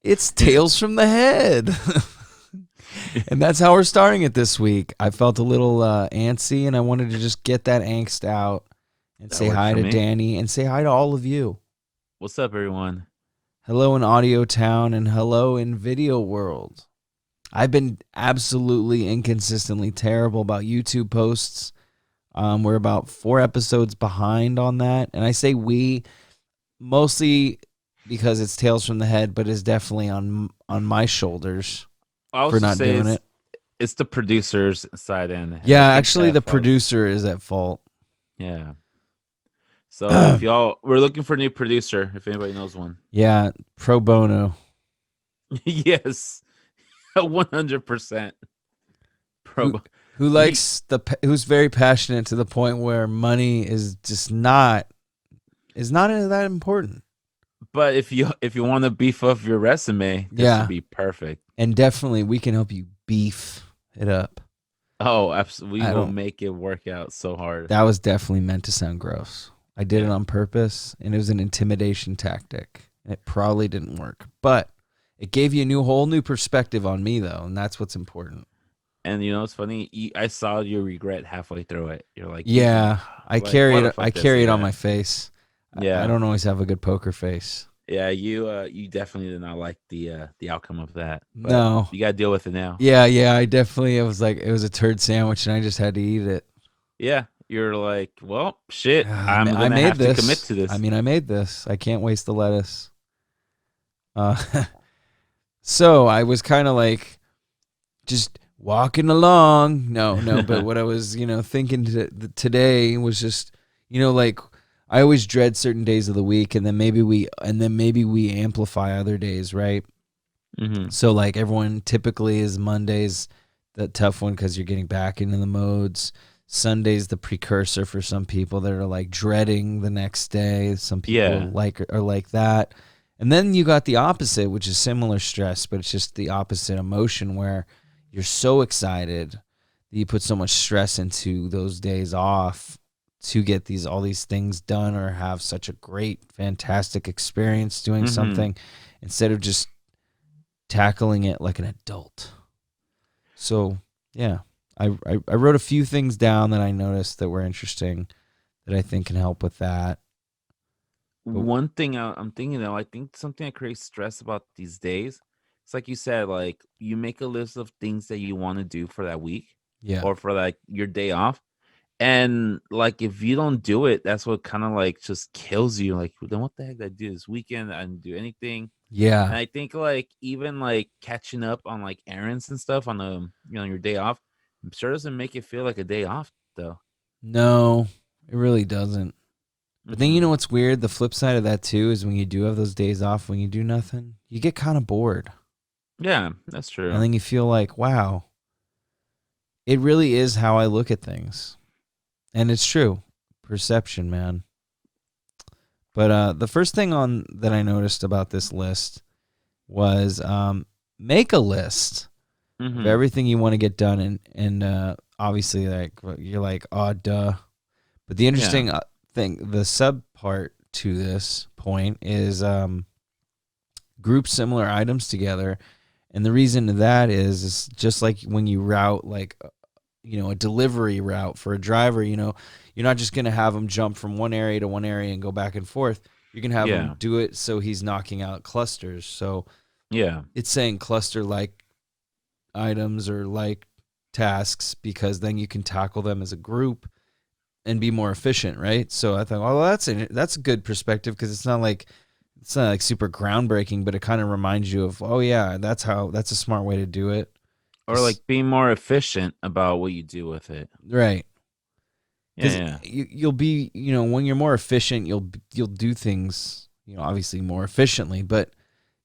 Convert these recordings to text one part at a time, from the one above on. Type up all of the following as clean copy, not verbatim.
It's Tales from the Head. And that's how we're starting it this week. I felt a little antsy, and I wanted to just get that angst out and say hi to Danny and say hi to all of you. What's up, everyone? Hello in Audio Town and hello in Video World. I've been absolutely inconsistently terrible about YouTube posts. We're about 4 episodes behind on that. And I say we mostly because it's Tales from the Head, but it's definitely on my shoulders for not doing it. It's the producer's side end. Yeah, actually the producer is at fault. Yeah. So if we're looking for a new producer, if anybody knows one. Yeah, pro bono. Yes. 100%. Who's very passionate to the point where money is just not that important. But if you want to beef up your resume, this would be perfect. And definitely we can help you beef it up. Oh, absolutely. We will make it work out so hard. That was definitely meant to sound gross. I did it on purpose, and it was an intimidation tactic. And it probably didn't work. But it gave you whole new perspective on me, though, and that's what's important. And you know what's funny? I saw your regret halfway through it. You're like, yeah, I carry it on my face. Yeah, I don't always have a good poker face. Yeah, you definitely did not like the outcome of that. But no, you got to deal with it now. Yeah, it was like it was a turd sandwich, and I just had to eat it. Yeah, you're like, well, shit, I'm gonna have to commit to this. I mean, I made this. I can't waste the lettuce. So I was kind of like just walking along. No, but what I was, thinking today was just, like I always dread certain days of the week, and then maybe we amplify other days, right? Mm-hmm. So like everyone typically is Mondays the tough one because you're getting back into the modes. Sunday's the precursor for some people that are like dreading the next day. Some people are like that. And then you got the opposite, which is similar stress, but it's just the opposite emotion where you're so excited that you put so much stress into those days off to get all these things done or have such a great, fantastic experience doing something instead of just tackling it like an adult. So, yeah, I wrote a few things down that I noticed that were interesting that I think can help with that. One thing I'm thinking though, I think something that creates stress about these days, it's like you said, like you make a list of things that you want to do for that week, or for like your day off, and like if you don't do it, that's what kind of like just kills you. Like, then what the heck did I do this weekend? I didn't do anything. Yeah, and I think like even like catching up on like errands and stuff on your day off, sure doesn't make it feel like a day off though. No, it really doesn't. But then you know what's weird? The flip side of that too is when you do have those days off, when you do nothing, you get kind of bored. Yeah, that's true. And then you feel like, wow, it really is how I look at things. And it's true. Perception, man. But the first thing that I noticed about this list was make a list of everything you want to get done. And obviously, like you're like, oh, duh. But the interesting thing, the sub part to this point is group similar items together. And the reason to that is just like when you route like a delivery route for a driver, you're not just going to have him jump from one area to one area and go back and forth. You're going to have him do it so he's knocking out clusters. So it's saying cluster like items or like tasks because then you can tackle them as a group and be more efficient, right? So I thought, well, that's a good perspective because it's not like super groundbreaking, but it kind of reminds you of, oh yeah, that's a smart way to do it. Or like being more efficient about what you do with it. Right. Yeah. You'll be, when you're more efficient, you'll do things, obviously more efficiently, but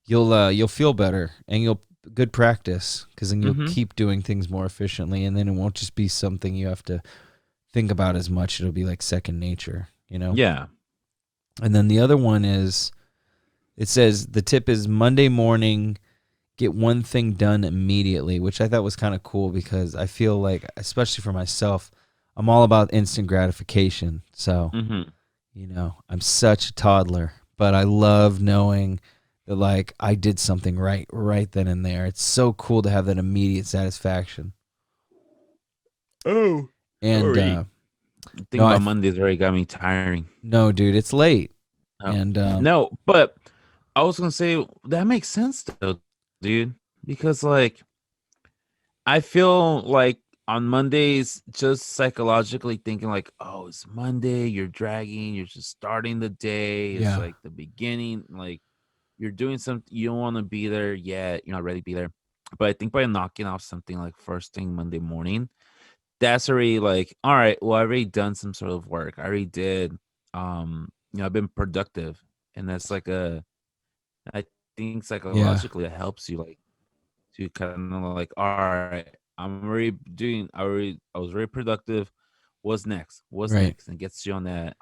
you'll feel better and good practice because then you'll keep doing things more efficiently, and then it won't just be something you have to think about as much. It'll be like second nature, Yeah. And then the other one is, it says the tip is Monday morning, get one thing done immediately, which I thought was kind of cool because I feel like, especially for myself, I'm all about instant gratification. So, I'm such a toddler, but I love knowing that like I did something right then and there. It's so cool to have that immediate satisfaction. Oh, And sorry. The thing no, about Mondays already got me tiring. no, dude, it's late. Oh. And No, but I was gonna say that makes sense though, dude. Because like I feel like on Mondays, just psychologically thinking like, oh, it's Monday, you're dragging, you're just starting the day. It's yeah, like the beginning, like you're doing something you don't want to be there yet, you're not ready to be there. But I think by knocking off something like first thing Monday morning, that's already like, all right, well, I already done some sort of work. I already did I've been productive. And that's like I think yeah, psychologically it helps you like to kind of like, all right, I was very productive. What's next? What's right. next? And gets you on that,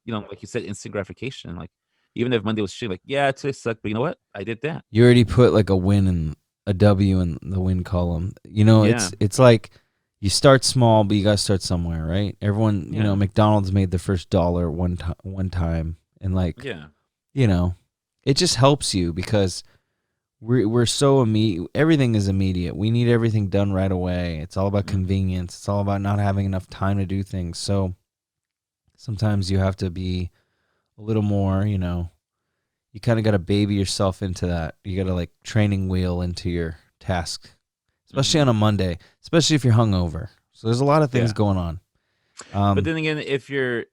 like you said, instant gratification. Like even if Monday was shit, like, yeah, today sucked, but you know what? I did that. You already put like a win in a W in the win column. You know, Yeah. it's like you start small, but you got to start somewhere, right? Everyone, Yeah. McDonald's made the first dollar one time, and like, Yeah. you know, it just helps you because we're so immediate. Everything is immediate. We need everything done right away. It's all about Mm-hmm. convenience. It's all about not having enough time to do things. So sometimes you have to be a little more, you kind of got to baby yourself into that. You got to like training wheel into your task, especially Mm-hmm. on a Monday, especially if you're hungover. So there's a lot of things Yeah. going on. But then again, if you're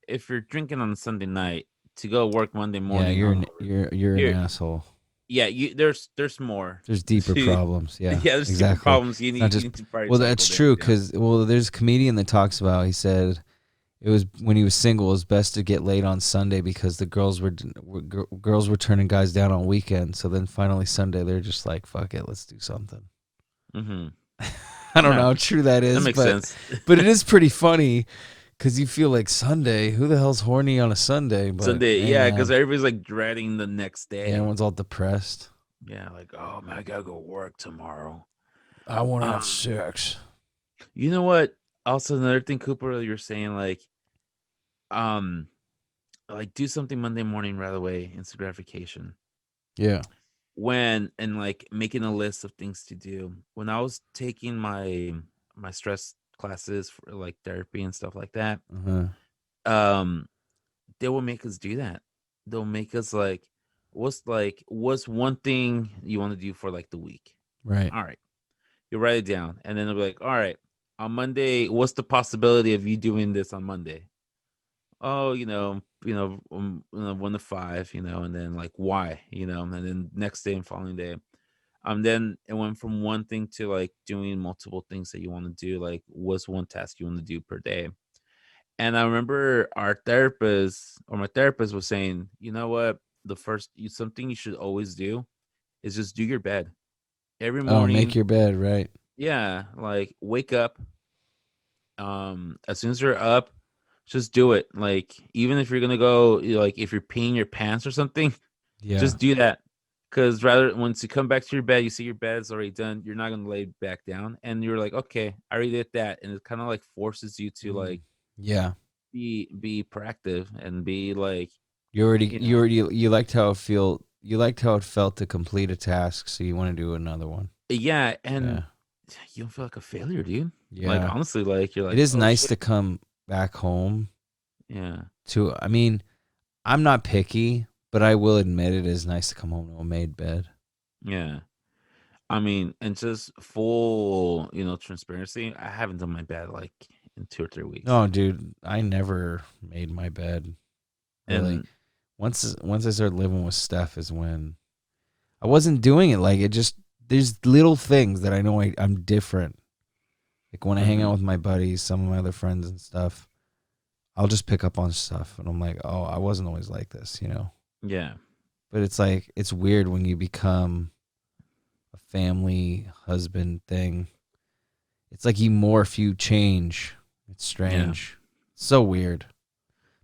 drinking on Sunday night to go work Monday Yeah, morning you're an, hungover, you're an you're asshole. yeah, there's more There's deeper to problems. Yeah, yeah, there's deeper exactly. problems you It's not need just, to probably well, tackle that's there. true. Yeah. Cause there's a comedian that talks about, he said it was when he was single, it was best to get laid on Sunday because the girls were turning guys down on weekends. So then finally Sunday, they're just like, fuck it. Let's do something. Mm-hmm. I don't know Yeah, how true that that is, makes but sense. it is pretty funny because you feel like Sunday. Who the hell's horny on a Sunday? But Sunday, hey, yeah, because man, everybody's like dreading the next yeah, day. everyone's all depressed. Yeah, like, oh man, I gotta go work tomorrow. I want to have Um, sex. you know what? Also, another thing, Cooper, you're saying um, like do something Monday morning right away, instant gratification. Yeah. And like making a list of things to do. When I was taking my stress classes for like therapy and stuff like that, Uh-huh. um, they will make us do that. They'll make us what's one thing you want to do for like the week? Right. All right. You write it down. And then they'll be like, all right, on Monday, what's the possibility of you doing this on Monday? Oh, 1 to 5, and then like why, and then next day and following day. Then it went from one thing to like doing multiple things that you want to do. Like, what's one task you want to do per day? And I remember my therapist was saying, you know what? Something you should always do is just do your bed every Oh, make morning. your bed. Right. Yeah, like wake up. As soon as you're up, just do it. Like even if you're gonna go, like if you're peeing your pants or something, Yeah. just do that. Because rather, once you come back to your bed, you see your bed's already done. You're not gonna lay back down, and you're like, okay, I already did that, and it kind of like forces you to Mm. like Yeah. be proactive and be like, you You know, already you liked how it feel. You liked how it felt to complete a task, so you want to do another one. yeah, and Yeah. you don't feel like a failure, dude. Like Yeah. honestly, like you're It like, is oh nice shit, to come back home yeah, to. I mean, I'm not picky, but I will admit it is nice to come home to a made bed. yeah. I mean, and just full, transparency. I haven't done my bed like in 2 or 3 weeks, No, dude, I never made my bed. Really, and once I started living with Steph is when I wasn't doing it. Like it just there's little things that I know I'm different. Like when I hang mhm, out with my buddies, some of my other friends and stuff, I'll just pick up on stuff, and I'm like, oh, I wasn't always like this. yeah, But it's like it's weird when you become a family husband thing. It's like you morph, you change. It's yeah. strange. It's so weird.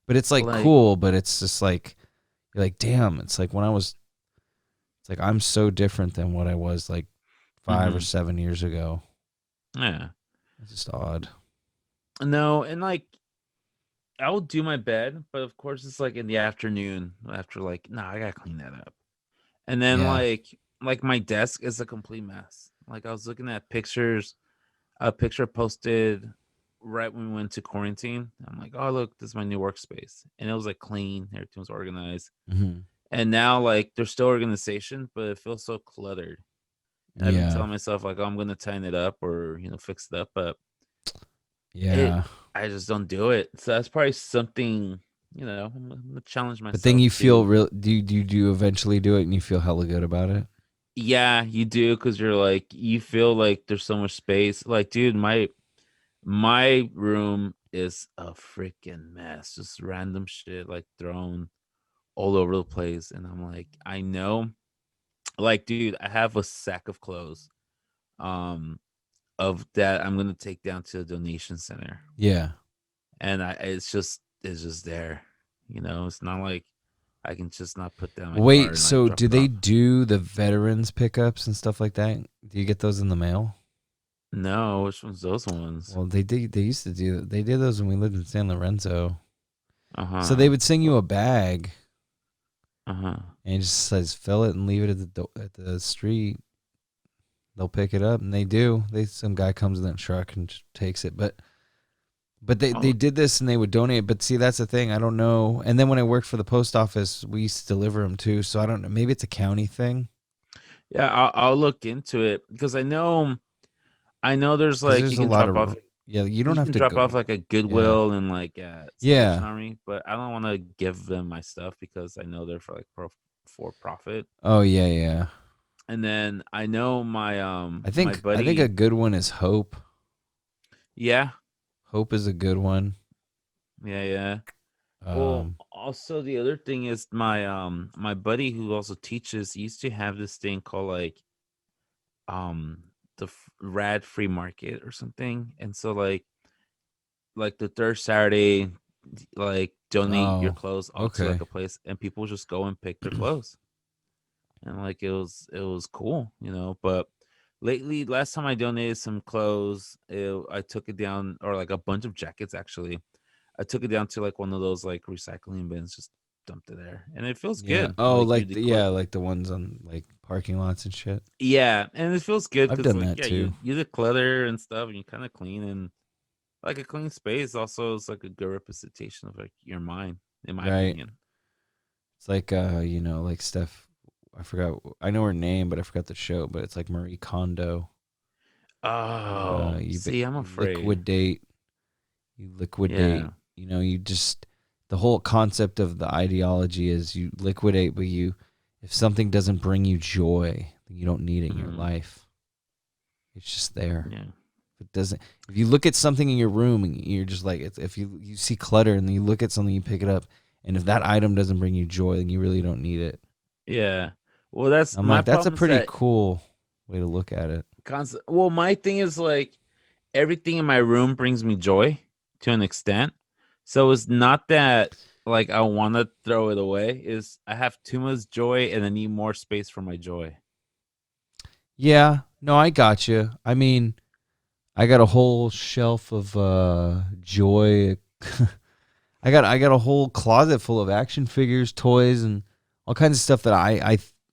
But it's like Like, cool, but it's just like you're like, damn, it's like when I was it's like I'm so different than what I was like 5 or 7 years ago. yeah. It's just odd. No, and like I will do my bed, but of course it's like in the afternoon after like, nah, I gotta clean that up. And then Yeah. like my desk is a complete mess. Like I was looking at pictures, a picture posted right when we went to quarantine. I'm like, oh look, this is my new workspace, and it was like clean, everything was organized. Hmm. And now like there's still organization, but it feels so cluttered. And I've been Yeah. telling myself like, oh, I'm gonna tighten it up or fix it up, but it Yeah. I just don't do it. So that's probably something I'm gonna challenge But then myself you to. feel real. Do you eventually do it and you feel hella good about it? Yeah, you do because you're like you feel like there's so much space. Like, dude, my room is a freaking mess. Just random shit like thrown all over the place. And I'm like, I know. Like, dude, I have a sack of clothes. Of that I'm gonna take down to the donation center. Yeah. And it's just there. It's not like I can just not put that in my car Wait. and like So drop do it they off. do the veterans pickups and stuff like that? Do you get those in the mail? No, which one's those ones? Well, they did. They used to do. They did those when we lived in San Lorenzo. So Uh-huh. they would send you a bag Uh-huh. and it just says fill it and leave it at at the street. They'll pick it up and they do. Some guy comes in that truck and just takes it. But they Oh, did this and they would donate. But see, that's the thing. I don't know. And then when I worked for the post office, we used to deliver them too. So I don't know. Maybe it's a county thing yeah, I'll look into it because I know there's because like there's you a can lot drop of off yeah. You don't you have can to drop off go. like a Yeah, Goodwill and like Salvation yeah. Army, but I don't want to give them my stuff because I know they're for like for profit. Oh yeah, yeah. And then I know my my I think a buddy, good one is Hope. yeah, Hope is a good one. yeah, yeah. Well, Um. also the other thing is my buddy who also teaches used to have this thing called like um the rad free market or something. And so like the third Saturday, like donate your Oh. clothes off to like Okay. a place and people just go and pick their clothes. And like it was cool, but lately last time I donated some clothes, I took it down, or like a bunch of jackets actually. I took it down to like one of those like recycling bins, just dumped it there. And it feels Yeah. good. Oh, Like you like declutter. like the ones on like parking lots and shit. Yeah, and it feels good I've because done like that yeah, too. you declutter and stuff and you kind of clean, and like a clean space also is like a good representation of like your mind, in my Right. opinion. It's like like Steph. I forgot. I know her name, but I forgot the show. But it's like Marie Kondo. You Oh, see, I'm you afraid. liquidate. You liquidate. Yeah. You just the whole concept of the ideology is you liquidate, but if something doesn't bring you joy, then you don't need it in your Mm, life. It's just there. yeah. If it doesn't, if you look at something in your room and you're just like, if you see clutter and then you look at something, you pick it up, and if that item doesn't bring you joy, then you really don't need it. Yeah. Well, that's I'm my like, that's a problem is pretty that cool way to look at it. well, my thing is like everything in my room brings me joy to an extent. So it's not that like I want to throw it away, is I have too much joy and I need more space for my joy. Yeah, no, I got you. I mean, I got a whole shelf of joy. I got a whole closet full of action figures, toys, and all kinds of stuff that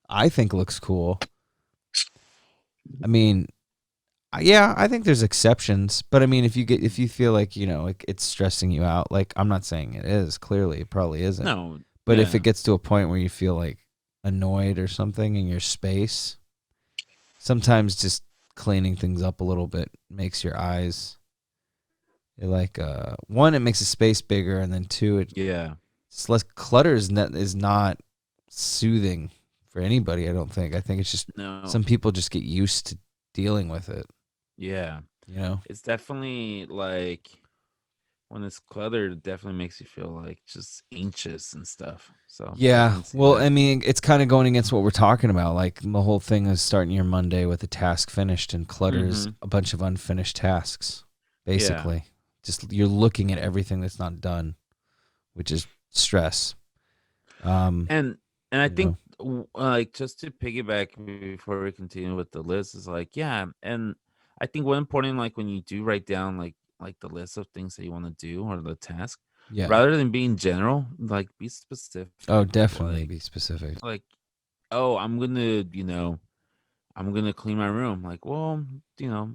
I think looks cool. I mean, yeah, I think there's exceptions, but I mean, if you feel like like it's stressing you out, like I'm not saying it is. Clearly, it probably isn't. No, But if it yeah. gets to a point where you feel like annoyed or something in your space, sometimes just cleaning things up a little bit makes your eyes like one, it makes the space bigger, and then two, Yeah. it's less clutter is not soothing for anybody. I don't think. I think it's just No. some people just get used to dealing with it. Yeah. You know. It's definitely like when it's cluttered, it definitely makes you feel like just anxious and stuff. So I Yeah. can see Well, that. I mean, it's kind of going against what we're talking about. Like the whole thing is starting your Monday with a task finished, and clutters Mm-hmm. a bunch of unfinished tasks. Yeah. Basically, just you're looking at everything that's not done, which is stress. Um, And I you think know. like just to piggyback before we continue with the list is like yeah, and I think one important like when you do write down like the list of things that you want to do or the task, Yeah. rather than being general, like be specific. Oh, definitely Like be specific. like oh, I'm gonna clean my room. Like, well,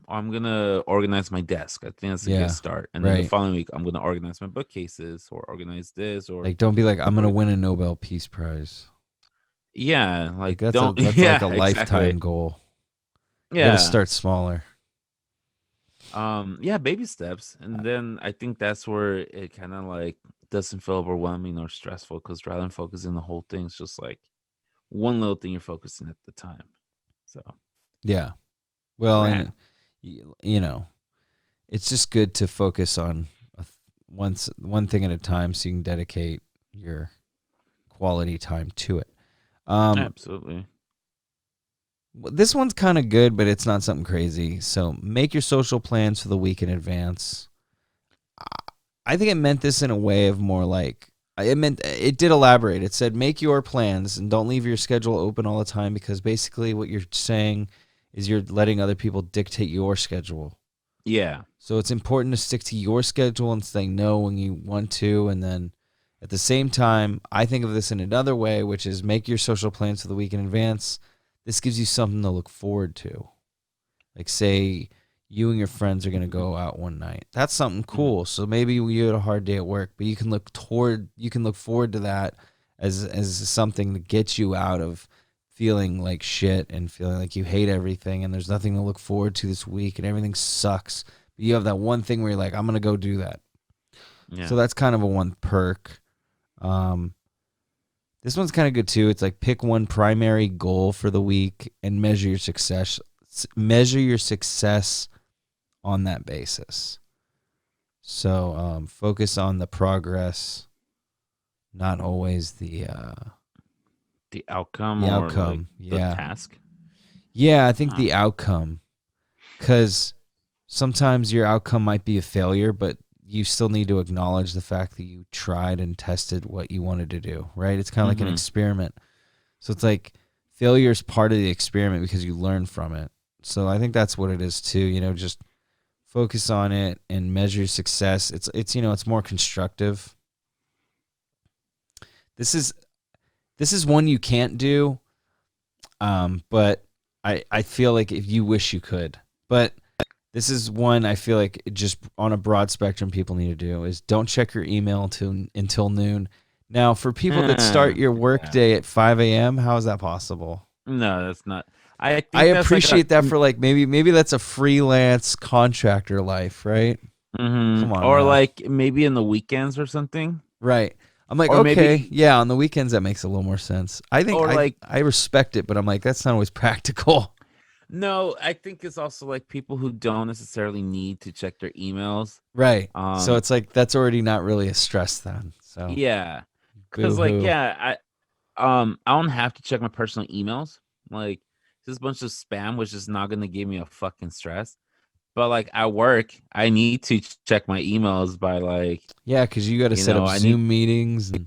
I'm gonna organize my desk. I think that's a good Yeah. start. And then the Right. following week, I'm gonna organize my bookcases or organize this or Like, don't be like, I'm gonna or win a Nobel Peace Prize. yeah, Like like that's a don't that's like a yeah, lifetime exactly. goal. You got to Yeah. start smaller. Yeah, baby steps. And then I think that's where it kind of like doesn't feel overwhelming or stressful because rather than focusing the whole thing, it's just like one little thing you're focusing at the time. So Yeah. Well, rad. and you know, it's just good to focus on one thing at a time, so you can dedicate your quality time to it. Um, Absolutely. this one's kind of good, but it's not something crazy. So make your social plans for the week in advance. I think it meant this in a way of more like it did elaborate. It said make your plans and don't leave your schedule open all the time because basically what you're saying is you're letting other people dictate your schedule. Yeah. So it's important to stick to your schedule and say no when you want to. And then at the same time, I think of this in another way, which is make your social plans for the week in advance. This gives you something to look forward to. Like, say you and your friends are going to go out one night. That's something Mhm. cool. So maybe you had a hard day at work, but you can look forward to that as something to get you out of feeling like shit and feeling like you hate everything and there's nothing to look forward to this week and everything sucks. But you have that one thing where you're like, I'm going to go do that. Yeah. So that's kind of a one perk. Um, this one's kind of good too. It's like pick one primary goal for the week and measure your success. Measure your success on that basis. So focus on the progress, not always The outcome the or like outcome. the Yeah, task. yeah. I think Huh. the outcome, because sometimes your outcome might be a failure, but you still need to acknowledge the fact that you tried and tested what you wanted to do. Right? It's kind of like an Mm-hmm. experiment. So it's like failure is part of the experiment because you learn from it. So I think that's what it is too. Just focus on it and measure success. It's more constructive. This is one you can't do, but I feel like if you wish you could, but this is one I feel like just on a broad spectrum people need to do is don't check your email until noon. Now, for people that start your Yeah. workday at 5 a.m., how is that possible? No, that's not. I I think that's like a. appreciate that for like maybe that's a freelance contractor life, right? Come on Or now. like maybe in the weekends or something. Right. I'm like, Or okay, maybe, yeah, on the weekends that makes a little more sense. I think or like, I respect it, but I'm like, that's not always practical. no, I think it's also like people who don't necessarily need to check their emails. Right. So Um, it's like that's already not really a stress then. So yeah. boo Cause like, hoo. yeah, I don't have to check my personal emails. Like, just a bunch of spam, which is not gonna give me a fucking stress. But like at work, I need to check my emails by like, Yeah, because you got to set up I need, Zoom meetings, and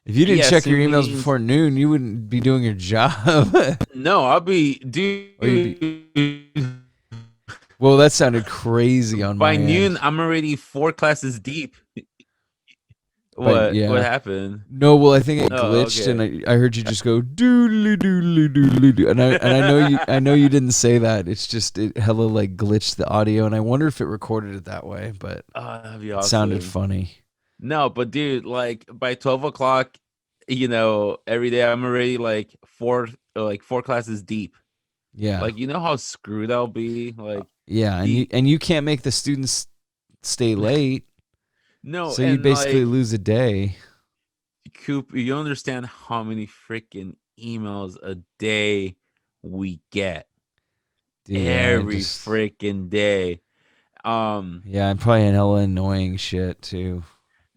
if you didn't yeah, check your Zoom emails meetings. before noon, you wouldn't be doing your job. No, I'll be Or you'd be. dude. Well, that sounded crazy on By my noon, end. I'm already 4 classes deep. But What yeah. happened? No, well, I think it Oh, glitched, and okay. I heard you just go doodly doodly doodly doo, and I know you didn't say that. It's just it hella like glitched the audio, and I wonder if it recorded it that way, but Oh, that'd be it sounded awesome. funny. No, but dude, like by 12 o'clock, every day I'm already like 4 classes deep. Yeah, Like, you know how screwed I'll be? Like yeah, and the you can't make the students stay late, no, so you and basically like lose a day. Coop, you don't understand how many freaking emails a day we get. Dude, I Every just freaking day. Um, yeah, I'm probably an hella annoying shit too.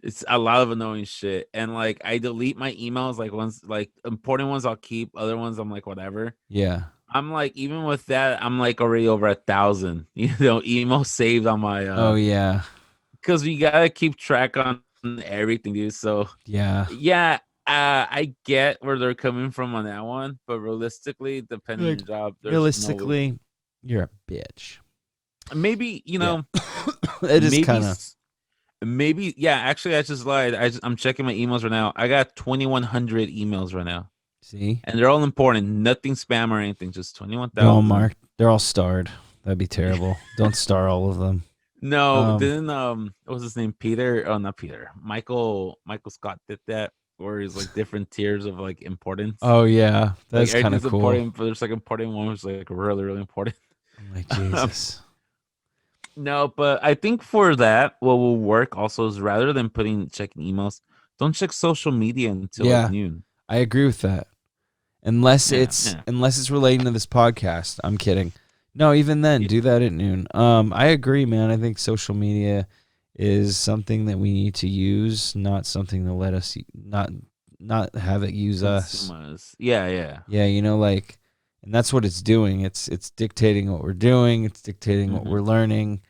it's a lot of annoying shit. And like I delete my emails, like ones like important ones I'll keep, other ones I'm like whatever. Yeah, I'm like, even with that, I'm like already over 1,000, emails saved on my oh yeah, because we gotta keep track on everything, dude. So yeah. yeah, I get where they're coming from on that one, but realistically, depending on Like your job, there's no way. realistically, you're a bitch. Maybe Yeah, it is maybe kind of. maybe yeah. Actually, I just lied. I'm checking my emails right now. I got 2,100 emails right now. See? And they're all important. Nothing spam or anything. Just 21,000. They're all marked. They're all starred. That'd be terrible. Don't star all of them. No, didn't what was his name? Peter? Oh, not Peter. Michael Scott did that, where he's like different tiers of like importance. Oh yeah, that's like kind of cool. Important, but there's like important one who's like really, really important. I'm like, Jesus. No, but I think for that, what will work also is rather than checking emails, don't check social media until like noon. I agree with that. Unless it's relating to this podcast. I'm kidding. No, even then, do that at noon. I agree, man. I think social media is something that we need to use, not something to let us not have it use us. Yeah. Yeah, and that's what it's doing. It's dictating what we're doing. It's dictating what we're learning.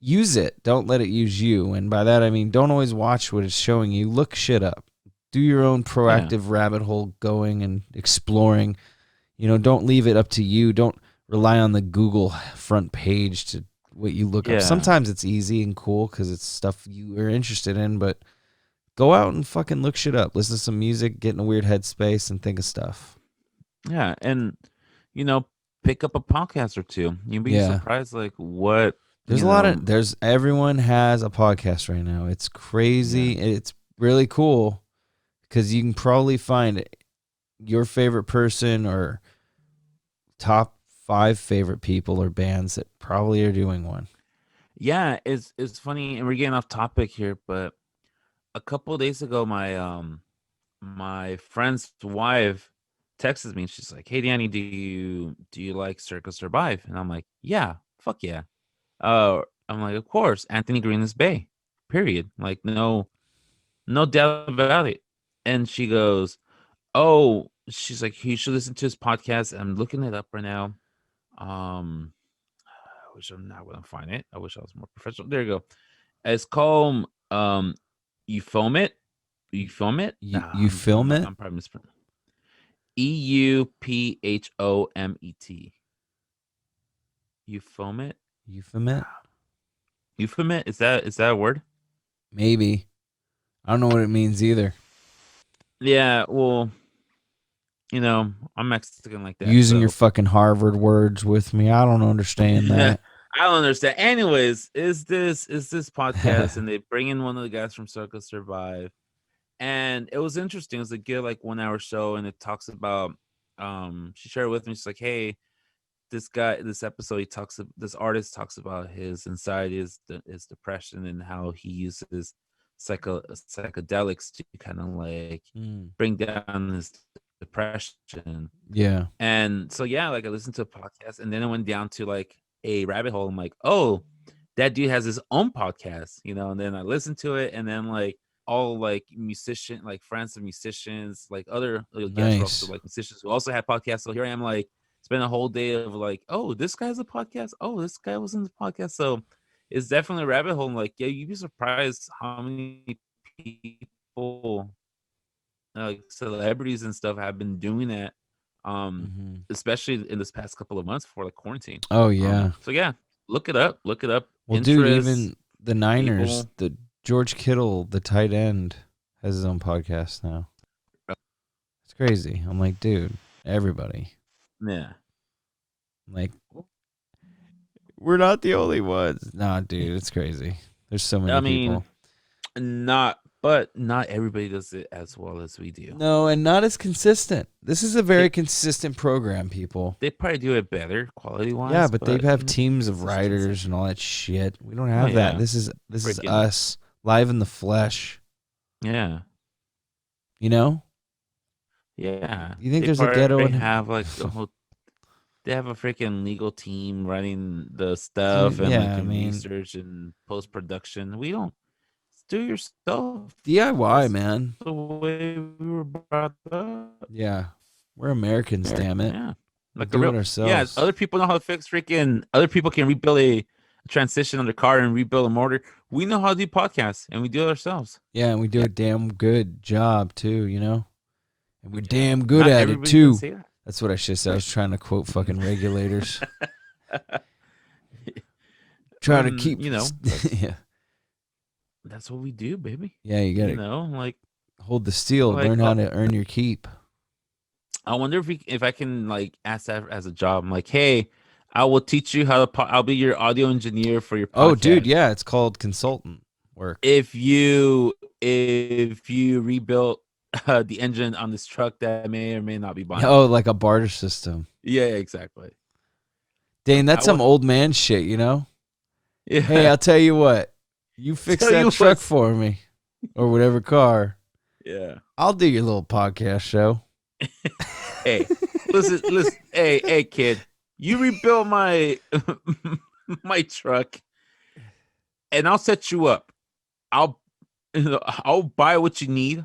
Use it. Don't let it use you. And by that I mean don't always watch what it's showing you. Look shit up. Do your own proactive rabbit hole going and exploring. Don't leave it up to you. Don't rely on the Google front page to what you look up. Sometimes it's easy and cool because it's stuff you are interested in, but go out and fucking look shit up. Listen to some music, get in a weird headspace, and think of stuff. Yeah, and pick up a podcast or two. You'd be surprised, like what. Everyone has a podcast right now. It's crazy. Yeah. It's really cool because you can probably find your favorite person or top 5 favorite people or bands that probably are doing one. Yeah, it's funny, and we're getting off topic here, but a couple of days ago, my friend's wife texted me. She's like, "Hey, Danny, do you like Circa Survive?" And I'm like, "Yeah, fuck yeah." I'm like, "Of course, Anthony Green is Bay. Period. Like, no doubt about it." And she goes, "Oh," she's like, "You should listen to his podcast." I'm looking it up right now. I wish I'm not going to find it. I wish I was more professional. There you go. It's called You Film It. You Film It? You Film It? I'm probably mispronouncing. EUPHOMET. You Film It? Euphemet? Euphemet? Is that a word? Maybe. I don't know what it means either. Yeah, well, I'm Mexican like that. Using your fucking Harvard words with me. I don't understand that. I don't understand. Anyways, is this podcast and they bring in one of the guys from Circa Survive. And it was interesting. It was a good 1 hour show, and it talks about she shared with me, she's like, "Hey, this episode this artist talks about his anxiety, his depression, and how he uses psychedelics to kind of bring down his depression." Yeah. And so I listened to a podcast, and then I went down to a rabbit hole. I'm like, "Oh, that dude has his own podcast," and then I listened to it, and then all musician, friends of musicians, other guests, also musicians who also had podcasts. So here I am, spend a whole day of oh, this guy has a podcast. Oh, this guy was in the podcast. So it's definitely a rabbit hole. And you'd be surprised how many people, celebrities and stuff, have been doing that. Especially in this past couple of months before quarantine. Oh yeah. So yeah, look it up. Well, dude, even the Niners, the George Kittle, the tight end, has his own podcast now. It's crazy. I'm like, dude, everybody. Yeah. We're not the only ones. Nah, dude, it's crazy. There's so many people. Not everybody does it as well as we do. No, and not as consistent. This is a very consistent program, people. They probably do it better quality-wise. Yeah, but they have teams of writers and all that shit. We don't have that. This is us live in the flesh. Yeah. Yeah. You think there's a ghetto? They have the whole. They have a freaking legal team running the stuff and research and post-production. We don't. Do yourself. DIY, man. The way we were brought up. Yeah. We're Americans, damn it. Yeah. Do it ourselves. Yeah, other people know how to fix other people can rebuild a transmission on their car and rebuild a motor. We know how to do podcasts, and we do it ourselves. Yeah, and we do a damn good job too, And we're damn good at it too. That's what I should say. I was trying to quote fucking regulators. Trying to keep, yeah. That's what we do, baby. Yeah, you gotta, hold the steel. Learn how to earn your keep. I wonder if I can like ask that as a job. I'm like, hey, I will teach you how to. I'll be your audio engineer for your Oh, dude, podcast. yeah, it's called consultant work. If you rebuilt the engine on this truck that may or may not be buying Oh, it. like a barter system. Yeah, exactly. Dane, that's I some would. old man shit, you know? Hey, Yeah. I'll tell you what. You fix Tell that you truck what. for me or whatever car. Yeah. I'll do your little podcast show. Hey, listen. Hey, kid. You rebuild my my truck, and I'll set you up. I'll I'll buy what you need.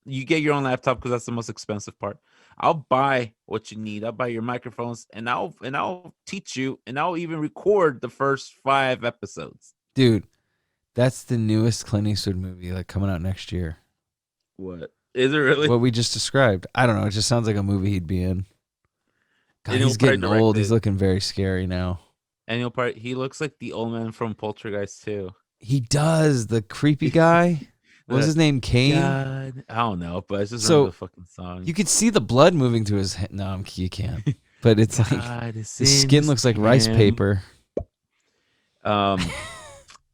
You get your own laptop because that's the most expensive part. I'll buy what you need. I'll buy your microphones, and I'll teach you, and I'll even record the first 5 episodes. Dude, that's the newest Clint Eastwood movie, like coming out next year. What is it really? What we just described. I don't know. It just sounds like a movie he'd be in. God, And he'll he's probably getting direct old. He's it. looking very scary now. And he looks like the old man from Poltergeist too. He does. The creepy guy. What was his name? Kane? God, I don't know, but I just remember So the fucking song. you could see the blood moving through his head. No, you can't. But it's like God is his in skin looks like rice him. paper. And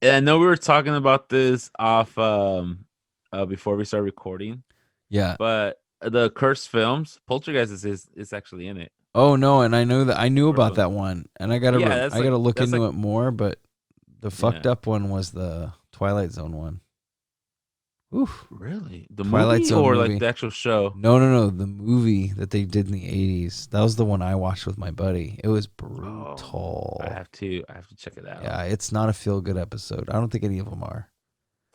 I know we were talking about this off before we start recording, Yeah. but the cursed films, Poltergeist is actually in it. Oh no, and I know that I knew about Virgil. that one, and I Yeah, gotta look that's into like it more. But the fucked yeah. up one was the Twilight Zone one. Oof. Really? The Twilight movie Zone or like movie. the actual show? No, the movie that they did in the 80s. That was the one I watched with my buddy. It was Oh, I brutal. have to check it out. Yeah, it's not a feel good episode. I don't think any of them are.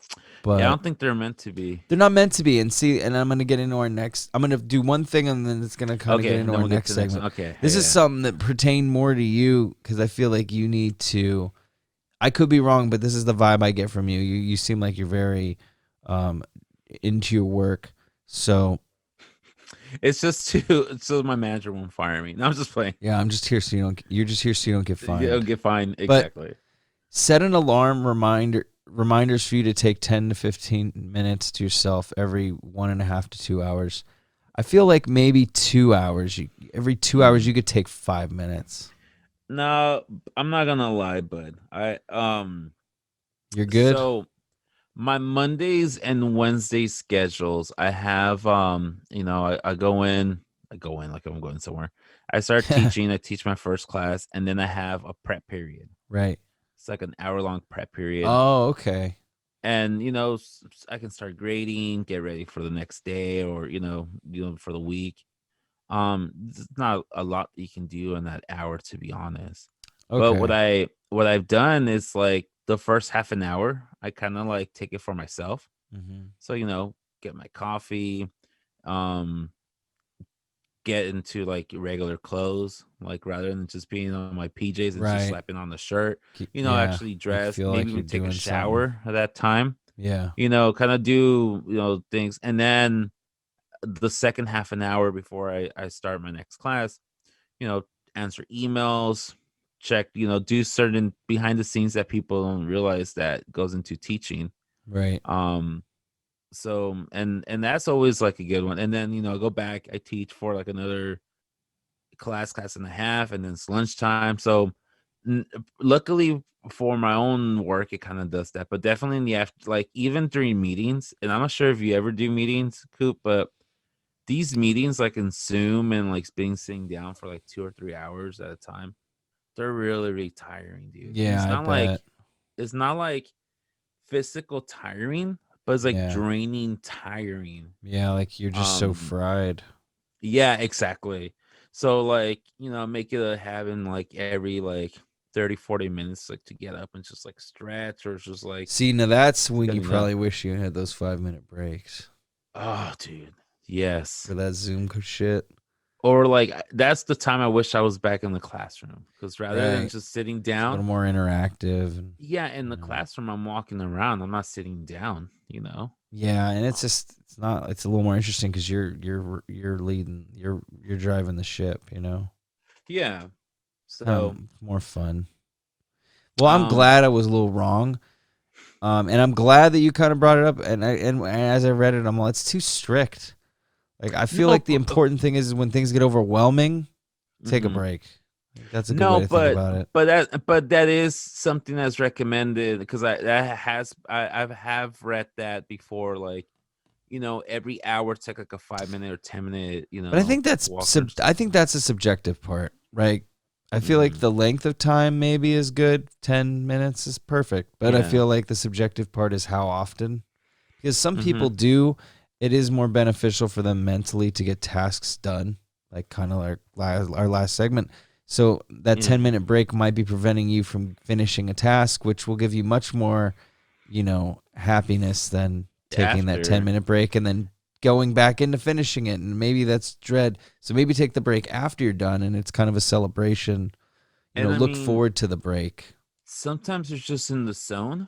Yeah, I But don't think they're meant to be. they're not meant to be. And see, and I'm gonna get into our next. I'm gonna do one thing, and then it's gonna kind of Okay, get and into then our we'll get next to the next segment. one. Okay, This is yeah. something that pertain more to you because I feel like you need to. I could be wrong, but this is the vibe I get from you. You seem like you're very into your work. So It's just so my manager won't fire me. No, I'm just playing. yeah, I'm just here so you don't. You're just here so you don't get Yeah, I'll fined. get fined. But Exactly. set an alarm reminders for you to take 10 to 15 minutes to yourself every 1.5 to 2 hours. I feel like maybe 2 hours. Every 2 hours you could take 5 minutes. No, I'm not gonna lie, bud. You're good. So my Mondays and Wednesday schedules, I have I go in like I'm going somewhere. I start teaching, I teach my first class, and then I have a prep period. Right. It's like an hour-long prep period. Oh, okay. And I can start grading, get ready for the next day or for the week. There's not a lot that you can do in that hour, to be honest. But what Okay. I've done is like the first half an hour, I kind of like take it for myself. Mm-hmm. So, get my coffee, um, get into like regular clothes, like rather than just being on my PJs and just Right. slapping on the shirt, Yeah. actually Like dress, feel maybe like you're even take a doing something. shower at that time, Yeah. kind of do, things. And then the second half an hour before I start my next class, answer emails, check, do certain behind the scenes that people don't realize that goes into teaching. Right. So and that's always like a good one. And then, I go back, I teach for like another class and a half, and then it's lunchtime. So luckily for my own work, it kind of does that. But definitely in the after, like even during meetings, and I'm not sure if you ever do meetings, Coop, but these meetings like in Zoom and like being sitting down for like 2 or 3 hours at a time, they're really, really tiring, dude. And Yeah, I bet. it's not like physical tiring, but it's like Yeah. draining, tiring. Yeah, like you're just so fried. Yeah, exactly. So like, make it a habit like every like 30, 40 minutes, like to get up and just like stretch or just like See, now that's when you getting up. probably wish you had those 5-minute breaks Oh, dude. Yes. for that Zoom shit. Or like that's the time I wish I was back in the classroom, because rather than Right. just sitting It's a little down, more interactive. And, yeah, in the classroom I'm walking around, I'm not sitting down. Yeah, and it's a little more interesting because you're leading, you're driving the ship. Yeah. So More fun. Well, I'm um glad I was a little wrong. And I'm glad that you kind of brought it up. And as I read it, I'm like, it's too strict. Like I feel No, like the important thing is when things get overwhelming, take a break. That's a good way to think about it. But that is something that's recommended because I have read that before. Like, every hour take like a 5-minute or 10-minute. But I think that's a subjective part, right? I feel like the length of time maybe is good. 10 minutes is perfect, but I feel like the subjective part is how often, because some people do. It is more beneficial for them mentally to get tasks done, like kind of like our last segment. So that 10-minute break might be preventing you from finishing a task, which will give you much more, happiness than taking that 10-minute break and then going back into finishing it. And maybe that's dread. So maybe take the break after you're done, and it's kind of a celebration. Look forward to the break. Sometimes it's just in the zone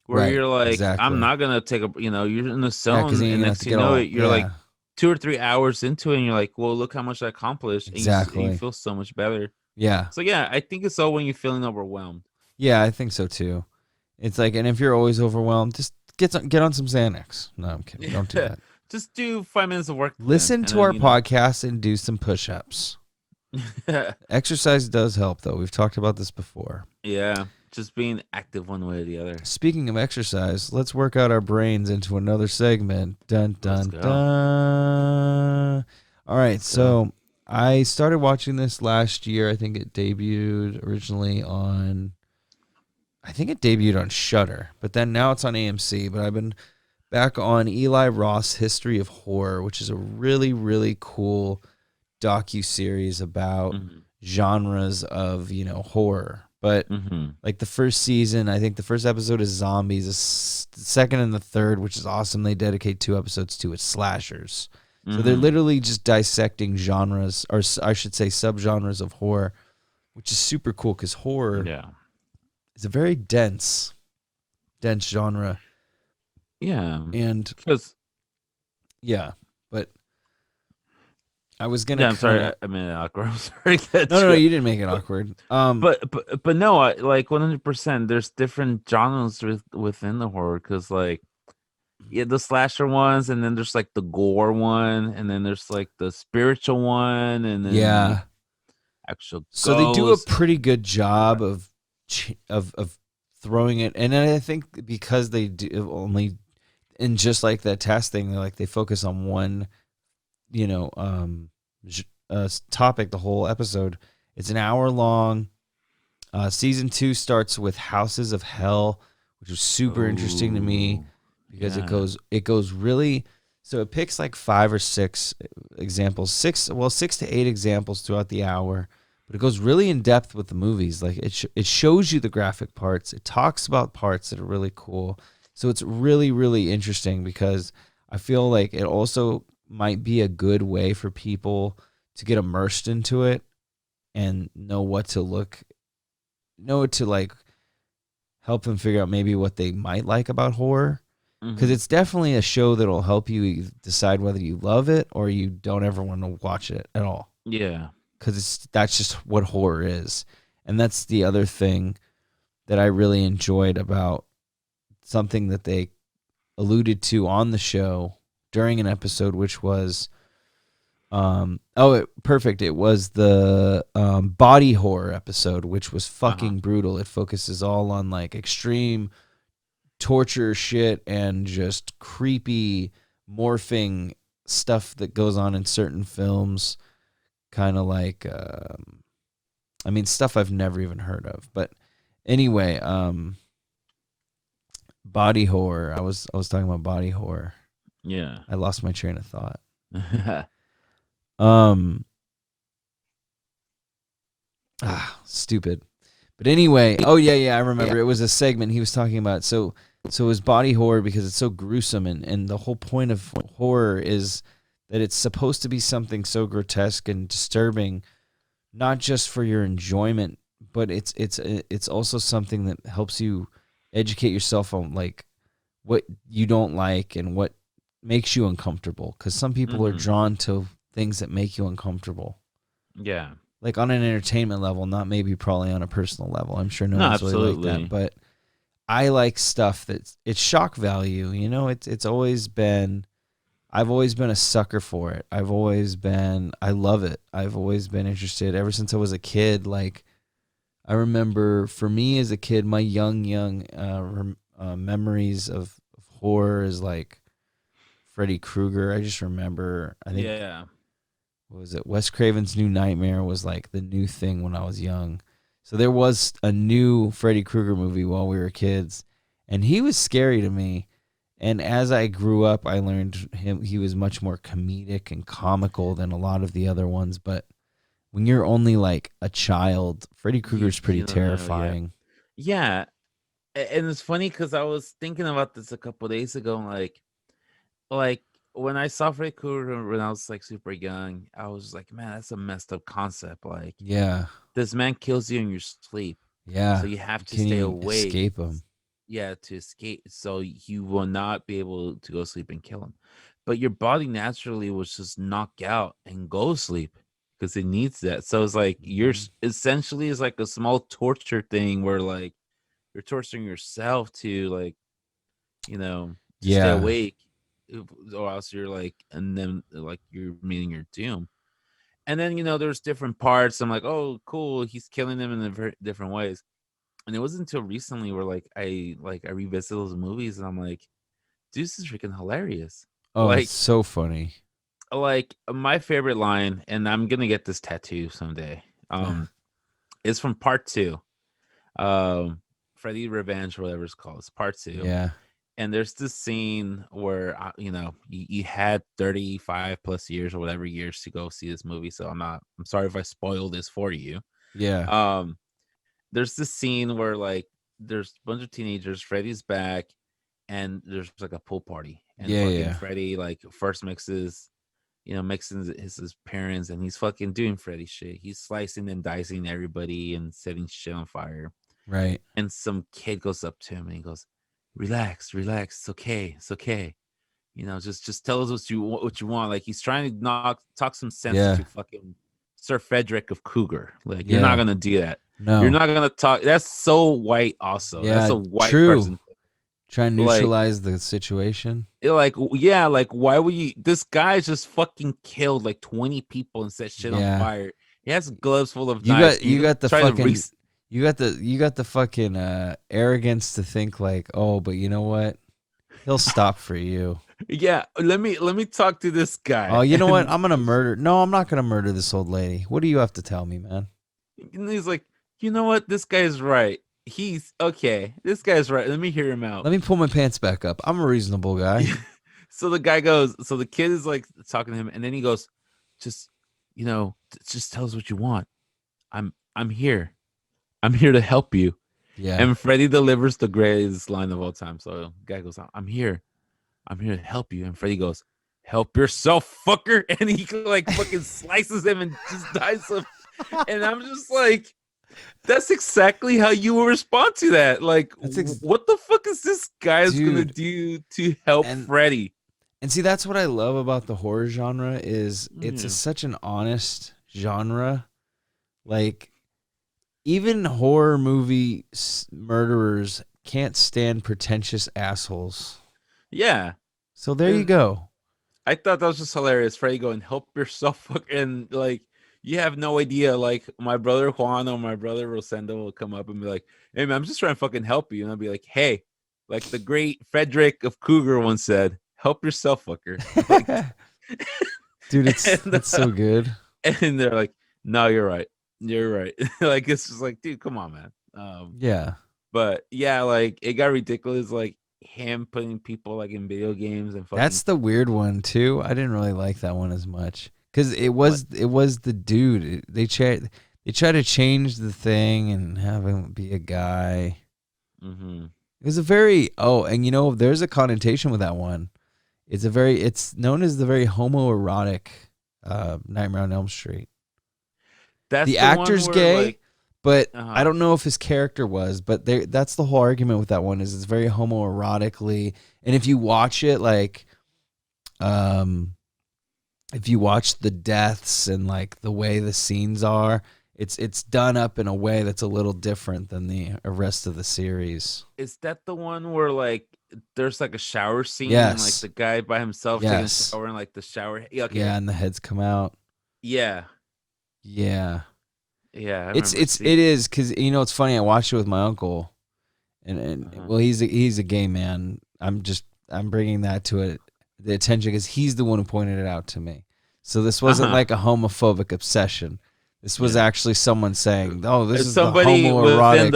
where you're like, exactly. I'm not going to take you're in the zone, and next thing you know, you're like 2 or 3 hours into it, and you're like, well, look how much I accomplished. Exactly. And you feel so much better. Yeah. So, yeah, I think it's all when you're feeling overwhelmed. Yeah, I think so, too. It's like, and if you're always overwhelmed, just get on some Xanax. No, I'm kidding. Don't do that. Just do 5 minutes of work. Listen to our podcast and do some push-ups. Exercise does help, though. We've talked about this before. Yeah. Just being active one way or the other. Speaking of exercise, let's work out our brains into another segment. Dun, dun, dun. All right, so I started watching this last year. I think it debuted originally on Shudder, but then now it's on AMC. But I've been back on Eli Roth's History of Horror, which is a really, really cool docuseries about genres of, horror. But like the first season, I think the first episode is zombies. The second and the third, which is awesome, they dedicate 2 episodes to it, slashers. So they're literally just dissecting genres, or I should say subgenres of horror, which is super cool because horror is a very dense genre. Yeah. And but I was gonna. Yeah, I'm sorry. I made it awkward. I'm sorry. No, you didn't make it awkward. But no, like 100%. There's different genres within the horror because, like, the slasher ones, and then there's like the gore one, and then there's like the spiritual one, and then actual. So they do a pretty good job of throwing it, and I think because they do only, and just like that test thing, they focus on one. Topic the whole episode. It's an hour long. Season 2 starts with Houses of Hell, which was super interesting to me because it goes really. So it picks like 5 or 6 examples, 6 to 8 examples throughout the hour, but it goes really in depth with the movies. Like it shows you the graphic parts. It talks about parts that are really cool. So it's really, really interesting because I feel like it also might be a good way for people to get immersed into it and know what to like help them figure out maybe what they might like about horror. Because it's definitely a show that'll help you decide whether you love it or you don't ever want to watch it at all. Yeah. Because that's just what horror is. And that's the other thing that I really enjoyed about something that they alluded to on the show during an episode, which was perfect. It was the body horror episode, which was fucking brutal. It focuses all on like extreme torture shit and just creepy morphing stuff that goes on in certain films, kind of like stuff I've never even heard of. But anyway, body horror. I was talking about body horror. Yeah. I lost my train of thought. Stupid. But anyway, I remember. It was a segment he was talking about. So it was body horror because it's so gruesome, and the whole point of horror is that it's supposed to be something so grotesque and disturbing, not just for your enjoyment, but it's also something that helps you educate yourself on like what you don't like and what makes you uncomfortable, because some people are drawn to things that make you uncomfortable. Yeah. Like on an entertainment level, not maybe probably on a personal level. I'm sure no one's really like that. But I like stuff it's shock value. It's always been I've always been a sucker for it. I love it. I've always been interested ever since I was a kid. Like, I remember for me as a kid, my young memories of horror is like Freddy Krueger. I just remember, I think, Yeah. what was it? Wes Craven's New Nightmare was like the new thing when I was young. So there was a new Freddy Krueger movie while we were kids, and he was scary to me. And as I grew up, I learned he was much more comedic and comical than a lot of the other ones. But when you're only like a child, Freddy Krueger's pretty You don't know. terrifying. Yeah. And it's funny because I was thinking about this a couple days ago. Like when I saw Freddy Krueger when I was like super young, I was like, man, that's a messed up concept. Like, Yeah, this man kills you in your sleep, so yeah. you have to Can stay you awake. escape him? Yeah, to escape, so you will not be able to go sleep and kill him. But your body naturally will just knock out and go sleep because it needs that. So it's like you're essentially is like a small torture thing where like you're torturing yourself to like to stay Yeah, awake, or else you're like, and then like you're meeting your doom. And then there's different parts. I'm like, oh, cool, he's killing them in very different ways. And it wasn't until recently where I revisit those movies and I'm like, dude, this is freaking hilarious. oh, it's so funny. Like my favorite line, and I'm gonna get this tattoo someday. Is from part two. Freddy Revenge, whatever it's called. It's part two. Yeah, And there's this scene where you had 35 plus years or whatever years to go see this movie. So I'm sorry if I spoiled this for you. yeah, There's this scene where like there's a bunch of teenagers, Freddy's back, and there's like a pool party. And yeah, fucking yeah. Freddy like first mixing his parents, and he's fucking doing Freddy shit. He's slicing and dicing everybody and setting shit on fire. Right. And some kid goes up to him and he goes, relax, it's okay, just tell us what you want. Like he's trying to talk some sense Yeah, to fucking Sir Frederick of Cougar. Like, you're not yeah. gonna do that. You're No. not gonna talk. That's so white. Also, that's Yeah, a white true. person. Try and Like, neutralize the situation. yeah, like why would you? This guy just fucking killed like 20 people and set shit on Yeah. fire. He has gloves full of You knives. got you got the try fucking to you got the fucking arrogance to think like, "Oh, but you know what? He'll stop for you." Yeah, let me talk to this guy. Oh, you know what? And I'm going to murder. No, I'm not going to murder this old lady. What do you have to tell me, man? he's like, you know what? This guy's right. He's okay. This guy's right. Let me hear him out. Let me pull my pants back up. I'm a reasonable guy. So the guy goes, so the kid is like talking to him, and then he goes, just, just tell us what you want. I'm here. I'm here to help you. Yeah. And Freddy delivers the greatest line of all time. So the guy goes, I'm here. I'm here to help you. And Freddy goes, help yourself, fucker. And he like fucking slices him and just dies him. And I'm just like, that's exactly how you will respond to that. Like, what the fuck is this guy's gonna do to help Freddy? And see, that's what I love about the horror genre is it's such an honest genre. Like, even horror movie murderers can't stand pretentious assholes. Yeah. So there you go. I thought that was just hilarious. Freddy going, help yourself. And like, you have no idea. Like, my brother Juan or my brother Rosendo will come up and be like, hey, man, I'm just trying to fucking help you. And I'll be like, hey, like the great Frederick of Cougar once said, help yourself, fucker. Like, dude, it's so good. And they're like, no, you're right. You're right. Like, it's just like, dude, come on, man. Yeah. But yeah, like, it got ridiculous. Like, him putting people like in video games and fucking. That's the weird one too. I didn't really like that one as much because it was the dude. They try to change the thing and have him be a guy. Mm-hmm. It was a very and there's a connotation with that one. It's known as the very homoerotic Nightmare on Elm Street. That's the actor's gay. Like, but I don't know if his character was, but that's the whole argument with that one is it's very homoerotically. And if you watch it, like, if you watch the deaths and like the way the scenes are, it's done up in a way that's a little different than the rest of the series. Is that the one where like there's like a shower scene and like Yes. the guy by himself taking a Yes. shower and like the shower? Yeah, Yeah, okay. and the heads come out. Yeah. Yeah. Yeah, I It's remember. it's See. it is cuz it's funny, I watched it with my uncle and Uh-huh. well he's a gay man. I'm bringing that to the attention cuz he's the one who pointed it out to me. So this wasn't Uh-huh. like a homophobic obsession. This was Yeah. actually someone saying, "Oh, this is the Somebody within homoerotic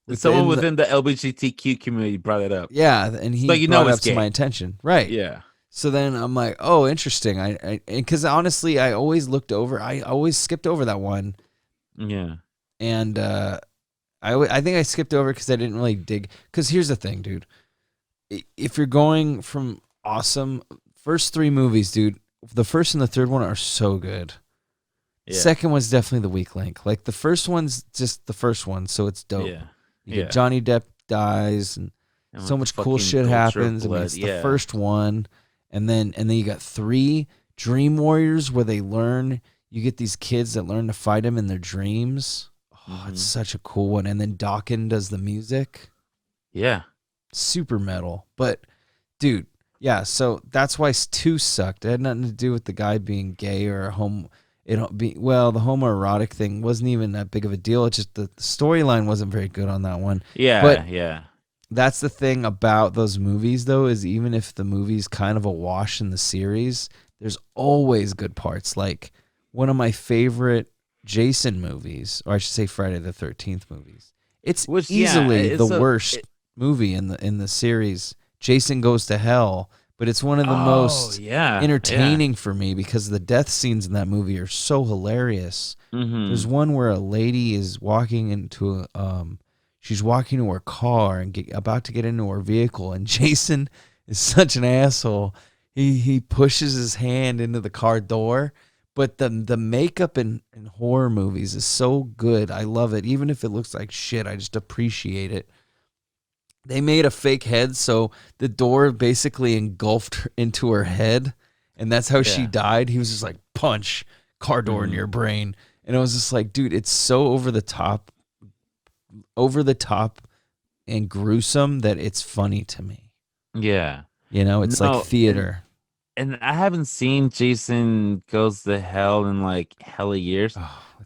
the someone within the." within the LGBTQ community brought it up. Yeah, and So he you know brought it it's up to my gay. attention. Right. Yeah. So then I'm like, "Oh, interesting." Cuz honestly, I always skipped over that one. Yeah. And I think I skipped over cuz I didn't really dig cuz here's the thing, dude. If you're going from awesome first 3 movies, dude, the first and the third one are so good. Yeah. Second one's definitely the weak link. Like the first one's just the first one, so it's dope. Yeah. You Yeah. get Johnny Depp dies and And so with the much cool fucking shit Vulture happens. I mean, blood. it's the Yeah. first one, and then you got 3 Dream Warriors where they learn. You get these kids that learn to fight him in their dreams. Oh, it's such a cool one. And then Dawkins does the music. Yeah. Super metal, but dude, yeah. So that's why 2 sucked. It had nothing to do with the guy being gay or a homo. The homoerotic thing wasn't even that big of a deal. It's just the storyline wasn't very good on that one. Yeah. But Yeah. that's the thing about those movies, though, is even if the movie's kind of a wash in the series, there's always good parts. Like one of my favorite Jason movies, or I should say Friday the 13th movies. It's easily the worst movie in the series. Jason Goes to Hell, but it's one of the most entertaining for me because the death scenes in that movie are so hilarious. There's one where a lady is walking into she's walking to her car and about to get into her vehicle, and Jason is such an asshole. He pushes his hand into the car door, but the makeup in horror movies is so good. I love it. Even if it looks like shit, I just appreciate it. They made a fake head, so the door basically engulfed her into her head, and that's how she died. He was just like, punch, car door in your brain. And I was just like, dude, it's so over the top and gruesome that it's funny to me. Yeah. It's like theater. And I haven't seen Jason Goes to Hell in like hella years.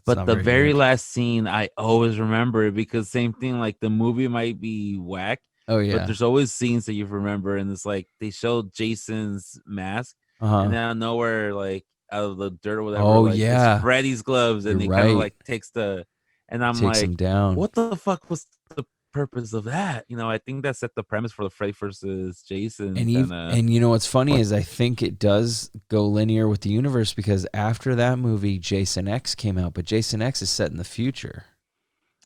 But the very last scene, I always remember it because same thing, like the movie might be whack. Oh, yeah. But there's always scenes that you remember. And it's like they showed Jason's mask. And then out of nowhere, like out of the dirt or whatever, it's Freddy's gloves. And he kind of like takes and I'm like, him down. What the fuck was the purpose of that? I think that set the premise for the Freddy versus Jason. And you know what's funny is I think it does go linear with the universe because after that movie, Jason X came out, but Jason X is set in the future.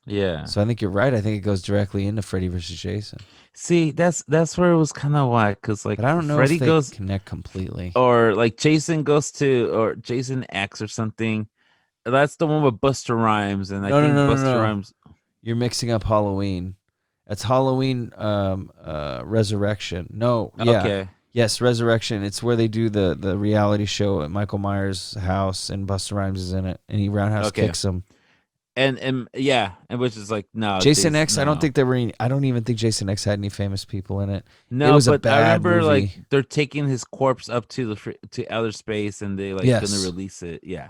Yeah. So I think you're right. I think it goes directly into Freddy versus Jason. See, that's where it was kind of whack because like but I don't know Freddy if they goes connect completely, or like Jason goes to or Jason X or something. That's the one with Buster Rhymes, and I think Buster Rhymes. You're mixing up Halloween. That's Halloween Resurrection. No, yeah. Okay. Yes, Resurrection. It's where they do the reality show at Michael Myers' house, and Busta Rhymes is in it, and he roundhouse kicks him. And yeah, and which is like no. Jason X. No. I don't think there were. I don't even think Jason X had any famous people in it. No, it was but a bad I remember movie. like they're taking his corpse up to outer space, and they gonna release it. Yeah.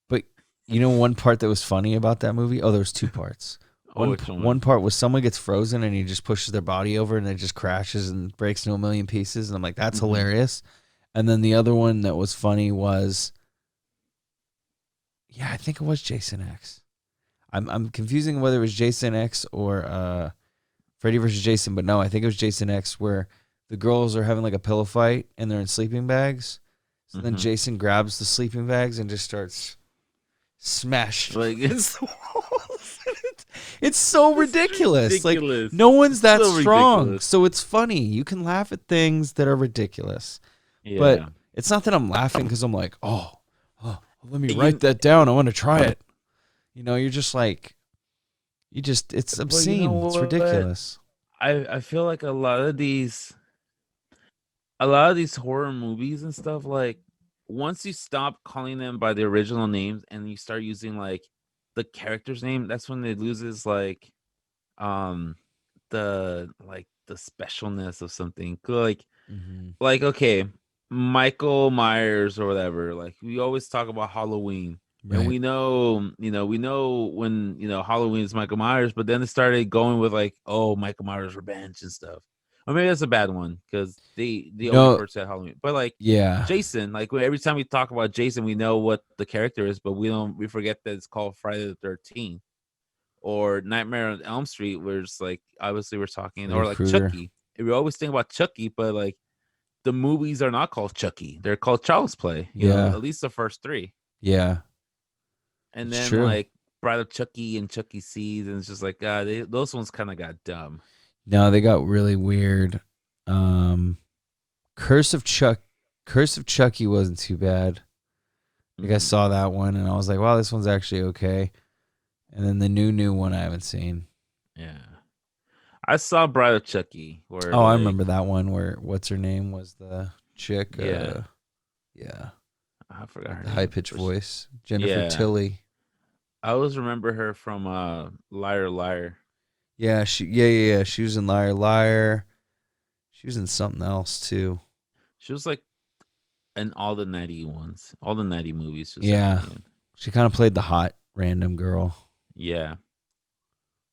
But one part that was funny about that movie? Oh, there was 2 parts. One part was someone gets frozen and he just pushes their body over and it just crashes and breaks into a million pieces. And I'm like, that's hilarious. And then the other one that was funny was, I think it was Jason X. I'm confusing whether it was Jason X or Freddy versus Jason, but no, I think it was Jason X where the girls are having like a pillow fight and they're in sleeping bags. So then Jason grabs the sleeping bags and just starts smashed against the walls. It's so ridiculous. Like no one's that strong, ridiculous. So it's funny. You can laugh at things that are ridiculous, but it's not that I'm laughing because I'm like, oh, let me write that down. I want to try it. You're just like, it's obscene. It's ridiculous. I feel like a lot of these horror movies and stuff, like once you stop calling them by the original names and you start using like the character's name, that's when it loses like um the specialness of something. Like okay, Michael Myers or whatever. Like we always talk about Halloween. And Right. we know when, Halloween is Michael Myers, but then it started going with like, oh, Michael Myers Revenge and stuff. Or maybe that's a bad one because they only No. first said Halloween. But like Yeah. Jason, like every time we talk about Jason, we know what the character is, but we forget that it's called Friday the 13th or Nightmare on Elm Street, where it's like obviously we're talking, Freddy or like Krueger. Chucky. We always think about Chucky, but like the movies are not called Chucky. They're called Child's Play, Yeah. at least the first three. Yeah. And It's then true. like Bride of Chucky and Chucky Seeds, and it's just like those ones kind of got dumb. No, they got really weird. Curse of Chucky wasn't too bad. I think I saw that one and I was like, wow, this one's actually okay. And then the new one I haven't seen. Yeah. I saw Bride of Chucky where I remember that one where what's her name was the chick. Yeah. Yeah. I forgot her The name. high pitched voice. Jennifer Tilly. I always remember her from Liar Liar. Yeah, she was in Liar Liar. She was in something else too. She was like in all the 90 ones, all the 90 movies. She kind of played the hot random girl. Yeah.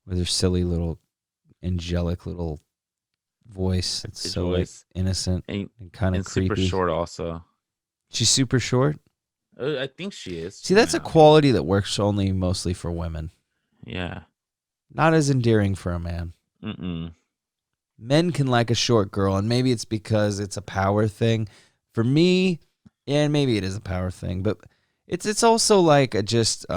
With her silly little angelic little voice. It's so like innocent and kind of creepy. Super short also. She's super short? I think she is. See, that's a quality that works only mostly for women. Yeah. Not as endearing for a man. Mm-mm. Men can like a short girl, and maybe it's because it's a power thing. For me, and maybe it is a power thing, but it's also like I think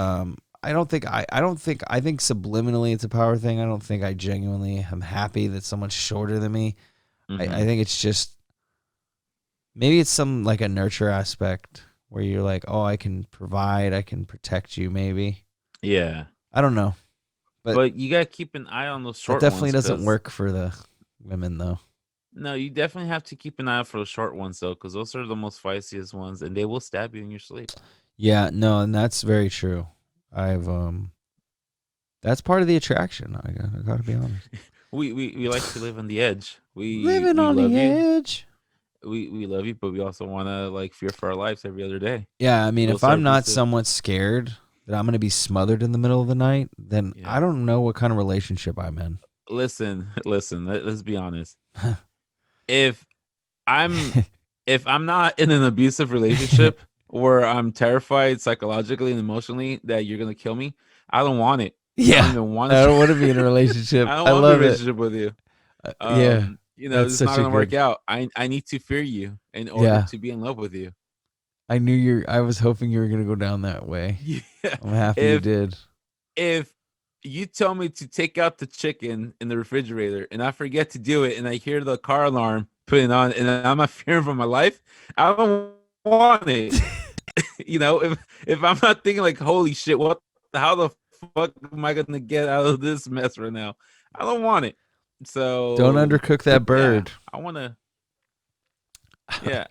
subliminally it's a power thing. I don't think I genuinely am happy that someone's shorter than me. Mm-hmm. I think it's just maybe it's some like a nurture aspect where you're like, oh, I can provide, I can protect you, maybe. Yeah. I don't know. But you gotta keep an eye on those short ones. It definitely doesn't work for the women though. No, you definitely have to keep an eye out for the short ones though, because those are the most feistiest ones, and they will stab you in your sleep. Yeah, no, and that's very true. That's part of the attraction. I gotta be honest. we like to live on the edge. Living on the edge. We love you, but we also want to like fear for our lives every other day. Yeah, I mean, if I'm not somewhat scared that I'm gonna be smothered in the middle of the night, then I don't know what kind of relationship I'm in. Listen. Let's be honest. If I'm not in an abusive relationship where I'm terrified psychologically and emotionally that you're gonna kill me, I don't want it. Yeah, I don't want to be in a relationship. I don't want a relationship with you. Yeah, it's not gonna work out. I need to fear you in order to be in love with you. I was hoping you were gonna go down that way. Yeah, I'm happy you did. If you tell me to take out the chicken in the refrigerator and I forget to do it and I hear the car alarm putting on and I'm not fearing for my life, I don't want it. If I'm not thinking like, holy shit, how the fuck am I gonna get out of this mess right now? I don't want it. So don't undercook that bird. Yeah, I want to. Yeah,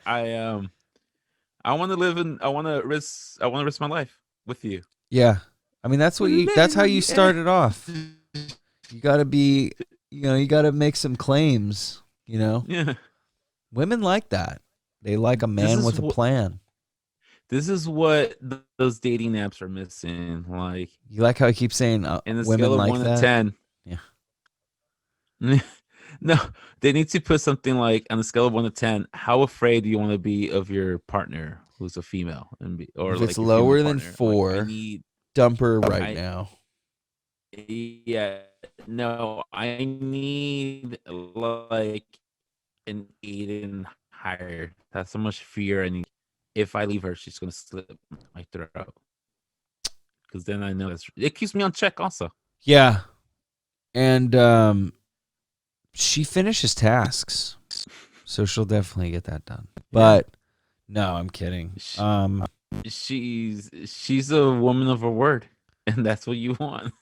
I want to risk my life with you. Yeah. I mean, that's how you started off. You got to be, you got to make some claims, Yeah. Women like that. They like a man with a plan. This is what those dating apps are missing. Like, you like how I keep saying in the women scale of like 1 that? to 10. Yeah. No, they need to put something like on the scale of 1 to 10. How afraid do you want to be of your partner who's a female? Or if like it's lower than 4, like, dump her now. Yeah, no, I need like an 8 and higher. That's so much fear. And if I leave her, she's gonna slip my throat. Because then I know it keeps me on check. Also, yeah, and she finishes tasks, so she'll definitely get that done. But no, I'm kidding. She's a woman of her word, and that's what you want.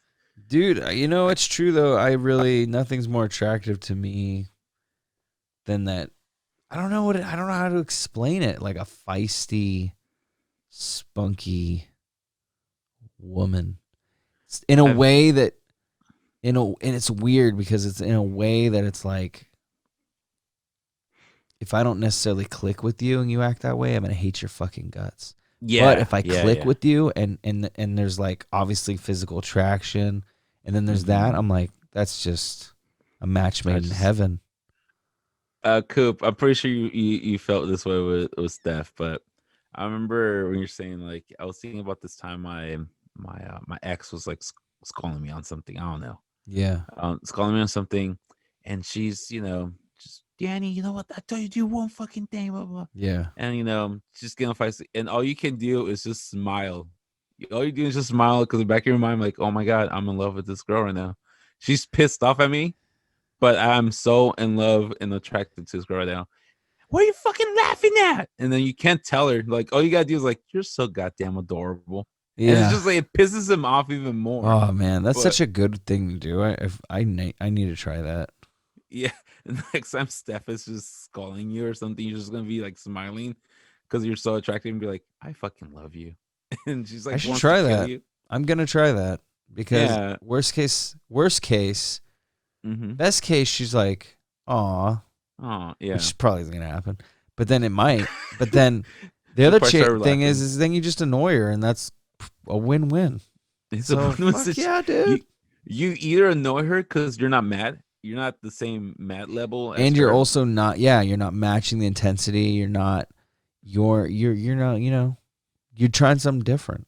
Dude, it's true though. Nothing's more attractive to me than that. I don't know how to explain it. Like a feisty, spunky woman. in a way that, and it's weird because it's in a way that it's like, if I don't necessarily click with you and you act that way, I'm gonna hate your fucking guts. Yeah. But if I click with you and there's like obviously physical attraction, and then there's that, I'm like, that's just a match made in heaven. Coop, I'm pretty sure you felt this way with Steph, but I remember when you're saying, like, I was thinking about this time my ex was like calling me on something. I don't know. Yeah. It's calling me on something, and she's, just, Danny, you know what? I told you to do one fucking thing, blah, blah. Yeah. And just getting fights, and all you can do is just smile. All you do is just smile, because in the back of your mind, like, oh my god, I'm in love with this girl right now. She's pissed off at me, but I'm so in love and attracted to this girl right now. What are you fucking laughing at? And then you can't tell her. Like, all you gotta do is like, you're so goddamn adorable. Yeah. And it's just like, it pisses him off even more. Oh man, that's such a good thing to do. I need to try that. Yeah. And next time Steph is just calling you or something, you're just gonna be like smiling because you're so attractive and be like, I fucking love you. And she's like, I should try that. I'm gonna try that because worst case, best case, she's like, aw. Oh yeah, which probably isn't gonna happen. But then it might. But then the other thing is then you just annoy her, and that's a win-win. It's so, fuck yeah, dude. You either annoy her because you're not mad. You're not the same mad level, and you're also not. Yeah, you're not matching the intensity. You're not. You're not. You're trying something different.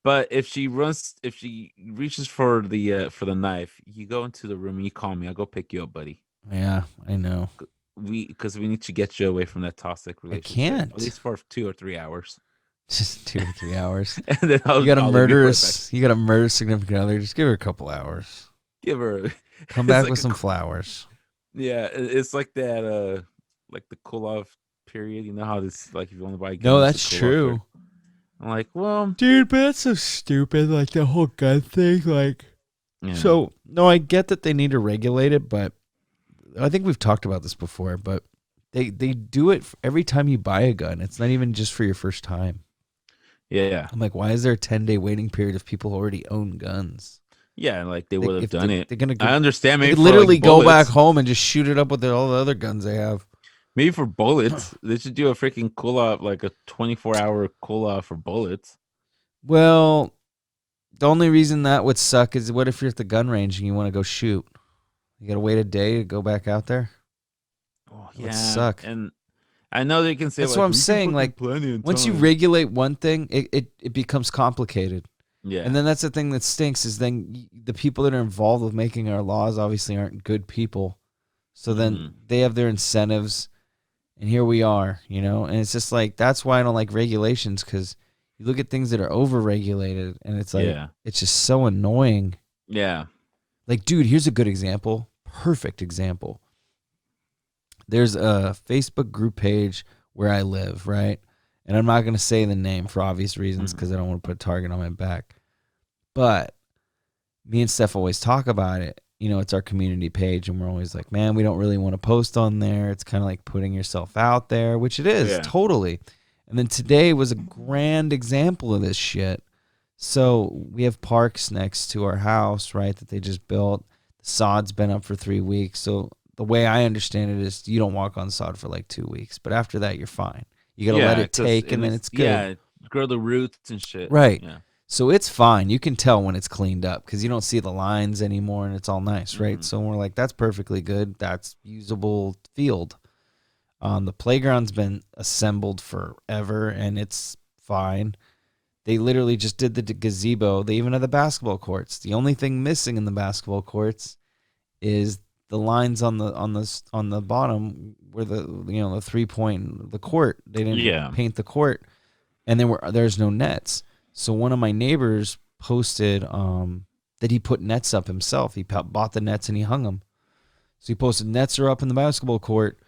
But if she reaches for the knife, you go into the room and you call me. I'll go pick you up, buddy. Yeah, I know. Because we need to get you away from that toxic relationship. I can't. At least for 2 or 3 hours. Just 2 or 3 hours. And then you got to murder a significant other. Just give her a couple hours. Give her. Come back with some flowers. Yeah, it's like that. Like the cool off period. You know how this, like, if you want to buy guns. No, that's true. I'm like, well, dude, but that's so stupid. Like the whole gun thing. Like, so no, I get that they need to regulate it, but I think we've talked about this before. But they do it every time you buy a gun. It's not even just for your first time. Yeah. I'm like, why is there a 10-day waiting period if people already own guns? Yeah, like they would have done it. They're gonna. I understand. Maybe they could literally go back home and just shoot it up with all the other guns they have. Maybe for bullets, they should do a freaking cool off, like a 24-hour cool off for bullets. Well, the only reason that would suck is what if you're at the gun range and you want to go shoot? You gotta wait a day to go back out there. Oh yeah, that would suck. And I know they can say that's what I'm saying. Like once you regulate one thing, it becomes complicated. Yeah, and then that's the thing that stinks is then the people that are involved with making our laws obviously aren't good people. So then they have their incentives. And here we are, and it's just like, that's why I don't like regulations, because you look at things that are over-regulated, and it's like, it's just so annoying. Yeah. Like, dude, here's a good example. Perfect example. There's a Facebook group page where I live, right? And I'm not going to say the name for obvious reasons, because I don't want to put a target on my back. But me and Steph always talk about it. It's our community page, and we're always like, man, we don't really want to post on there. It's kind of like putting yourself out there, which it is, totally. And then today was a grand example of this shit. So we have parks next to our house, right, that they just built. The sod's been up for 3 weeks. So the way I understand it is you don't walk on sod for like 2 weeks. But after that, you're fine. You got to let it take, and then it's good. Yeah, grow the roots and shit. Right. Yeah. So it's fine. You can tell when it's cleaned up because you don't see the lines anymore, and it's all nice, right? So we're like, that's perfectly good. That's usable field. The playground's been assembled forever, and it's fine. They literally just did the gazebo. They even have the basketball courts. The only thing missing in the basketball courts is the lines on the bottom where the 3-point the court. They didn't paint the court, and there's no nets. So one of my neighbors posted that he put nets up himself. He bought the nets and he hung them. So he posted, nets are up in the basketball court,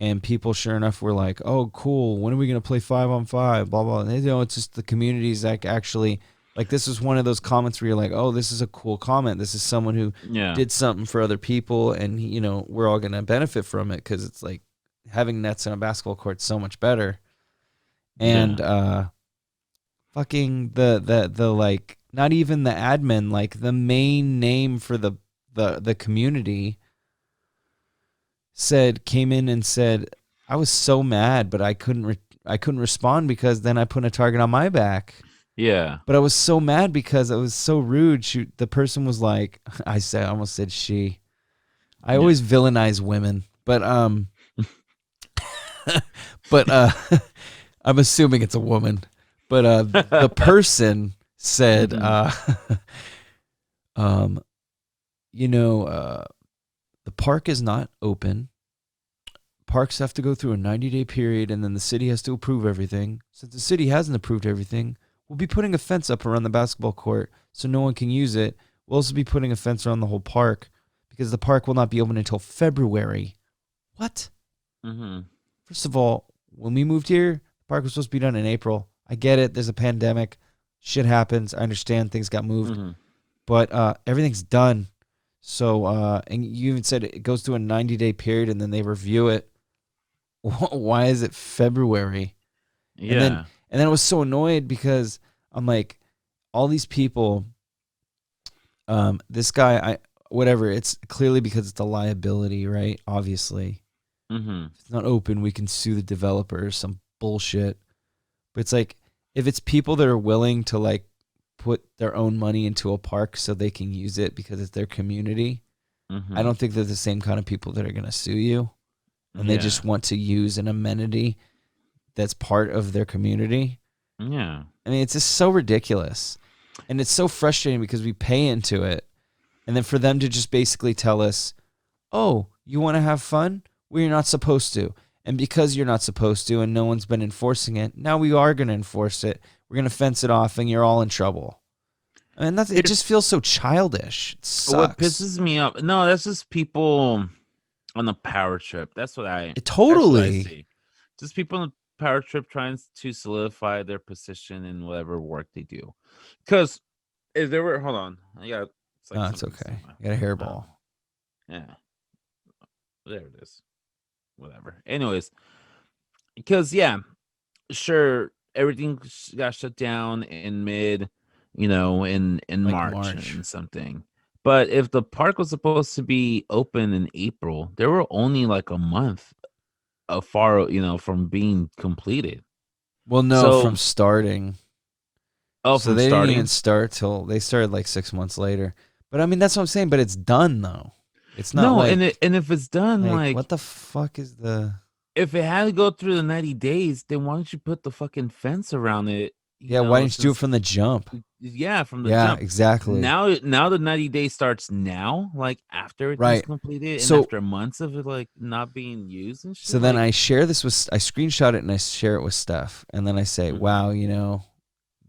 and people, sure enough, were like, "Oh, cool. When are we gonna play 5-on-5?" Blah blah. And it's just the communities that actually, like, this was one of those comments where you're like, "Oh, this is a cool comment. This is someone who did something for other people, and we're all gonna benefit from it because it's like having nets in a basketball court is so much better." And fucking the like not even the admin, like the main name for the community came in and said, I was so mad, but I couldn't respond because then I put a target on my back. Yeah. But I was so mad because it was so rude. The person was like, I almost said she. I always villainize women, but I'm assuming it's a woman. But the person said, you know, the park is not open. Parks have to go through a 90-day period, and then the city has to approve everything. Since the city hasn't approved everything, we'll be putting a fence up around the basketball court so no one can use it. We'll also be putting a fence around the whole park because the park will not be open until February. What? Mm-hmm. First of all, when we moved here, the park was supposed to be done in April. I get it. There's a pandemic. Shit happens. I understand things got moved. Mm-hmm. But everything's done. So, and you even said it goes through a 90-day period and then they review it. Why is it February? Yeah. And then I was so annoyed because I'm like, all these people, this guy, whatever, it's clearly because it's a liability, right? Obviously. Mm-hmm. If it's not open, we can sue the developer or some bullshit. But it's like, if it's people that are willing to like put their own money into a park so they can use it because it's their community, I don't think they're the same kind of people that are going to sue you. And they just want to use an amenity that's part of their community. Yeah. I mean, it's just so ridiculous. And it's so frustrating because we pay into it. And then for them to just basically tell us, oh, you want to have fun? Well, you're not supposed to. And because you're not supposed to and no one's been enforcing it, now we are going to enforce it. We're going to fence it off and you're all in trouble. I mean, it just feels so childish. It sucks. What pisses me off, no, that's just people on a power trip. That's what I see. Just people on a power trip trying to solidify their position in whatever work they do. Because if there were, hold on, it's okay. You got a hairball. Yeah, there it is. Whatever. Anyways, because sure, everything got shut down in in like March and something. But if the park was supposed to be open in April, there were only like a month from being completed. Well, no, from starting. Oh, so they didn't even start till they started like 6 months later. But I mean, that's what I'm saying. But it's done though. It's not and if it's done, like what the fuck is the? If it had to go through the 90 days, then why don't you put the fucking fence around it? Why didn't you do it from the jump? Yeah, from the jump. jump. Yeah, exactly. Now the 90 days starts now, like after it's completed, and after months of it like not being used and shit. So then I share this I screenshot it and I share it with Steph, and then I say, wow,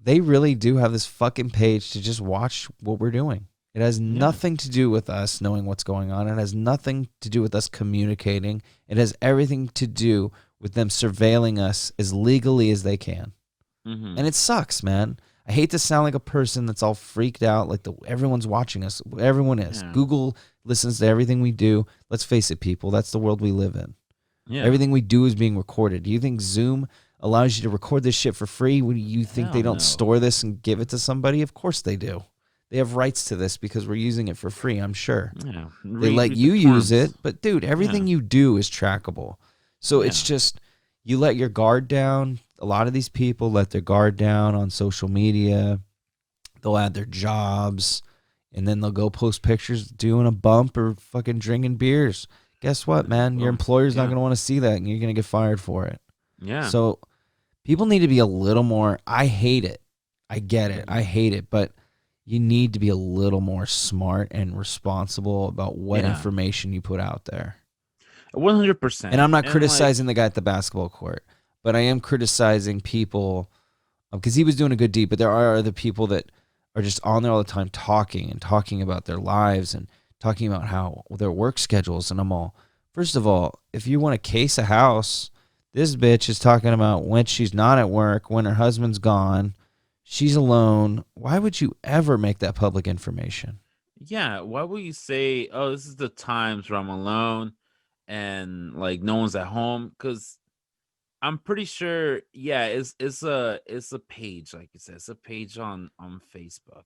they really do have this fucking page to just watch what we're doing. It has nothing to do with us knowing what's going on. It has nothing to do with us communicating. It has everything to do with them surveilling us as legally as they can. Mm-hmm. And it sucks, man. I hate to sound like a person that's all freaked out, like everyone's watching us. Everyone is. Yeah. Google listens to everything we do. Let's face it, people. That's the world we live in. Yeah. Everything we do is being recorded. Do you think Zoom allows you to record this shit for free? When you think they don't store this and give it to somebody? Of course they do. They have rights to this because we're using it for free, I'm sure. Yeah. They let you use it, but dude, everything you do is trackable. So it's just, you let your guard down. A lot of these people let their guard down on social media. They'll add their jobs, and then they'll go post pictures doing a bump or fucking drinking beers. Guess what, man? Your employer's not going to want to see that, and you're going to get fired for it. Yeah. So people need to be a little more, I hate it. I get it. I hate it, but you need to be a little more smart and responsible about what information you put out there. 100%. And I'm not criticizing the guy at the basketball court, but I am criticizing people because he was doing a good deed. But there are other people that are just on there all the time talking about their lives and talking about how their work schedules. And I'm all, first of all, if you want to case a house, this bitch is talking about when she's not at work, when her husband's gone. She's alone. Why would you ever make that public information? Yeah, why would you say, oh, this is the times where I'm alone and like no one's at home? Because I'm pretty sure. Yeah, it's a page, like you said, it's a page on Facebook,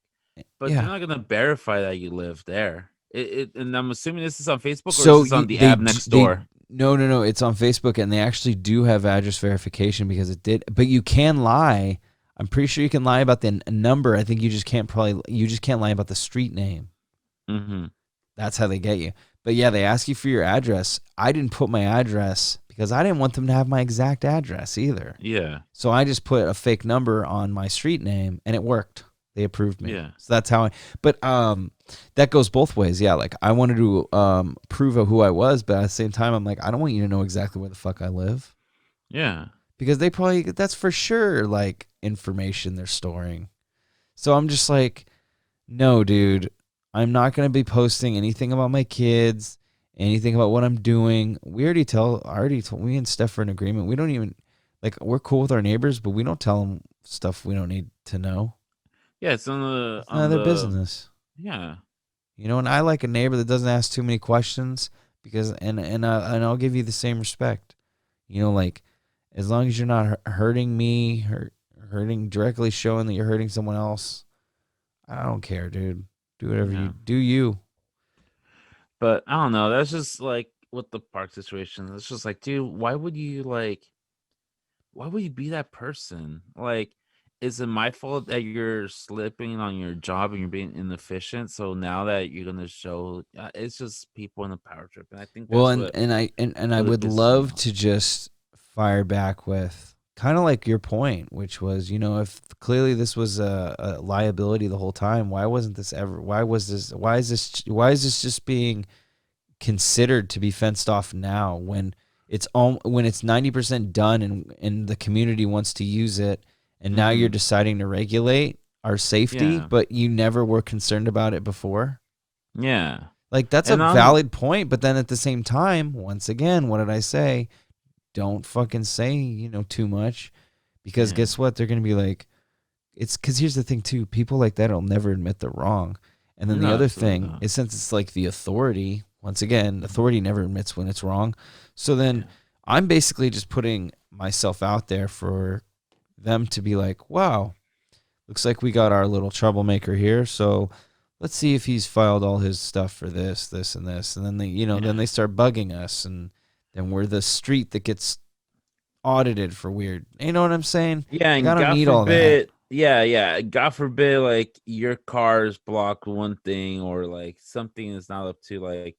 but they're Yeah. not gonna verify that you live there. And I'm assuming this is on Facebook or is So this on the app next they door? no, it's on Facebook, and they actually do have address verification because it did. But you can lie. I'm pretty sure you can lie about the number. I think you just can't lie about the street name. Mm-hmm. That's how they get you. But yeah, they ask you for your address. I didn't put my address because I didn't want them to have my exact address either. Yeah. So I just put a fake number on my street name, and it worked. They approved me. Yeah. So that's how I. But that goes both ways. Yeah, like I wanted to prove who I was, but at the same time, I'm like, I don't want you to know exactly where the fuck I live. Yeah. Because that's for sure like information they're storing. So I'm just like, no, dude, I'm not gonna be posting anything about my kids, anything about what I'm doing. I already told me and Steph are in agreement. We don't even like we're cool with our neighbors, but we don't tell them stuff we don't need to know. Yeah, it's on the It's none of their business. Yeah. You know, and I like a neighbor that doesn't ask too many questions because and I'll give you the same respect. You know, like as long as you're not hurting me, hurting directly, showing that you're hurting someone else, I don't care, dude. Do whatever Yeah. you do. You. But I don't know. That's just like with the park situation. It's just like, dude, why would you be that person? Like, is it my fault that you're slipping on your job and you're being inefficient? So now that you're gonna show, it's just people in a power trip, and I think Well, that's and what and I really would pisses me love off. to just fire back with kind of like your point, which was, you know, if clearly this was a liability the whole time, why wasn't this ever? Why is this just being considered to be fenced off now when it's 90% done and the community wants to use it, and now you're Mm-hmm. deciding to regulate our safety, Yeah, but you never were concerned about it before? yeah, Like that's a and on valid point, but then at the same time, once again, what did I say? Don't fucking say, you know, too much, because yeah, guess what? They're going to be like, it's because here's the thing too, people like that will never admit they're wrong. And then the no, other absolutely thing not. is, since it's like the authority, once again, Mhm. authority never admits when it's wrong. So then Yeah, I'm basically just putting myself out there for them to be like, wow, looks like we got our little troublemaker here. So let's see if he's filed all his stuff for this, and this. And then then yeah, they start bugging us, and then we're the street that gets audited for weird. You know what I'm saying? yeah, Like, and I don't God need all that. forbid, yeah, God forbid, like your cars block one thing or like something is not up to like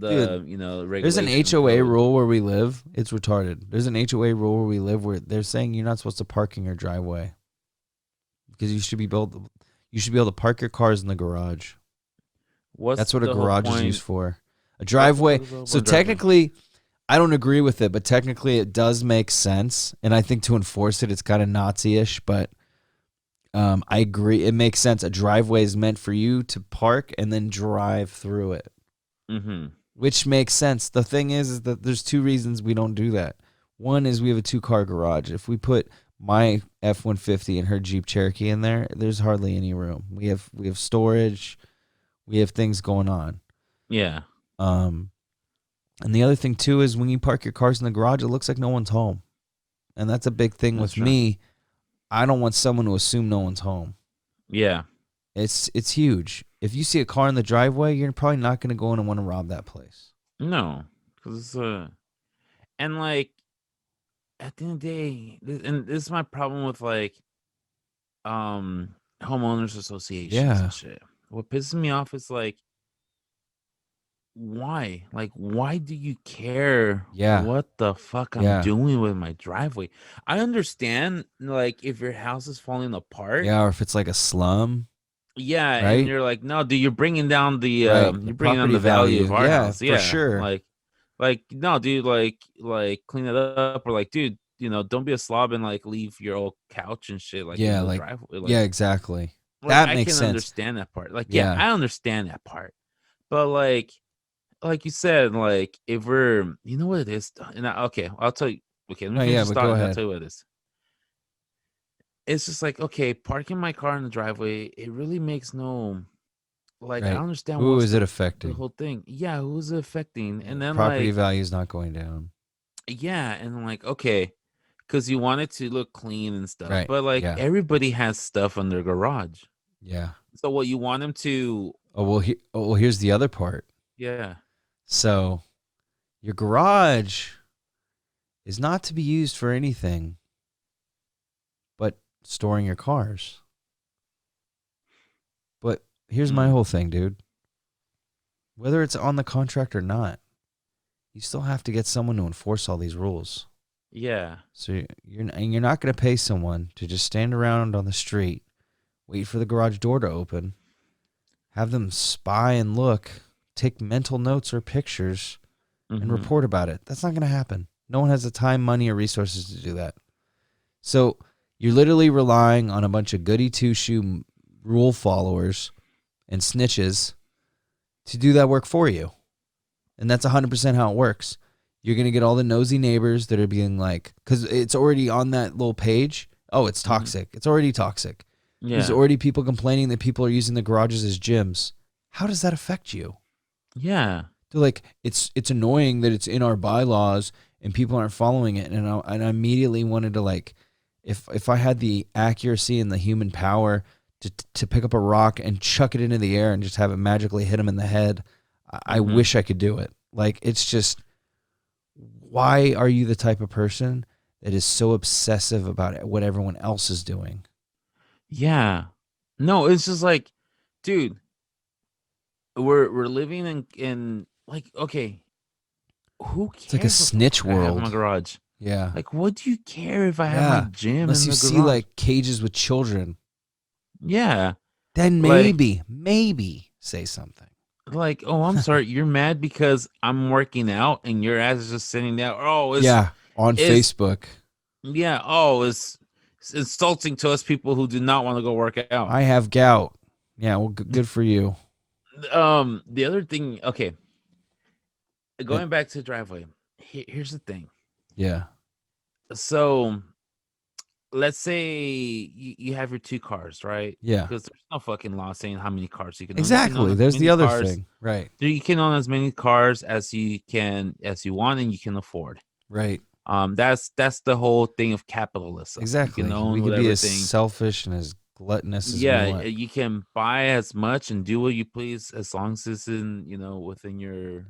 Dude, the there's an regulation HOA code. rule where we live. It's retarded. There's an HOA rule where we live where they're saying you're not supposed to park in your driveway because you should be able to park your cars in the garage. What's That's what a the whole garage is used point? for. A What the fuck driveway. is up So on driveway? technically, I don't agree with it, but technically it does make sense. And I think to enforce it, it's kind of Nazi-ish, but I agree. It makes sense. A driveway is meant for you to park and then drive through it, Mm-hmm. which makes sense. The thing is that there's two reasons we don't do that. One is we have a 2-car garage. If we put my F-150 and her Jeep Cherokee in there, there's hardly any room. We have storage. We have things going on. Yeah, Um, and the other thing too is when you park your cars in the garage, it looks like no one's home, and that's a big thing that's with true. me. I don't want someone to assume no one's home. Yeah, It's huge. If you see a car in the driveway, you're probably not going to go in and want to rob that place. no, because and like at the end of the day, and this is my problem with like homeowners associations Yeah, and shit. What pisses me off is like why? Like why do you care yeah, what the fuck I'm yeah, doing with my driveway? I understand like if your house is falling apart, yeah. Or if it's like a slum, yeah, and right? you're like, no, dude, you're bringing down Right. The you're bringing down property the value of value. our Yeah, house. for Yeah. sure. Like no, dude, like clean it up or like, dude, don't be a slob and like leave your old couch and shit like in Yeah, the like driveway. yeah, exactly. Like That I makes can sense. understand that part. Like, yeah, Yeah. I understand that part. But like you said, like if we're you know what it is? And okay, I'll tell you. Okay, let me No, finish yeah, this but thought go and I'll ahead. tell you what it is. It's just like, okay, parking my car in the driveway, it really makes no like I Right. understand Who what's is it the affecting? whole thing. Yeah, who's it affecting? Yeah, And the then property like value is not going down. yeah, and like okay. because you want it to look clean and stuff. Right. But like Yeah. everybody has stuff in their garage. Yeah. So what you want them to? Well, here's the other part. Yeah. So, your garage is not to be used for anything but storing your cars. But here's my whole thing, dude. Whether it's on the contract or not, you still have to get someone to enforce all these rules. Yeah. So you're not going to pay someone to just stand around on the street, wait for the garage door to open, have them spy and look, take mental notes or pictures, and report about it. That's not going to happen. No one has the time, money, or resources to do that. So you're literally relying on a bunch of goody two-shoe rule followers and snitches to do that work for you. And that's 100% how it works. You're going to get all the nosy neighbors that are being like, because it's already on that little page. Oh, it's toxic. It's already toxic. Yeah. There's already people complaining that people are using the garages as gyms. How does that affect you? Yeah. They're like, it's annoying that it's in our bylaws and people aren't following it. And I immediately wanted to like, if I had the accuracy and the human power to pick up a rock and chuck it into the air and just have it magically hit him in the head, I wish I could do it. Like, it's just, why are you the type of person that is so obsessive about what everyone else is doing? Yeah. No, it's just like, dude, we're living in like, okay, who cares? It's like a snitch world. I have my garage. Yeah. Like, what do you care if I have my gym unless in you the see garage? like cages with children? Yeah. Then maybe say something. Like, oh, I'm sorry, you're mad because I'm working out and your ass is just sitting there. Oh, on Facebook. Yeah. Oh, it's insulting to us people who do not want to go work out. I have gout. Yeah. Well, good for you. The other thing. Okay. Going back to the driveway. Here's the thing. Yeah. So, let's say you have your 2 cars, right? Yeah. Because there's no fucking law saying how many cars you can own. Exactly. There's the other thing. Right. You can own as many cars as you want and you can afford. Right. That's the whole thing of capitalism. Exactly. You can own we could be as selfish and as gluttonous as we want. You can buy as much and do what you please as long as it's in, within your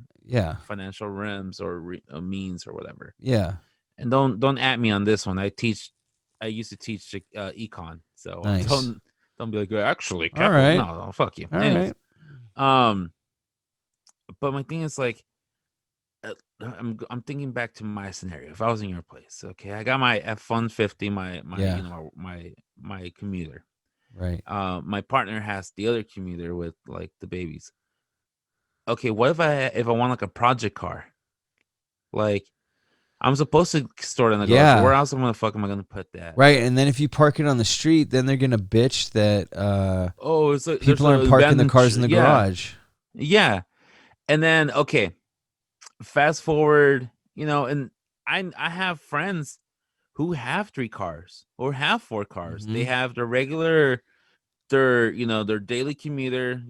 financial realms or means or whatever. Yeah. And don't at me on this one. I used to teach econ, so nice. Don't be like, actually, all right. No, fuck you. All Anyways, right. But my thing is like, I'm thinking back to my scenario. If I was in your place, okay, I got my F-150, my commuter. Right. My partner has the other commuter with like the babies. Okay, what if I want like a project car? Like, I'm supposed to store it in the garage. Where else am I gonna put that? Right, and then if you park it on the street, then they're gonna bitch that it's like people aren't parking the cars in the garage. Yeah, and then okay, fast forward, and I have friends who have 3 cars or have 4 cars. They have their regular, their daily commuter,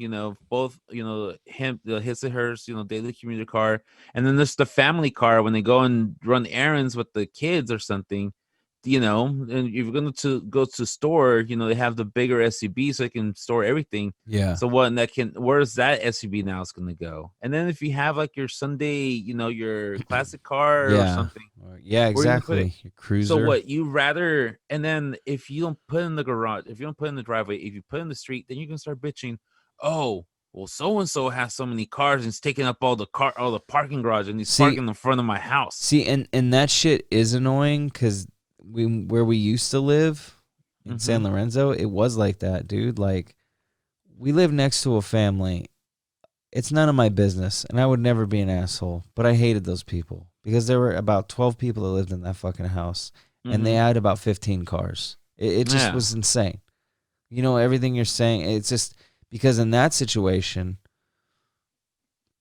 both, his and hers, daily commuter car, and then there's the family car when they go and run errands with the kids or something, and if you're going to go to store, they have the bigger SUV so they can store everything. Yeah. So where's that SUV now is going to go? And then if you have like your Sunday, your classic car or something. Yeah, exactly. Your cruiser. So what you rather, and then if you don't put in the garage, if you don't put in the driveway, if you put in the street, then you can start bitching. Oh, well, so and so has so many cars and it's taking up all the parking garage and he's parking in front of my house. See, and that shit is annoying because where we used to live in San Lorenzo, it was like that, dude. Like, we live next to a family. It's none of my business, and I would never be an asshole, but I hated those people because there were about 12 people that lived in that fucking house, and they had about 15 cars. It just was insane. Everything you're saying, it's just because in that situation,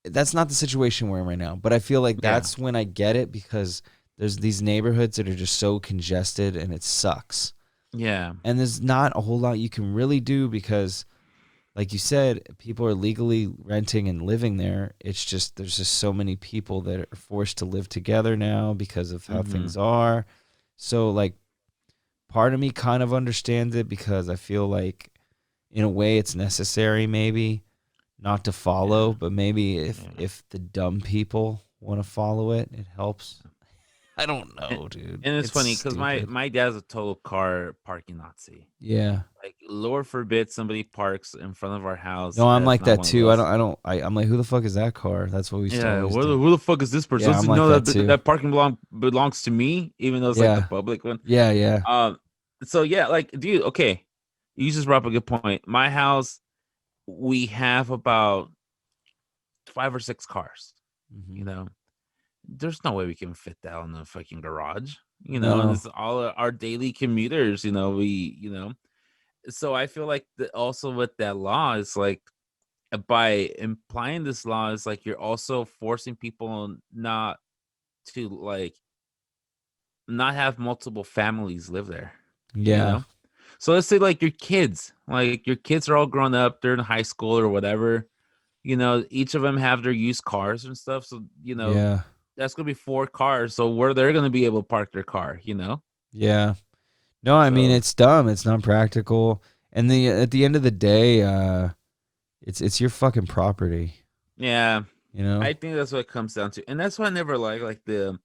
that's not the situation we're in right now, but I feel like that's when I get it because there's these neighborhoods that are just so congested and it sucks. Yeah. And there's not a whole lot you can really do because, like you said, people are legally renting and living there. It's just, there's just so many people that are forced to live together now because of how things are. So like part of me kind of understands it because I feel like in a way it's necessary maybe not to follow, but maybe if the dumb people want to follow it, it helps. I don't know, dude. And it's funny because stupid. my dad's a total car parking Nazi. Yeah. Like, Lord forbid somebody parks in front of our house. No, I'm like that too. Us. I'm like, who the fuck is that car? That's what we used to always do. Who the fuck is this person? Yeah, Doesn't I'm like know that too. that parking belongs to me, even though it's like the public one. Yeah, yeah. So yeah, like, dude, okay, you just brought up a good point. My house, we have about 5 or 6 cars. Mm-hmm. You know, there's no way we can fit that in the fucking garage. You know, and it's all our daily commuters. You know, so I feel like also with that law, it's like by implying this law, is like you're also forcing people not to like not have multiple families live there. Yeah. You know? So let's say like your kids are all grown up, they're in high school or whatever. You know, each of them have their used cars and stuff. So, you know, that's gonna be 4 cars. So where they're gonna be able to park their car, you know? Yeah. No, I mean it's dumb. It's not practical. And at the end of the day, it's your fucking property. Yeah. You know? I think that's what it comes down to. And that's why I never like the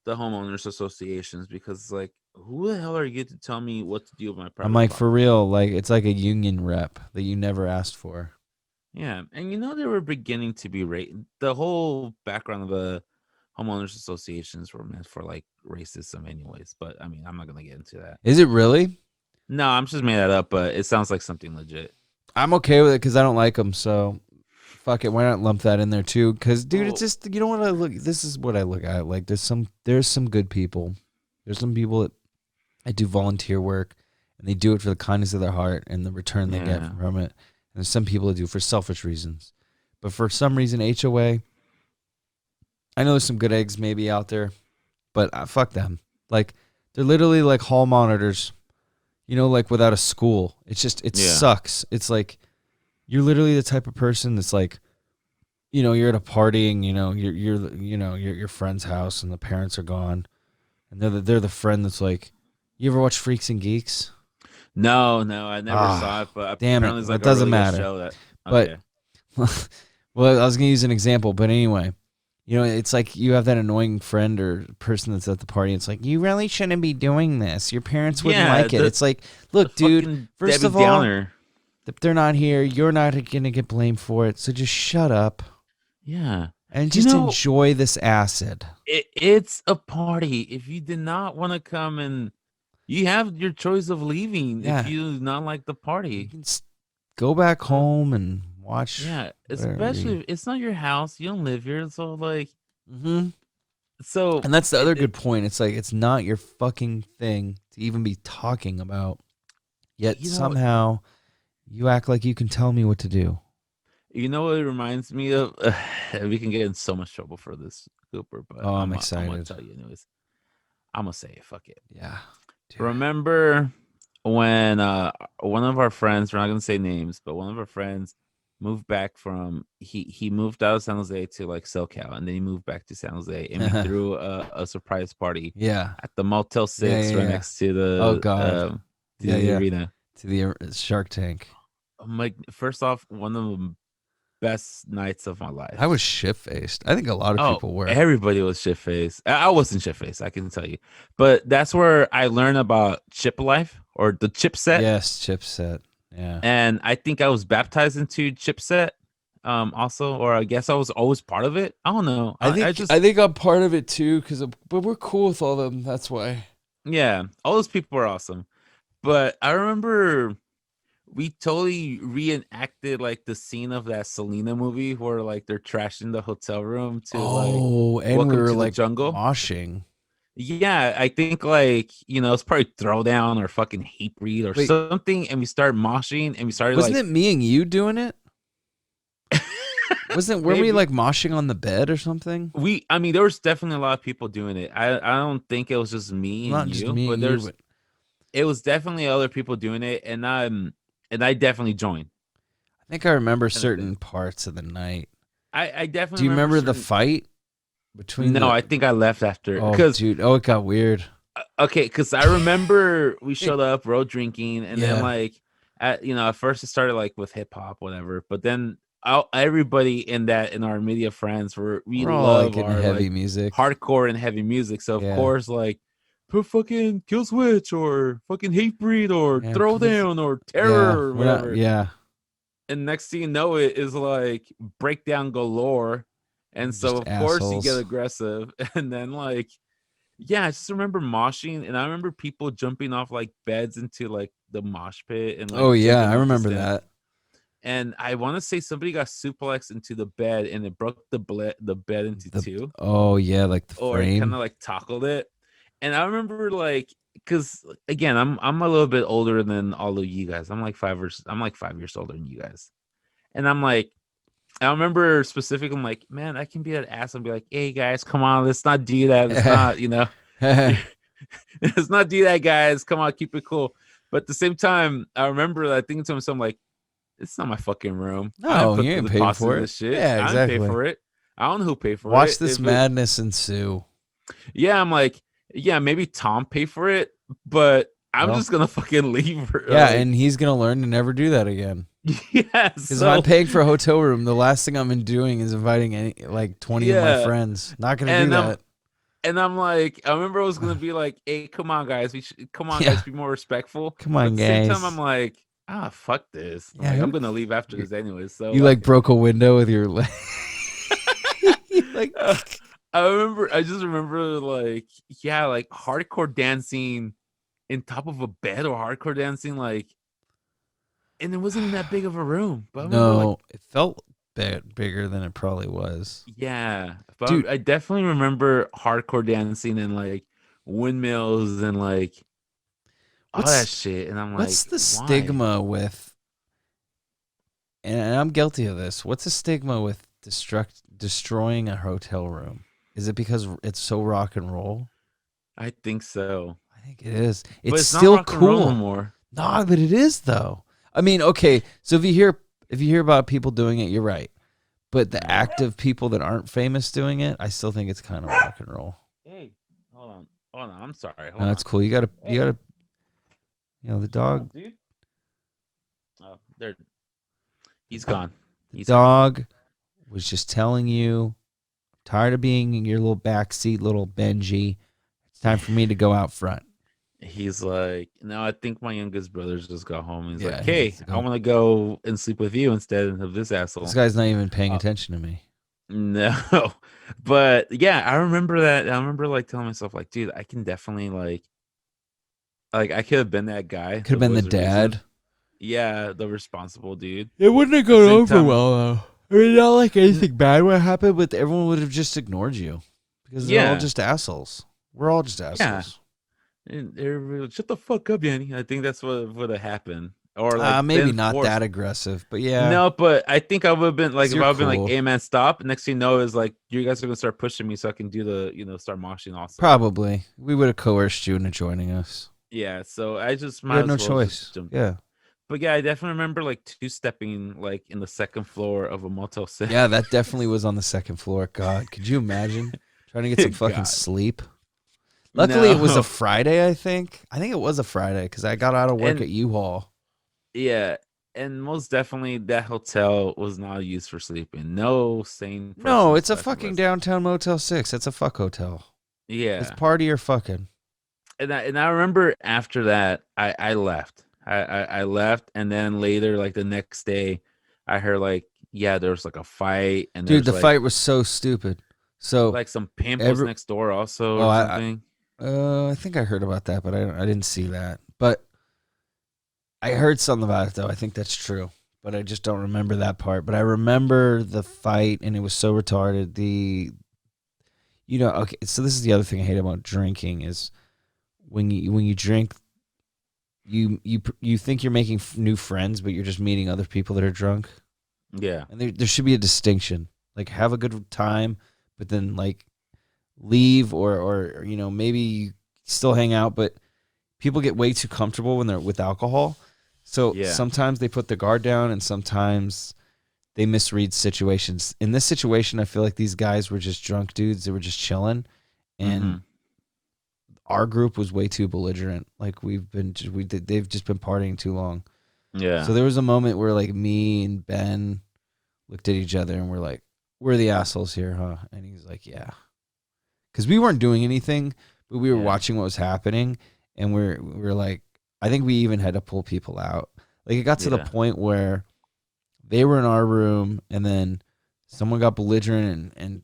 homeowners associations, because like, who the hell are you to tell me what to do with my property? I'm like, for real, like it's like a union rep that you never asked for. Yeah, and you know they were beginning to be the whole background of the homeowners associations were meant for like racism anyways, but I mean, I'm not going to get into that. Is it really? No, I'm just made that up, but it sounds like something legit. I'm okay with it because I don't like them, so fuck it. Why not lump that in there too? Because, dude, it's just, you know what I look. This is what I look at. Like, there's some good people. There's some people that do volunteer work, and they do it for the kindness of their heart and the return they get from it. And there's some people that do it for selfish reasons, but for some reason, HOA. I know there's some good eggs maybe out there, but fuck them. Like, they're literally like hall monitors. You know, like without a school. It's just, it sucks. It's like, you're literally the type of person that's like, you know, you're at a party and, you know, you're your friend's house and the parents are gone. And they're the friend that's like, you ever watch Freaks and Geeks? No, I never saw it, but damn apparently it's like it doesn't matter. Show that, okay. But, well, I was going to use an example, but anyway. You know, it's like you have that annoying friend or person that's at the party. It's like, you really shouldn't be doing this. Your parents wouldn't like it. It's like, look, dude, first Debbie of all, Downer. if they're not here, you're not going to get blamed for it. So just shut up. Yeah. And just enjoy this acid. It's a party. If you did not want to come, and you have your choice of leaving if you do not like the party. You can go back home and watch. Yeah, especially if it's not your house. You don't live here. So like, so. And that's the other good point. It's like, it's not your fucking thing to even be talking about. Yet somehow you act like you can tell me what to do. You know what it reminds me of? We can get in so much trouble for this, Cooper, but I'm excited. I'm going to tell you anyways. I'm going to say it. Fuck it. Yeah. Dude. Remember when one of our friends, we're not going to say names, but one of our friends moved back from, he moved out of San Jose to like SoCal, and then he moved back to San Jose, and we threw a surprise party at the Motel 6 right next to the the arena. To the Shark Tank. I'm like, first off, one of the best nights of my life. I was shit-faced. I think a lot of people were. Everybody was shit-faced. I wasn't shit-faced, I can tell you. But that's where I learned about chip life, or the chipset. Yes, chipset. Yeah. And I think I was baptized into chipset also, or I guess I was always part of it. I don't know. I think I'm part of it too, but we're cool with all of them. That's why. Yeah, all those people were awesome. But I remember we totally reenacted like the scene of that Selena movie where like they're trashing the hotel room to and we were like jungle moshing. Yeah, I think like, you know, it's probably Throwdown or fucking Hate Breed or something, and we started moshing and we started Wasn't it me and you doing it? Were we like moshing on the bed or something? I mean, there was definitely a lot of people doing it. I don't think it was just me and you, but it was definitely other people doing it, and I definitely joined. I think I remember certain parts of the night. I definitely. Do you remember the fight between? No, I think I left after. Oh, dude! Oh, it got weird. Okay, because I remember we showed up road drinking, and then like at first it started like with hip hop, whatever, but then everybody in our media friends we We're all love like into our heavy like music. hardcore and heavy music, so of Yeah. course like put fucking Kill Switch or fucking Hatebreed or Throwdown or Terror or whatever. And next thing you know, it is like breakdown galore, and so Just of course you get assholes. aggressive, and then like. Yeah, I just remember moshing, and I remember people jumping off like beds into like the mosh pit and like I jumping off the remember stand. that. And I want to say somebody got suplexed into the bed, and it broke the bed into two. Oh yeah, like the Or frame. kind of like toggled it. And I remember like, because again, I'm a little bit older than all of you guys. I'm like 5 years older than you guys, and I'm like. I remember specifically, I'm like, man, I can be that ass and be like, hey guys, come on, let's not do that. It's not, let's not do that, guys. Come on, keep it cool. But at the same time, I remember I thinking to myself, like, it's not my fucking room. I didn't No, put you the ain't paying deposit for in it. this shit. Yeah, I didn't pay exactly. for it. I don't know who paid for it. Watch this madness ensue. Yeah, I'm like, yeah, maybe Tom paid for it, but I'm just gonna fucking leave her. Yeah, and he's gonna learn to never do that again. Yes, because if I'm paying for a hotel room, the last thing I'm doing is inviting 20 of my friends. Not gonna do that. And I'm like, I remember I was gonna be like, "Hey, come on, guys, guys, be more respectful." Come on, but at the guys. same time, I'm like, fuck this. I'm gonna leave after this anyway. So you like broke a window with your leg. I just remember like hardcore dancing in top of a bed or hardcore dancing like, and it wasn't even that big of a room. But I remember like it felt bigger than it probably was. Yeah, but dude, I definitely remember hardcore dancing and like windmills and like all that shit. And I'm like, what's the stigma with? And I'm guilty of this. What's the stigma with destroying a hotel room? Is it because it's so rock and roll? I think so. I think it is. But it's still not rock cool. And roll no more. No, but it is though. I mean, okay. So if you hear about people doing it, you're right. But the active people that aren't famous doing it, I still think it's kind of rock and roll. Hey, hold on. I'm sorry. No, that's cool. You gotta, the dog. Dude. Oh, there. He's gone. The dog was just telling you, I'm tired of being in your little backseat, little Benji. It's time for me to go out front. He's like, no, I think my youngest brother's just got home. He's like, hey, I want to go and sleep with you instead of this asshole. This guy's not even paying attention to me. No, but yeah, I remember that. I remember like telling myself, like, dude, I can definitely like I could have been that guy. Could have been the dad. Yeah, the responsible dude. It wouldn't have gone over well though. I mean, not like anything bad would happen, but everyone would have just ignored you because they're all just assholes. We're all just assholes. Yeah. And shut the fuck up, Danny. I think that's what would have happened. Or like maybe not that aggressive, but yeah. No, but I think I would have been like, if I would have been like, hey man, stop. Next thing you know is like, you guys are gonna start pushing me so I can do the start moshing also. Probably. We would have coerced you into joining us. Yeah, so I just might have no choice. Yeah. But yeah, I definitely remember like two-stepping like in the second floor of a Motel 6. Yeah, that definitely was on the second floor. God, could you imagine trying to get some fucking sleep? Luckily, it was a Friday, I think. I think it was a Friday because I got out of work at U-Haul. Yeah, and most definitely that hotel was not used for sleeping. No sane person. No, it's a fucking downtown Motel 6. It's a fuck hotel. Yeah. It's party or fucking. And I remember after that, I left. I left, and then later, like the next day, I heard like, yeah, there was like a fight, and dude, the fight was so stupid. So like some pimp was next door also, or something. I think I heard about that, but I didn't see that. But I heard something about it though. I think that's true, but I just don't remember that part. But I remember the fight, and it was so retarded. Okay. So this is the other thing I hate about drinking is when you drink. You think you're making new friends, but you're just meeting other people that are drunk. Yeah. And there should be a distinction. Like, have a good time, but then like leave or maybe you still hang out, but people get way too comfortable when they're with alcohol. So sometimes they put their guard down and sometimes they misread situations. In this situation, I feel like these guys were just drunk dudes. They were just chilling. And our group was way too belligerent. Like they've just been partying too long. Yeah. So there was a moment where like me and Ben looked at each other and we're like, we're the assholes here, huh? And he's like, yeah. Because we weren't doing anything, but we were watching what was happening. And we're like, I think we even had to pull people out. Like it got to the point where they were in our room and then someone got belligerent and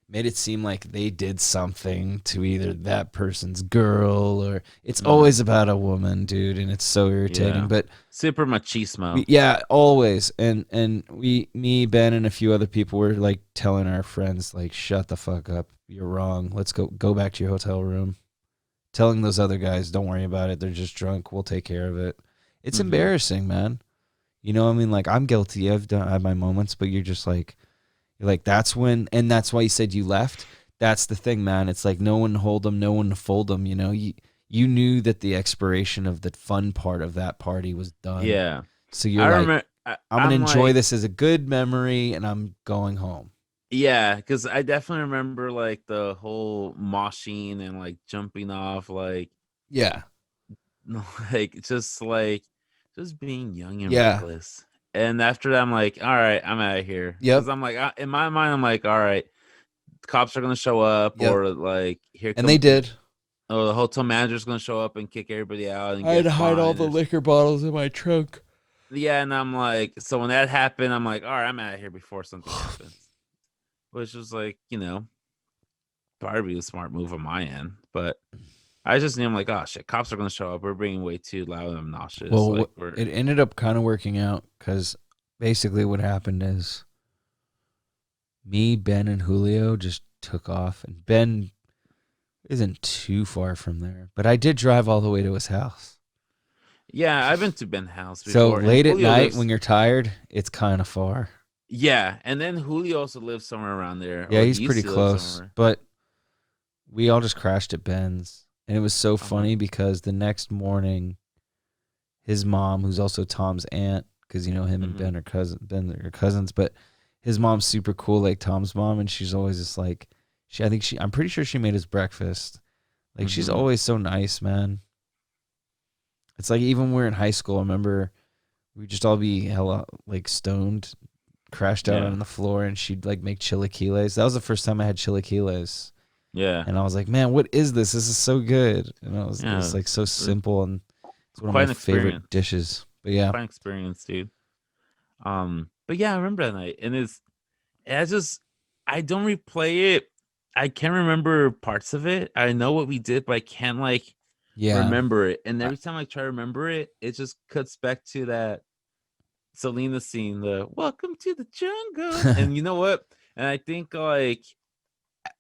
made it seem like they did something to either that person's girl or it's always about a woman, dude, and it's so irritating. But super machismo. Always. And me, Ben, and a few other people were like telling our friends, like, shut the fuck up. You're wrong. Let's go back to your hotel room. Telling those other guys, don't worry about it. They're just drunk. We'll take care of it. It's embarrassing, man. You know what I mean? Like, I'm guilty. I've had my moments, but you're like, that's when, and that's why you said you left. That's the thing, man. It's like no one hold them, no one fold them. You know, you knew that the expiration of the fun part of that party was done. Yeah. So you're I'm going to enjoy this as a good memory and I'm going home. Yeah, because I definitely remember like the whole moshing and like jumping off, like just being young and reckless. And after that, I'm like, all right, I'm out of here. Because I'm like, in my mind, I'm like, all right, cops are gonna show up, or like here. And they did. Oh, the hotel manager's gonna show up and kick everybody out. And I had to hide all the liquor bottles in my trunk. Yeah, and I'm like, so when that happened, I'm like, all right, I'm out of here before something happens. Which was like, you know, probably a smart move on my end, but I just knew, I'm like, oh shit, cops are gonna show up. We're being way too loud and obnoxious. Well, like, it ended up kind of working out because basically what happened is me, Ben, and Julio just took off, and Ben isn't too far from there, but I did drive all the way to his house. Yeah, I've been to Ben's house before. So late at night when you're tired, it's kind of far. Yeah, and then Julio also lives somewhere around there. Yeah, he's pretty close. But we all just crashed at Ben's. And it was so funny because the next morning, his mom, who's also Tom's aunt, because, you know, him and Ben are cousins, but his mom's super cool, like Tom's mom, and she's always just like, I'm pretty sure she made his breakfast. Like, she's always so nice, man. It's like even when we were in high school, I remember we'd just all be hella, like, stoned, crashed out on the floor, and she'd like make chilaquiles. That was the first time I had chilaquiles. Yeah. And I was like, man, what is this? This is so good. And it was like so simple, and it's one of my favorite dishes. But yeah. Quite an experience, dude. But yeah, I remember that night. And I don't replay it. I can't remember parts of it. I know what we did, but I can't remember it. And every time I try to remember it, it just cuts back to that Selena scene, the welcome to the jungle. And you know what? And I think like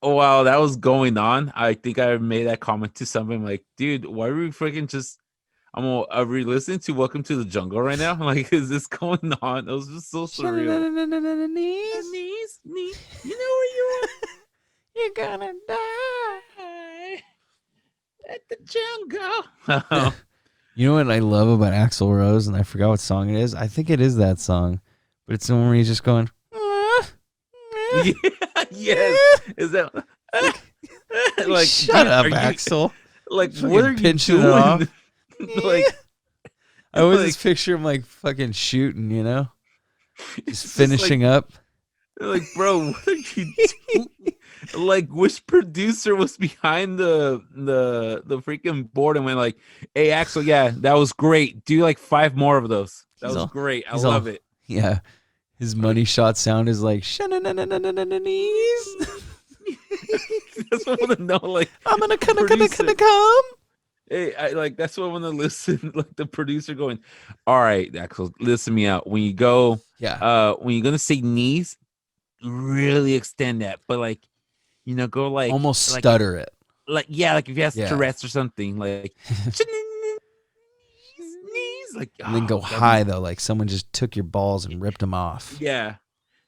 while that was going on, I think I made that comment to somebody like, dude, why are we freaking just are we listening to Welcome to the Jungle right now? I'm like, is this going on? It was just so surreal. Knees. You know where you are? You're gonna die at the jungle. You know what I love about Axl Rose, and I forgot what song it is? I think it is that song, but it's the one where he's just going, yeah, yes. Is that like shut up, Axl? Like, what are you doing? It off. Like, I always just picture him like fucking shooting, you know, just finishing up. Like, bro, what are you doing? Like, which producer was behind the freaking board and went like, "Hey, Axl, yeah, that was great. Do like 5 more of those. That was great. I love it." Yeah, his money shot sound is like, "Shanananananananese." That's what I want to know. Like, I'm gonna come. Hey, that's what I want to listen. Like the producer going, "All right, Axl, listen me out. When you go, when you're gonna say knees, really extend that, but like." You know, go like almost stutter it. Like, yeah, like if you have Tourette's or something, like knees, like, and then go high though, like someone just took your balls and ripped them off. Yeah,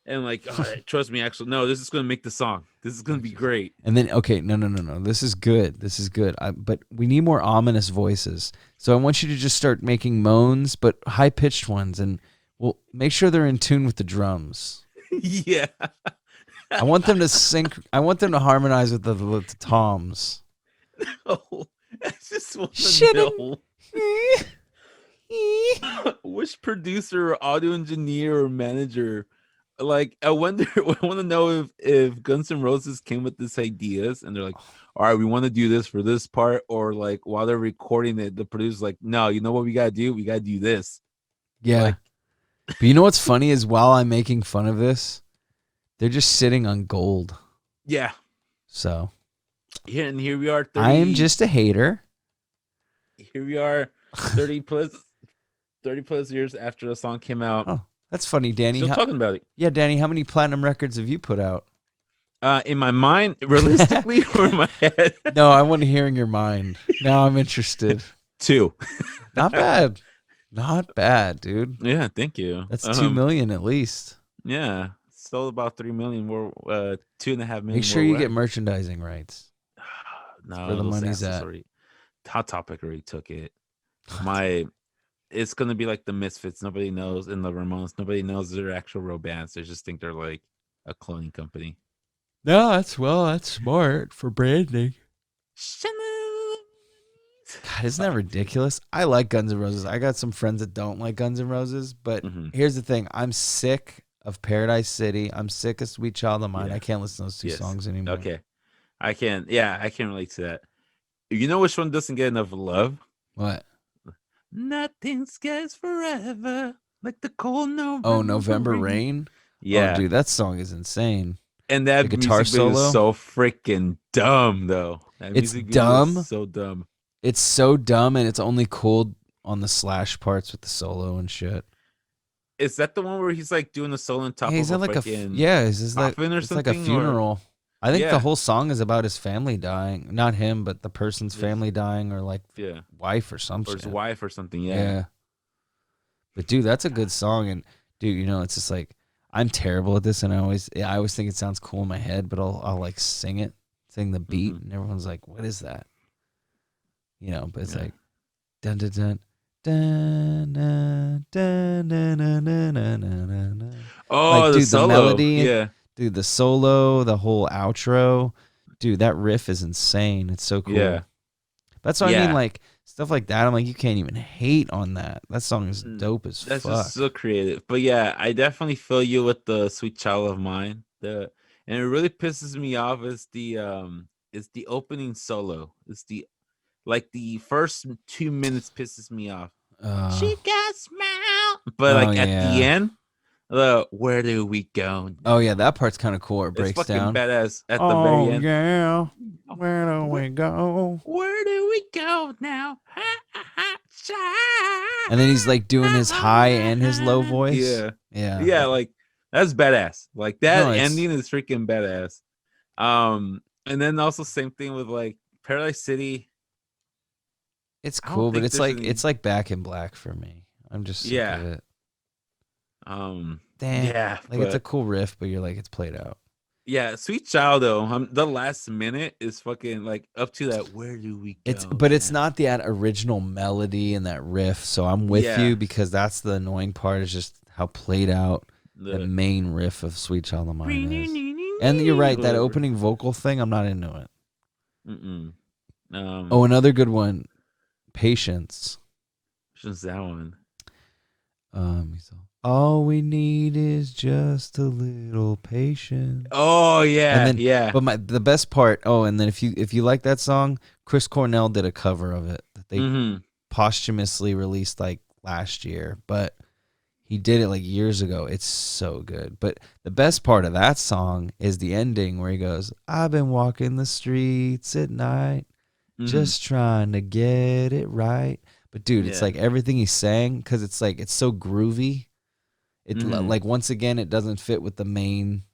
and like, trust me, actually, no, this is gonna make the song. This is gonna be great. And then, okay, no, this is good. But we need more ominous voices. So I want you to just start making moans, but high pitched ones, and we'll make sure they're in tune with the drums. Yeah. I want them to sync. I want them to harmonize with the toms. No, just want to know which producer, or audio engineer, or manager. Like, I wonder. I want to know if Guns N' Roses came with these ideas, and they're like, "All right, we want to do this for this part," or like while they're recording it, the producer's like, "No, you know what we gotta do? We gotta do this." Yeah. Like, but you know what's funny is while I'm making fun of this, they're just sitting on gold. Yeah. So. Here we are. I am just a hater. Here we are, 30 plus years after the song came out. Oh, that's funny, Danny. Still talking about it. Yeah, Danny, how many platinum records have you put out? In my mind, realistically, or in my head? No, I want to hear in your mind. Now I'm interested. 2. Not bad. Not bad, dude. Yeah, thank you. That's 2 million at least. Yeah, sold about 3 million. We're 2.5 million. Make sure you get merchandising rights. No, where the money's at. Hot Topic already took it. It's gonna be like the Misfits. Nobody knows, and the Ramones. Nobody knows they're actual real bands. They just think they're like a cloning company. No, that's smart for branding. God, isn't that ridiculous? I like Guns N' Roses. I got some friends that don't like Guns N' Roses, but here's the thing: I'm sick of Paradise City. I'm sick of Sweet Child of Mine. Yeah. I can't listen to those two songs anymore. Okay, I can. Yeah, I can relate to that. You know which one doesn't get enough love? What? Nothing scares forever like the cold November. Oh, November Rain? Yeah. Oh, dude, that song is insane. And that the guitar solo is so freaking dumb, though. It's dumb. So dumb. It's so dumb, and it's only cool on the slash parts with the solo and shit. Is that the one where he's like doing the solo on top of like fucking is like it's like a funeral? I think the whole song is about his family dying. Not him, but the person's family dying, or like wife or something. Or his wife or something, yeah. But dude, that's a good song. And dude, you know, it's just like, I'm terrible at this, and I always think it sounds cool in my head, but I'll like sing the beat, and everyone's like, what is that? You know, but it's like dun dun dun dun dun dun dun dun dun dun dun. Oh, like, dude, the solo. The melody, yeah. Dude, the solo, the whole outro, dude, that riff is insane. It's so cool. Yeah. That's what I mean, like, stuff like that. I'm like, you can't even hate on that. That song is dope as fuck. That's just so creative. But yeah, I definitely feel you with the Sweet Child of Mine. And it really pisses me off is the opening solo. It's the first 2 minutes pisses me off. She got smile. But at the end, where do we go now? Oh yeah, that part's kind of cool. It breaks down. Badass at the very end. Yeah, where do we go? Where do we go now? And then he's like doing his high and his low voice. Yeah. Like, that's badass. Like, that ending is freaking badass. And then also same thing with like Paradise City. It's cool, but it's like Back in Black for me. I'm just sick of it. Damn. Yeah, like it's a cool riff, but you're like, it's played out. Yeah, Sweet Child though. The last minute is fucking like up to that. Where do we go? It's not that original melody and that riff. So I'm with you, because that's the annoying part, is just how played out the main riff of Sweet Child of Mine is. And you're right, that opening vocal thing, I'm not into it. Another good one, Patience. What's that one? All we need is just a little patience. Oh yeah, and then, But the best part. Oh, and then if you like that song, Chris Cornell did a cover of it that they posthumously released like last year, but he did it like years ago. It's so good. But the best part of that song is the ending where he goes, "I've been walking the streets at night, just trying to get it right." But dude, it's like everything he's saying, because it's like it's so groovy. It like, once again, it doesn't fit with the main.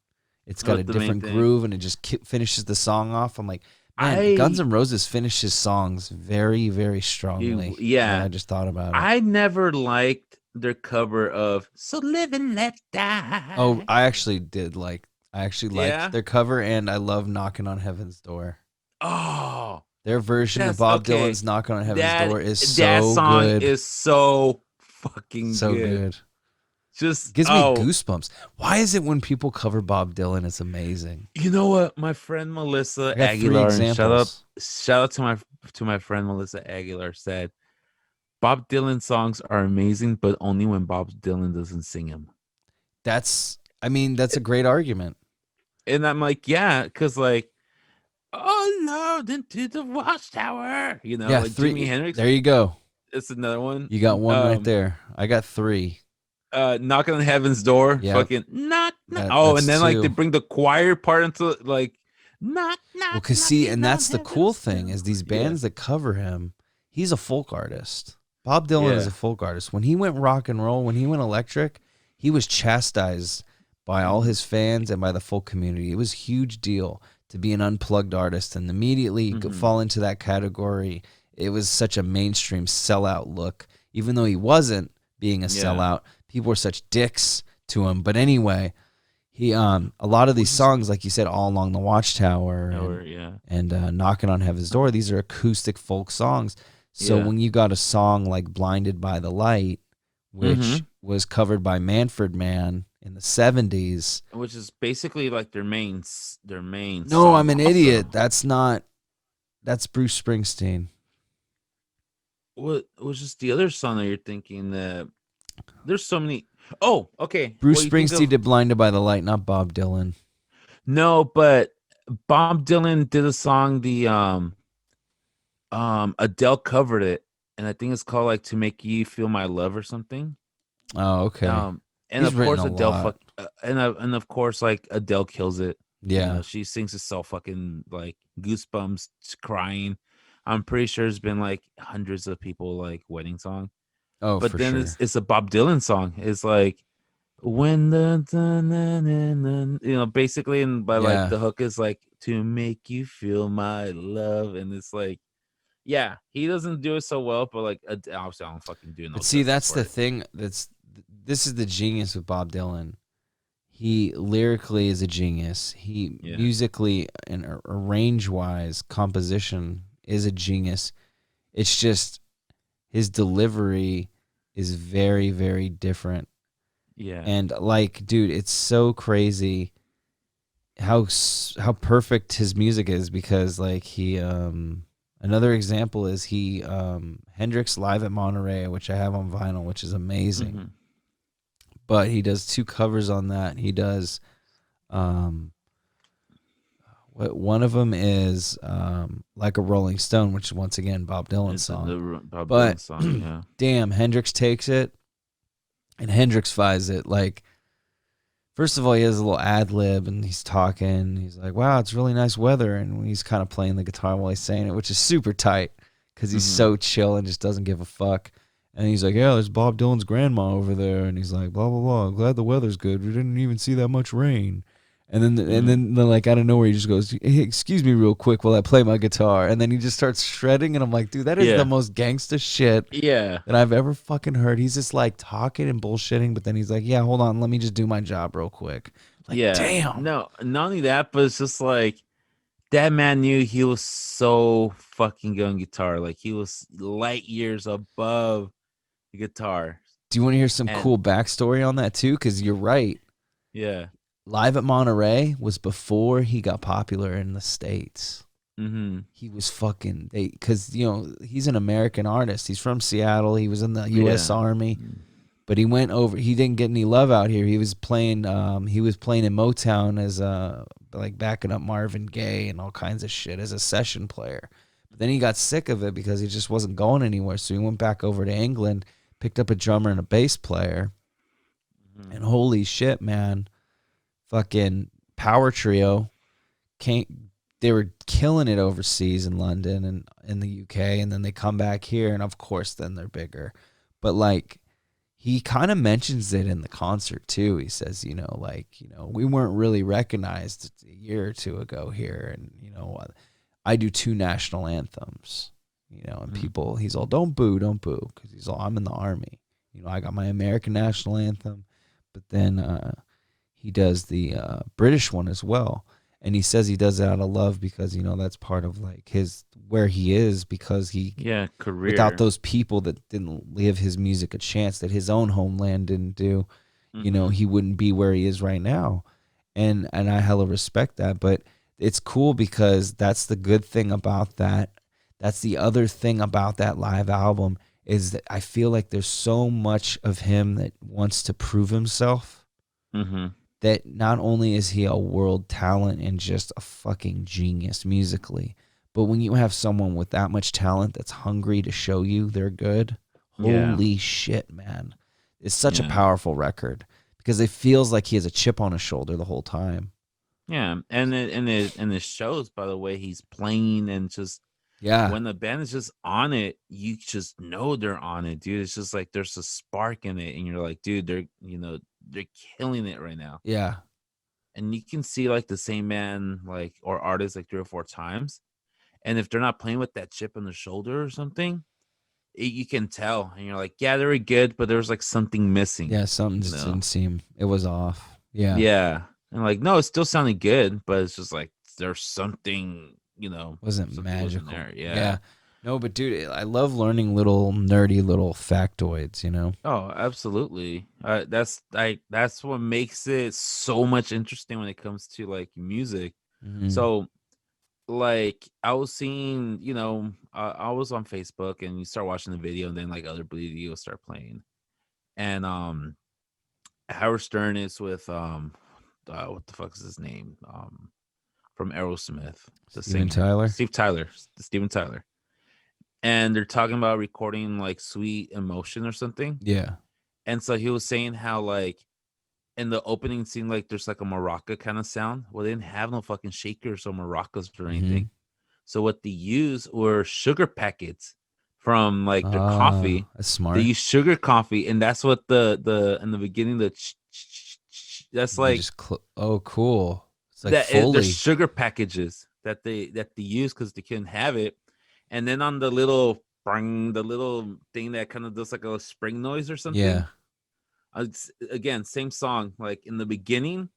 It's got a different groove, and it just finishes the song off. I'm like, man, Guns N' Roses finishes songs very, very strongly. Yeah, I just thought about it. I never liked their cover of "So Live and Let Die." Oh, I actually did like. I actually liked their cover, and I love "Knocking on Heaven's Door." Oh, their version of Bob Dylan's "Knocking on Heaven's Door" is so good. That song good. is so fucking so good. Just gives me goosebumps. Why is it when people cover Bob Dylan, it's amazing? You know what? My friend Melissa Aguilar, shout out to my to my friend Melissa Aguilar said, Bob Dylan songs are amazing, but only when Bob Dylan doesn't sing them. That's a great argument. And I'm like, yeah, because like, oh Lord, into the watchtower, Yeah, like 3. Jimi Hendrix. There you go. It's another one. You got one right there. I got 3. Knocking on Heaven's Door. Yep. Fucking knock, knock. Oh, and That's then like they 2. bring the choir part into like knock, Well, knock, cause see, and knocking on that's the cool heaven's thing door. is these Yeah. bands that cover him. He's a folk artist. Bob Dylan is a folk artist. When he went rock and roll, when he went electric, he was chastised by all his fans and by the folk community. It was a huge deal to be an unplugged artist and immediately fall into that category. It was such a mainstream sellout look, even though he wasn't being a sellout. People were such dicks to him. But anyway, he a lot of these songs, like you said, All Along the Watchtower and Knocking on Heaven's Door, these are acoustic folk songs. So when you got a song like Blinded by the Light, which was covered by Manfred Mann in the 70s. Which is basically like their main No, song I'm an also. idiot. That's Bruce Springsteen. What was just the other song that you're thinking that there's so many. Oh, okay. Bruce Springsteen did Blinded by the Light, not Bob Dylan. No, but Bob Dylan did a song, the Adele covered it, and I think it's called like To Make You Feel My Love or something. Oh, okay. And He's of course Adele and of course like Adele kills it. Yeah. She sings herself fucking like goosebumps, crying. I'm pretty sure there's been like hundreds of people like wedding song. Oh, but for then sure. it's a Bob Dylan song. It's like when basically, and by like the hook is like To Make You Feel My Love, and it's like, yeah, he doesn't do it so well, but like obviously I don't fucking do no. But see, that's the thing. This is the genius with Bob Dylan. He lyrically is a genius. He musically and arrange wise, composition is a genius. It's just his delivery is very, very different. Yeah. And like, dude, it's so crazy how perfect his music is, because like he another example is he Hendrix Live at Monterey, which I have on vinyl, which is amazing. But he does 2 covers on that. He does one of them is Like a Rolling Stone, which is once again Bob Dylan's song. Dylan song, yeah. Damn, Hendrix takes it and Hendrix-fies it. Like, first of all, he has a little ad lib and he's talking. He's like, "Wow, it's really nice weather," and he's kind of playing the guitar while he's saying it, which is super tight because he's so chill and just doesn't give a fuck. And he's like, "Yeah, there's Bob Dylan's grandma over there," and he's like, "Blah blah blah. I'm glad the weather's good. We didn't even see that much rain." And then like out of nowhere, he just goes, "Hey, excuse me, real quick, while I play my guitar." And then he just starts shredding, and I'm like, "Dude, that is the most gangsta shit that I've ever fucking heard." He's just like talking and bullshitting, but then he's like, "Yeah, hold on, let me just do my job real quick." Like, damn. No, not only that, but it's just like that man knew he was so fucking good on guitar. Like he was light years above the guitar. Do you want to hear some cool backstory on that too? Because you're right. Yeah. Live at Monterey was before he got popular in the States. He was fucking, because he's an American artist. He's from Seattle. He was in the U.S. Army, but he went over. He didn't get any love out here. He was playing. He was playing in Motown as like backing up Marvin Gaye and all kinds of shit as a session player. But then he got sick of it because he just wasn't going anywhere. So he went back over to England, picked up a drummer and a bass player, and holy shit, man. Fucking power trio, they were killing it overseas in London and in the UK, and then they come back here, and of course then they're bigger. But like he kind of mentions it in the concert too. He says, we weren't really recognized a year or two ago here, and I do 2 national anthems, and people, he's all, don't boo, because he's all, I'm in the Army, I got my American national anthem, but then he does the British one as well. And he says he does it out of love because, that's part of like where he is, because career. Without those people that didn't give his music a chance, that his own homeland didn't do, he wouldn't be where he is right now. And I hella respect that. But it's cool because that's the good thing about that That's the other thing about that live album is that I feel like there's so much of him that wants to prove himself. Mm-hmm. That not only is he a world talent and just a fucking genius musically, but when you have someone with that much talent that's hungry to show you they're good, holy shit, man. It's such a powerful record because it feels like he has a chip on his shoulder the whole time. Yeah, and it shows by the way he's playing, and just when the band is just on it, you just know they're on it, dude. It's just like there's a spark in it, and you're like, dude, they're killing it right now. Yeah. And you can see like the same man like or artist like 3 or 4 times, and if they're not playing with that chip on the shoulder or something, you can tell, and you're like, yeah, they were good, but there was like something missing. Yeah, something just didn't seem. It was off. Yeah. Yeah. And like, no, it still sounded good, but it's just like there's something, wasn't something magical. wasn't there. Yeah. No, but dude, I love learning little nerdy little factoids, Oh, absolutely. That's what makes it so much interesting when it comes to like music. Mm-hmm. So like I was seeing, I was on Facebook, and you start watching the video, and then like other videos start playing. And Howard Stern is with what the fuck is his name? From Aerosmith, the Steven singer. Tyler? Steven Tyler. And they're talking about recording like Sweet Emotion or something. Yeah. And so he was saying how like in the opening scene, like there's like a maraca kind of sound. Well, they didn't have no fucking shakers or maracas or anything. So what they used were sugar packets from like their coffee. That's smart. They use sugar coffee, and that's what the in the beginning that's like oh cool. It's like that Foley. the sugar packages that they use because they couldn't have it. And then on the little thing that kind of does like a spring noise or something. Yeah. It's, again, same song. Like in the beginning,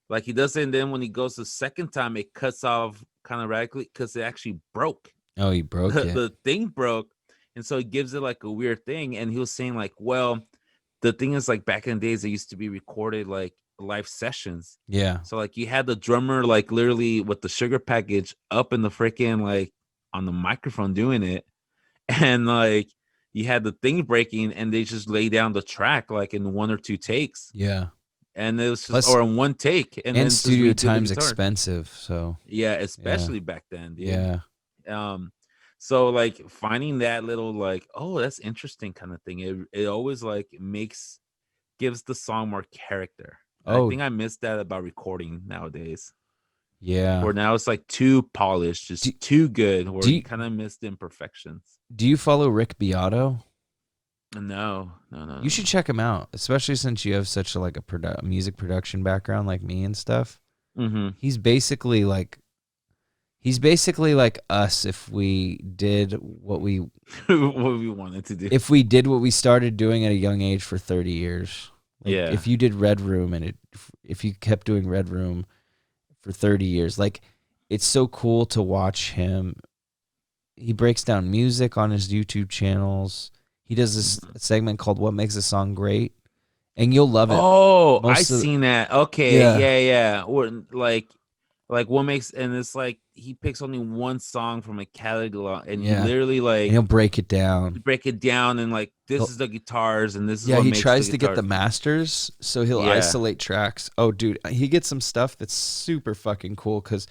like he does it, and then when he goes the second time, it cuts off kind of radically because it actually broke. Oh, he broke it. The thing broke, and so it gives it like a weird thing. And he was saying like, well, the thing is like back in the days, they used to be recorded like live sessions. Yeah. So like you had the drummer like literally with the sugar package up in the freaking like on the microphone doing it, and like you had the thing breaking, and they just lay down the track like in 1 or 2 takes. Yeah. And it was just or in 1 take, and then studio time's expensive, so yeah, especially back then, dude. Yeah. So like finding that little like, oh, that's interesting kind of thing. It always like gives the song more character. I think I missed that about recording nowadays. Yeah. Where now it's like too polished, just too good, or you kind of missed the imperfections. Do you follow Rick Beato? No. You should check him out, especially since you have such like a music production background like me and stuff. Mm-hmm. He's basically like us if we did what we what we wanted to do. If we did what we started doing at a young age for 30 years. Like if you did Red Room and if you kept doing Red Room for 30 years, like it's so cool to watch him. He breaks down music on his YouTube channels. He does this segment called What Makes a Song Great, and you'll love it. Oh, I've seen that. Okay, yeah. Or like what makes, and it's like he picks only one song from a catalog, and he literally like and he'll break it down. And like this is the guitars, and this is what he tries to get the masters, so he'll isolate tracks. Oh, dude, he gets some stuff that's super fucking cool because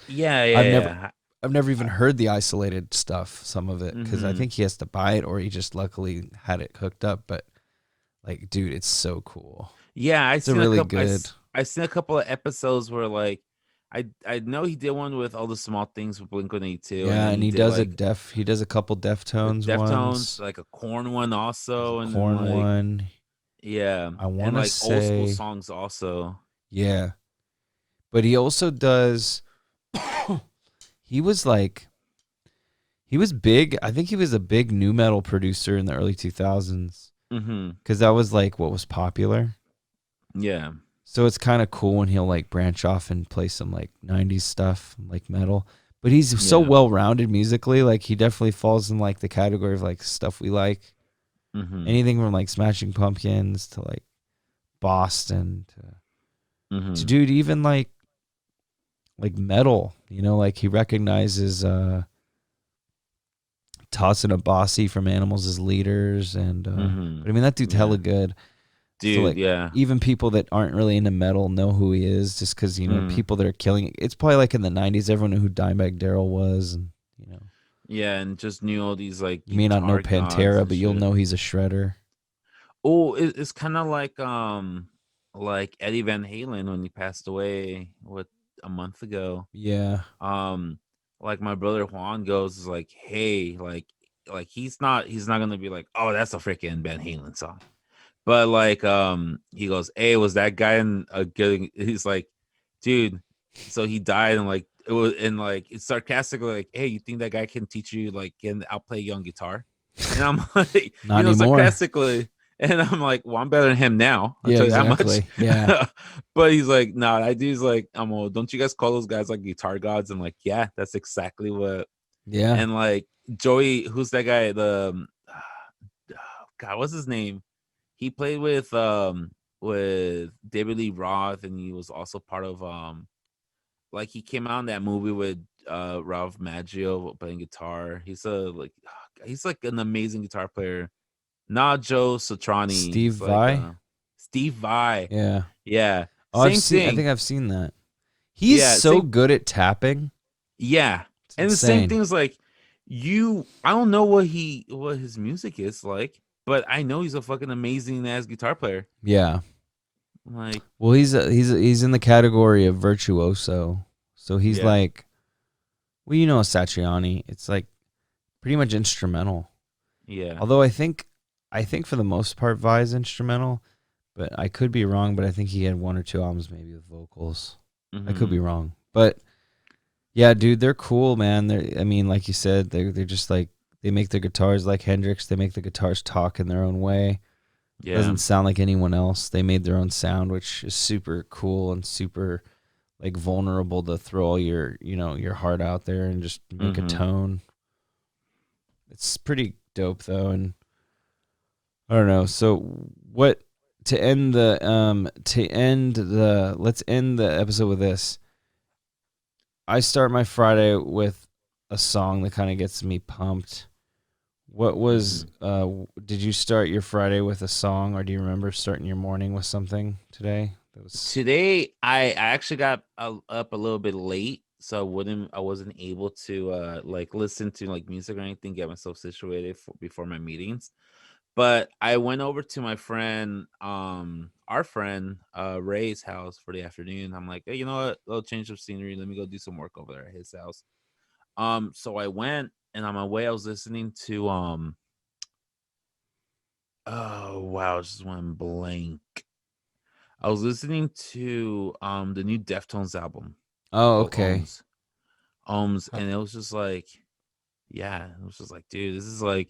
I've never even heard the isolated stuff, some of it, because I think he has to buy it or he just luckily had it hooked up. But like, dude, it's so cool. Yeah, it's really good. I seen a couple of episodes where like I know he did one with all the small things with Blink-182. Yeah, and he does he does a couple Deftones ones, like a Korn one also, and Korn one. Yeah, I want to say old school songs also. Yeah, but he also does. He was big. I think he was a big nu metal producer in the early 2000s. Because that was like what was popular. Yeah. So it's kind of cool when he'll like branch off and play some like 90s stuff, like metal. But he's so well-rounded musically. Like he definitely falls in like the category of like stuff we like. Anything from like Smashing Pumpkins to like Boston to dude, even like metal, like he recognizes tossing a bossy from animals as leaders, and but I mean that dude's hella good. Dude, so, like, even people that aren't really into metal know who he is, just because people that are killing it. It's probably like in the '90s, everyone knew who Dimebag Darrell was, and and just knew all these like. You may not know Pantera, but you'll know he's a shredder. Oh, it's kind of like Eddie Van Halen when he passed away a month ago. Yeah. Like my brother Juan goes is like, hey, like he's not gonna be like, oh, that's a freaking Van Halen song, but like he goes, hey, was that guy in a good? He's like, dude, so he died, and like it was, and like it's sarcastically like, hey, you think that guy can teach you like I'll play you on guitar? And I'm like, not anymore. Sarcastically. And I'm like, well, I'm better than him now. I'll tell you that much. Yeah. But he's like, nah, that dude's like, don't you guys call those guys like guitar gods? I'm like, yeah, that's exactly what. Yeah. And like Joey, who's that guy? The God, what's his name? He played with David Lee Roth, and he was also part of like he came out in that movie with Ralph Macchio playing guitar. He's like an amazing guitar player. Not Joe Satriani. Steve Vai. Steve Vai. Yeah. Yeah. Same thing. I think I've seen that. He's so good at tapping. Yeah. And insane. The same thing is like I don't know what his music is like, but I know he's a fucking amazing ass guitar player. Yeah. Like, well, he's in the category of virtuoso. So he's like, well, Satriani. It's like pretty much instrumental. Yeah. Although I think for the most part, Vai's instrumental, but I could be wrong. But I think he had one or two albums maybe with vocals. I could be wrong, but yeah, dude, they're cool, man. Like you said, they're just like, they make their guitars like Hendrix. They make the guitars talk in their own way. Yeah. It doesn't sound like anyone else. They made their own sound, which is super cool and super like vulnerable to throw all your heart out there and just make a tone. It's pretty dope though, and I don't know. So let's end the episode with this. I start my Friday with a song that kind of gets me pumped. What was did you start your Friday with a song, or do you remember starting your morning with something today? Today I actually got up a little bit late, so I wasn't able to like listen to like music or anything, get myself situated before my meetings. But I went over to my friend, our friend Ray's house for the afternoon. I'm like, hey, you know what? A little change of scenery. Let me go do some work over there at his house. So I went, and on my way, I was listening to oh wow, I just went blank. I was listening to the new Deftones album. Oh, okay. Ohms, and it was just like, dude, this is like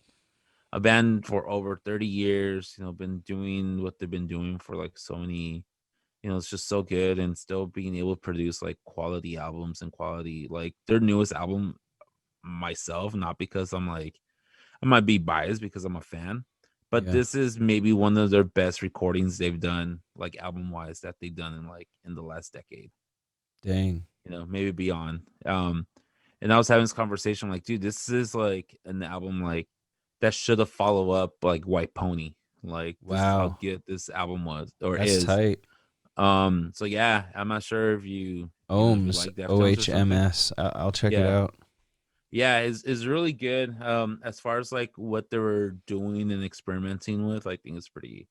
a band for over 30 years, been doing what they've been doing for like so many, it's just so good, and still being able to produce like quality albums and quality, like their newest album myself, not because I'm like, I might be biased because I'm a fan, but this is maybe one of their best recordings they've done, like album wise, that they've done in the last decade. Dang. Maybe beyond. And I was having this conversation like, dude, this is like an album like that should have followed up like White Pony. Like, wow, this is how good this album was or That's is. Tight. So yeah, I'm not sure if you Ohms, like OHMS. I'll check it out. Yeah, is really good. As far as like what they were doing and experimenting with, I think it's pretty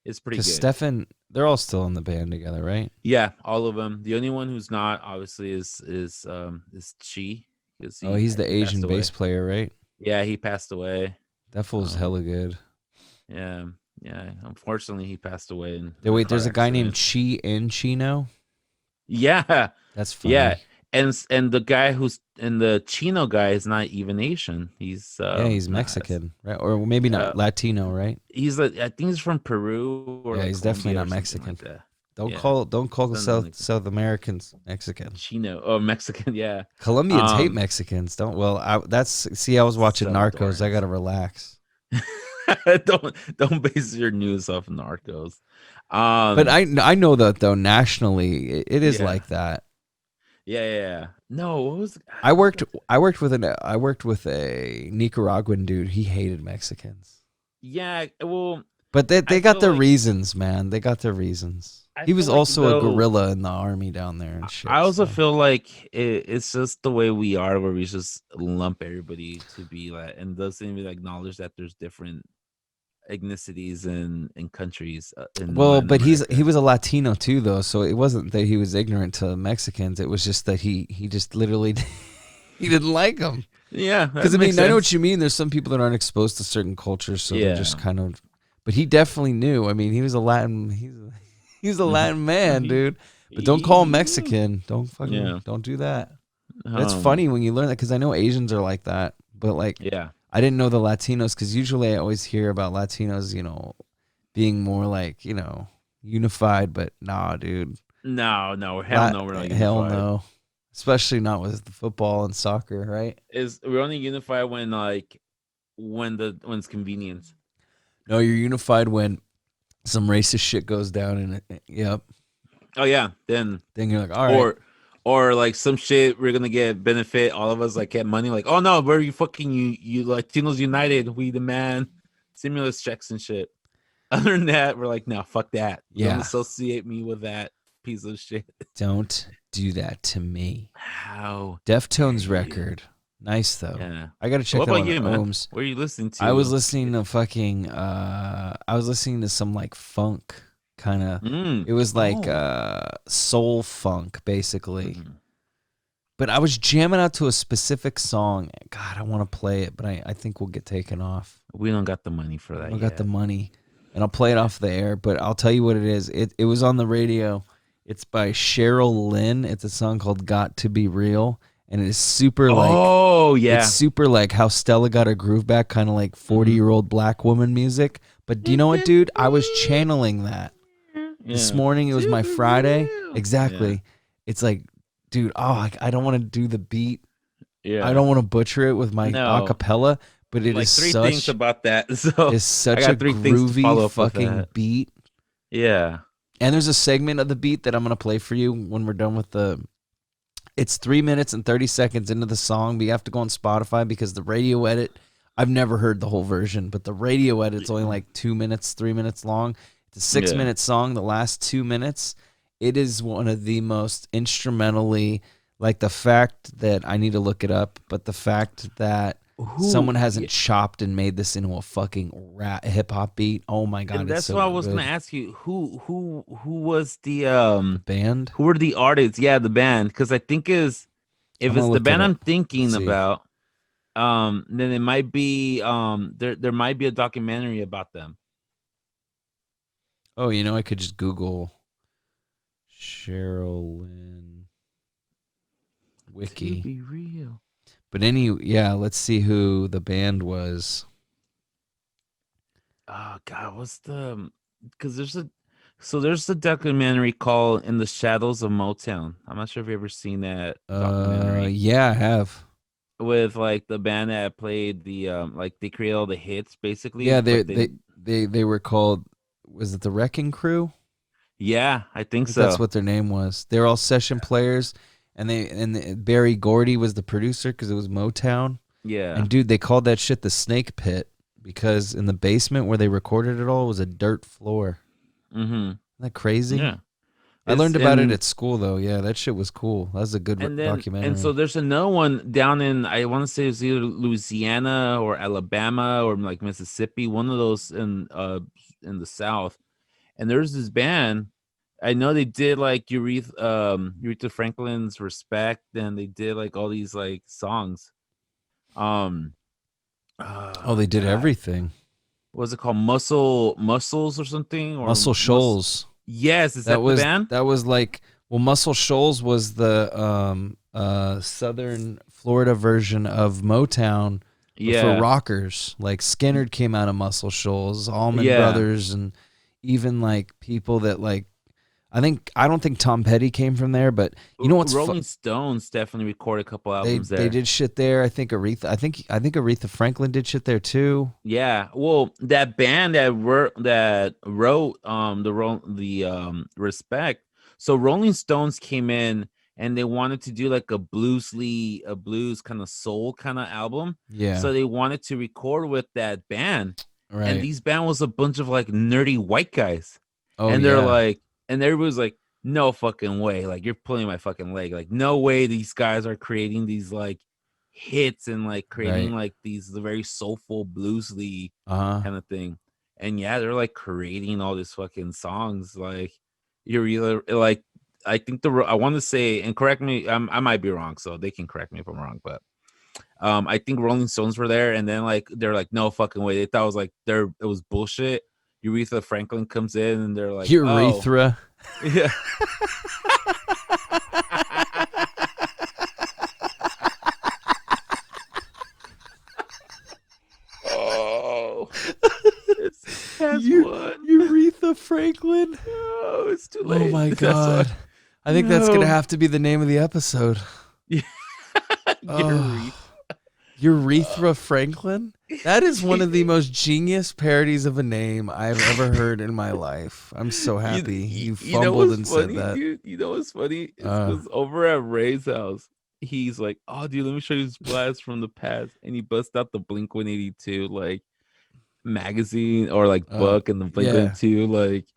good. Stefan, they're all still in the band together, right? Yeah, all of them. The only one who's not, obviously, is Chi. He's the Asian bass player, right? Yeah, he passed away. That fool's hella good. Yeah. Unfortunately, he passed away. Wait, there's a guy named Chi in Chino? Yeah. That's funny. Yeah. And the guy who's in the Chino guy is not even Asian. He's he's Mexican, right? Or maybe not Latino, right? I think he's from Peru. Or he's definitely not Mexican. Like don't call the South Americans Mexican. Chino or Mexican, yeah. Colombians hate Mexicans. I was watching Narcos. I gotta relax. don't base your news off Narcos. But I know that though nationally it is like that. Yeah. No, what was I worked I worked with a Nicaraguan dude. He hated Mexicans. yeah, well, But they I got feel their like reasons, man. They got their reasons. I He feel was like also a though guerrilla in the army down there and I shit. also So feel like it's just the way we are, where we just lump everybody to be like, and doesn't even acknowledge that there's different ethnicities and countries in well, Latin but he America. was a Latino too, though. So it wasn't that he was ignorant to Mexicans. It was just that he just literally he didn't like them. Yeah, that Because I makes mean, I know sense. what you mean. There's some people that aren't exposed to certain cultures, so they're just Yeah. kind of. But he definitely knew. I mean, he was a Latin. He's a Latin man, he, dude. But don't call him he knew. Mexican. Yeah. Don't do that. That's Um. funny when you learn that because I know Asians are like that. But like, Yeah. I didn't know the Latinos because usually I always hear about Latinos, being more like unified. But nah, dude. No, hell no, we're not Hell unified. no. Especially not with the football and soccer, right? Is we're only unified when like when it's convenient. No, you're unified when some racist shit goes down and yep. Oh yeah, then Then you're like, all right, or or like some shit we're gonna get benefit. All of us like get money. Like, oh no, we're you Latinos United. We demand stimulus checks and shit. Other than that, we're like, no, fuck that. Don't yeah, associate me with that piece of shit. don't do that to me. How dare Deftones you? record, nice though. Yeah. I gotta check What that about one on you, man? Ohms. What are you listening I was to? listening to fucking I was listening to some like funk kind of. Mm. It was like Oh. soul funk basically. Mhm. But I was jamming out to a specific song. God, I want to play it, but I think we'll get taken off. We don't got the money for I that don't got the yet. money, and I'll play it off the air. But I'll tell you what it is. It was on the radio. It's by Cheryl Lynn. It's a song called "Got to Be Real," and it is super like Oh it's yeah. super like how Stella got her groove back, kind of like 40-year-old black woman music. But do you know what, dude? I was channeling that this Yeah. morning. It was To my be Friday. real. Yeah. Exactly. It's like, dude. Oh, I don't want to do the beat. I Yeah. don't want to butcher it with my No. acapella, but it is Like three things such about that. So is I such a got three things to groovy follow up with fucking that. beat. Yeah. And there's a segment of the beat that I'm gonna play for you when we're done with the. It's 3 minutes and 30 seconds into the song, but you have to go on Spotify because the radio edit. I've never heard the whole version, but the radio edit's only like 2 minutes, 3 minutes long. It's a six Yeah. minute song. The last 2 minutes, it is one of the most instrumentally, like the fact that I need to look it up, but the fact that someone hasn't Yeah. chopped and made this into a fucking rap hip hop beat. Oh my And god, it's that's so what I was gonna good. ask you. Who was the The band. who were the artists? Yeah, the band. Because I think is I'm if gonna it's the look it band I'm up. Let's thinking see. about, then it might be there might be a documentary about them. Oh, I could just Google Cheryl Lynn To Wiki. be real. But yeah, let's see who the band was. Oh God, what's the? Because there's a documentary called "In the Shadows of Motown." I'm not sure if you ever seen that documentary Yeah, I have. with like the band that played the like they create all the hits basically, Yeah, but then they were called. Was it the Wrecking Crew? yeah, I I think think that's so. what their name was. They're all session players, and Barry Gordy was the producer because it was Motown. Yeah. And dude, they called that shit the Snake Pit because in the basement where they recorded it all was a dirt floor. Mm-hmm. Isn't that crazy? Yeah. I It's learned about it and at school though. Yeah, that shit was cool. That was a good and so documentary. there's another one down in I want to say it's either Louisiana or Alabama or like Mississippi, one of those in the South. And there's this band. I know they did like Aretha Franklin's Respect, and they did like all these like songs. Um Oh, they did God. everything. What was it called? Muscles or something? Or Muscle Shoals. Yes, is That that the was band? that was like well, Muscle Shoals was the southern Florida version of Motown, but for Yeah. rockers. Like Skinner came out of Muscle Shoals, Allman Yeah. Brothers, and even like people that like I don't think Tom Petty came from there, but you know what's Rolling Stones definitely recorded a couple albums they there. did shit there. I think Aretha Franklin did shit there too. Yeah, well, that band that wrote the Respect. So Rolling Stones came in and they wanted to do like a blues kind of soul kind of album. Yeah. So they wanted to record with that band. Right. And these band was a bunch of like nerdy white guys. Oh, and they're yeah. like, and everybody's like, no fucking way. Like, you're pulling my fucking leg. Like, no way these guys are creating these like hits and like creating Right. like these very soulful bluesly Uh-huh. kind of thing. And yeah, they're like creating all these fucking songs. Like, you're either like, I think I want to say, and correct me, I might be wrong, so they can correct me if I'm wrong, but I think Rolling Stones were there, and then like they're like, no fucking way. They thought it was like it was bullshit. Aretha Franklin comes in, and they're like, urethra. Oh. Yeah. Oh, it's Aretha Franklin. Oh, it's too late. Oh my god! I think that's gonna have to be the name of the episode. Urethra Franklin. That is one of the most genius parodies of a name I've ever heard in my life. I'm so happy you fumbled and said that. Dude, you know what's funny? It's because over at Ray's house, he's like, "Oh, dude, let me show you this blast from the past," and he busts out the Blink 182 like magazine or like book, and the Blink 182 like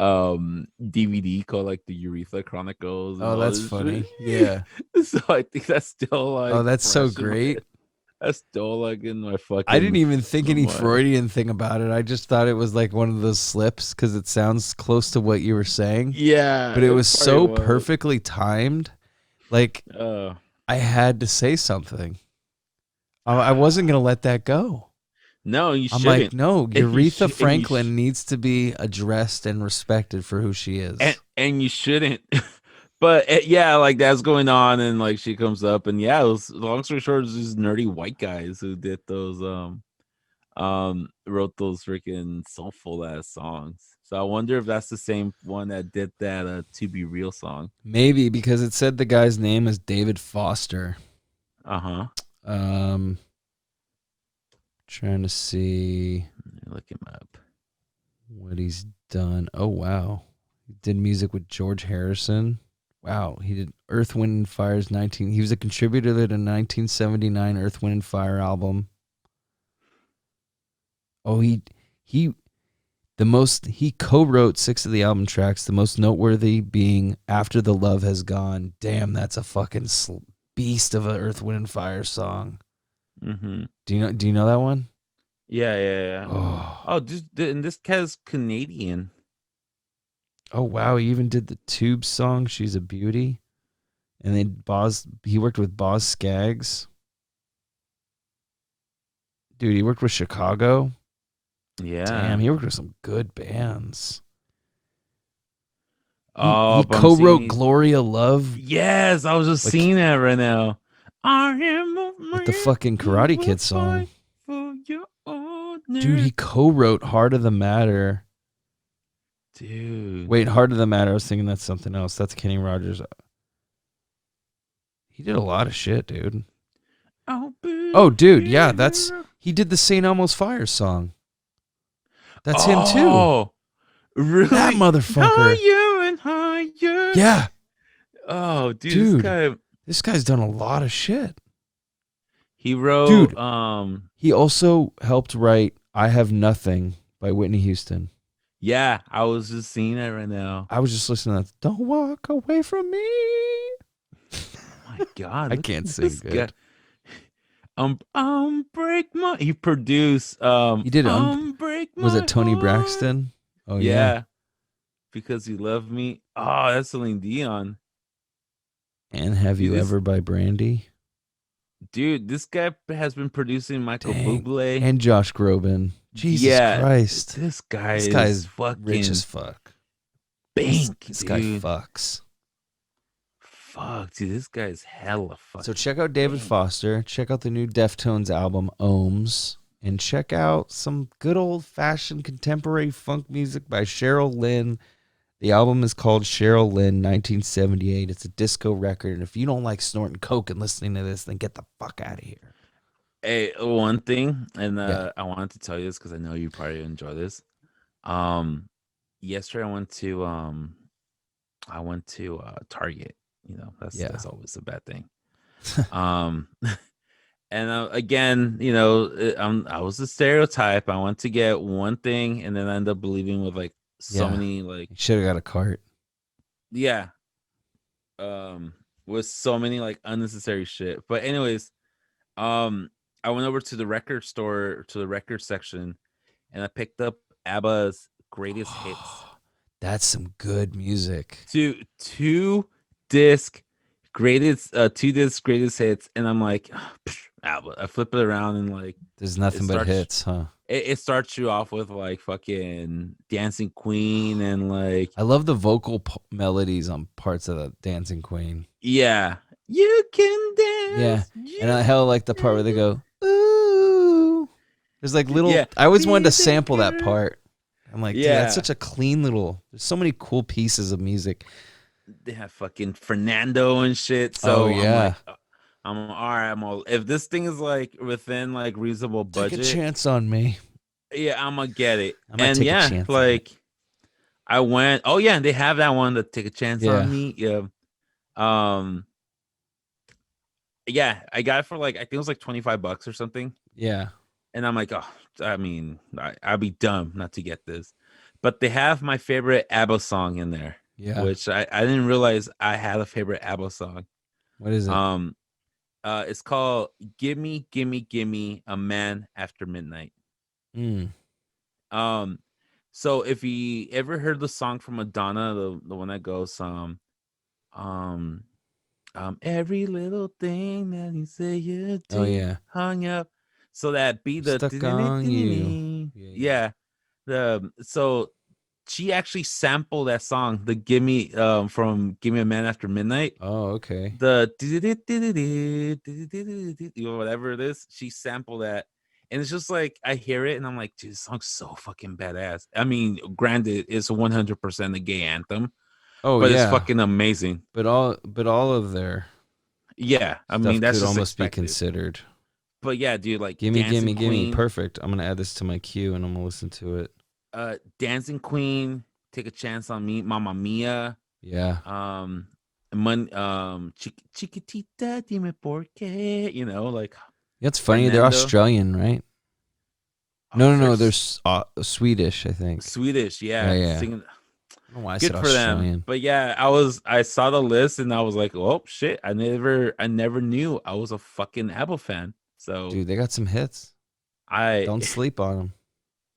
DVD called like the Urethra Chronicles. Oh, that's funny. Yeah. So I think that's still like. Oh, that's so great. That's still like in my fucking. I didn't even think any Freudian thing about it. I just thought it was like one of those slips because it sounds close to what you were saying. Yeah, but it was so perfectly timed. Like I had to say something. I wasn't gonna let that go. No, you shouldn't. I'm like, no, Aretha Franklin needs to be addressed and respected for who she is. And you shouldn't. But yeah, like that's going on, and like she comes up, and yeah, it was, long story short, it was these nerdy white guys who did those wrote those freaking soulful ass songs. So I wonder if that's the same one that did that "To Be Real" song. Maybe, because it said the guy's name is David Foster. Uh-huh. Trying to see. Look him up. What he's done. Oh wow. He did music with George Harrison. Wow, he did Earth, Wind and Fire's He was a contributor to the 1979 Earth, Wind and Fire album. Oh, he co-wrote 6 of the album tracks. The most noteworthy being "After the Love Has Gone." Damn, that's a fucking beast of an Earth, Wind and Fire song. Mm-hmm. Do you know that one? Yeah. And this guy's Canadian. Oh wow, he even did the Tube song "She's a Beauty," and then he worked with Boz Scaggs. Dude, he worked with Chicago. Yeah, damn, he worked with some good bands. He co-wrote "Gloria Love." Yes, I was just seeing that right now. With the fucking Karate Kid song. Dude, he co-wrote "Heart of the Matter." Dude. Wait, "Heart of the Matter." I was thinking that's something else. That's Kenny Rogers. He did a lot of shit, dude. Oh, dude, yeah, he did the St. Elmo's Fire song. That's him too. Oh, really? That motherfucker. Higher and higher. Yeah. Oh, dude. This guy's done a lot of shit. He wrote. Dude, he also helped write "I Have Nothing" by Whitney Houston. Yeah, I was just seeing it right now. I was just listening to that. Don't walk away from me. Oh my God, I can't sing good. Break my. He produced. He did. Break my. Was it Tony Braxton? Oh yeah. Because You Love Me. Oh, that's Celine Dion. And Have You Ever by Brandy. Dude, this guy has been producing Michael Bublé and Josh Groban. Jesus Christ. This guy is fucking rich as fuck. Bank, this guy fucks. Fuck, dude, this guy's hella fucking. So check out David Foster. Check out the new Deftones album, Ohms. And check out some good old-fashioned contemporary funk music by Cheryl Lynn. The album is called Cheryl Lynn 1978. It's a disco record. And if you don't like snorting coke and listening to this, then get the fuck out of here. Hey, one thing, and I wanted to tell you this because I know you probably enjoy this. Yesterday I went to Target, that's always a bad thing. Um, and again, I was a stereotype. I want to get one thing, and then I end up leaving with like so many like. You should have got a cart. Yeah. With so many like unnecessary shit. But anyways, I went over to the record store, to the record section, and I picked up ABBA's greatest hits. That's some good music. Two disc greatest hits, and I'm like, ABBA. I flip it around and like there's nothing but hits, huh? It starts you off with like fucking Dancing Queen and like I love the vocal melodies on parts of the Dancing Queen. Yeah, you can dance. Yeah, and I hell like the part where they go ooh. There's like little. Yeah, I always wanted to sample that part. I'm like, dude, that's such a clean little. There's so many cool pieces of music. They have fucking Fernando and shit. So I'm all right. If this thing is like within like reasonable budget, take a chance on me. Yeah, I'm gonna get it. And take a chance like I went. Oh yeah, they have that one to take a chance on me. Yeah. Yeah, I got it for like I think it was like $25 or something. Yeah. And I'm like, oh, I mean, I'd be dumb not to get this. But they have my favorite ABBA song in there. Yeah. Which I didn't realize I had a favorite ABBA song. What is it? It's called Gimme, Gimme, Gimme a Man After Midnight. So if you ever heard the song from Madonna, the one that goes, every little thing that you say you do, hung up. So that be the stuck on you. Yeah. So she actually sampled that song, the Gimme from Gimme a Man After Midnight. Oh, okay. The whatever it is, she sampled that. And it's just like I hear it and I'm like, dude, this song's so fucking badass. I mean, granted, it's 100% a gay anthem. Oh, but it's fucking amazing. But all of their I mean that's could just almost expected. be considered. But yeah, dude, like gimme. Perfect. I'm gonna add this to my queue and I'm gonna listen to it. Dancing Queen, Take a Chance on Me, Mamma Mia. Yeah. Chiquitita, dime por qué. Like. That's funny. Fernando. They're Australian, right? No. They're Swedish, I think. Swedish, yeah. Singing. I don't know why I said Australian. Them. But yeah, I saw the list and I was like, oh shit, I never knew I was a fucking ABBA fan. So dude, they got some hits. Don't sleep on them.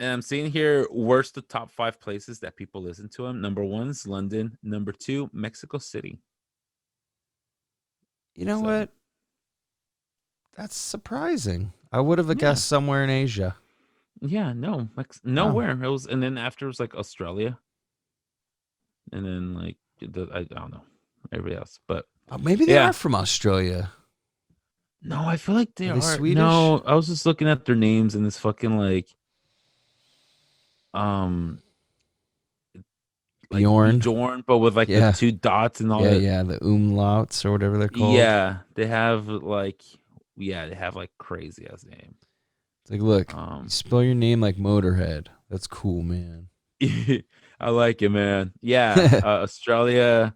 And I'm seeing here worst the top 5 places that people listen to them. Number 1 is London. Number 2, Mexico City. You know what? That's surprising. I would have guessed somewhere in Asia. Yeah, no, nowhere. It was, and then after it was like Australia, and then like I don't know everybody else, but maybe they are from Australia. No, I feel like they are. Swedish? No, I was just looking at their names and this fucking like Bjorn, but with like the 2 dots and all that. Yeah, the umlauts or whatever they're called. Yeah, they have like crazy ass name. It's like, look, you spell your name like Motorhead. That's cool, man. I like it, man. Yeah, Australia,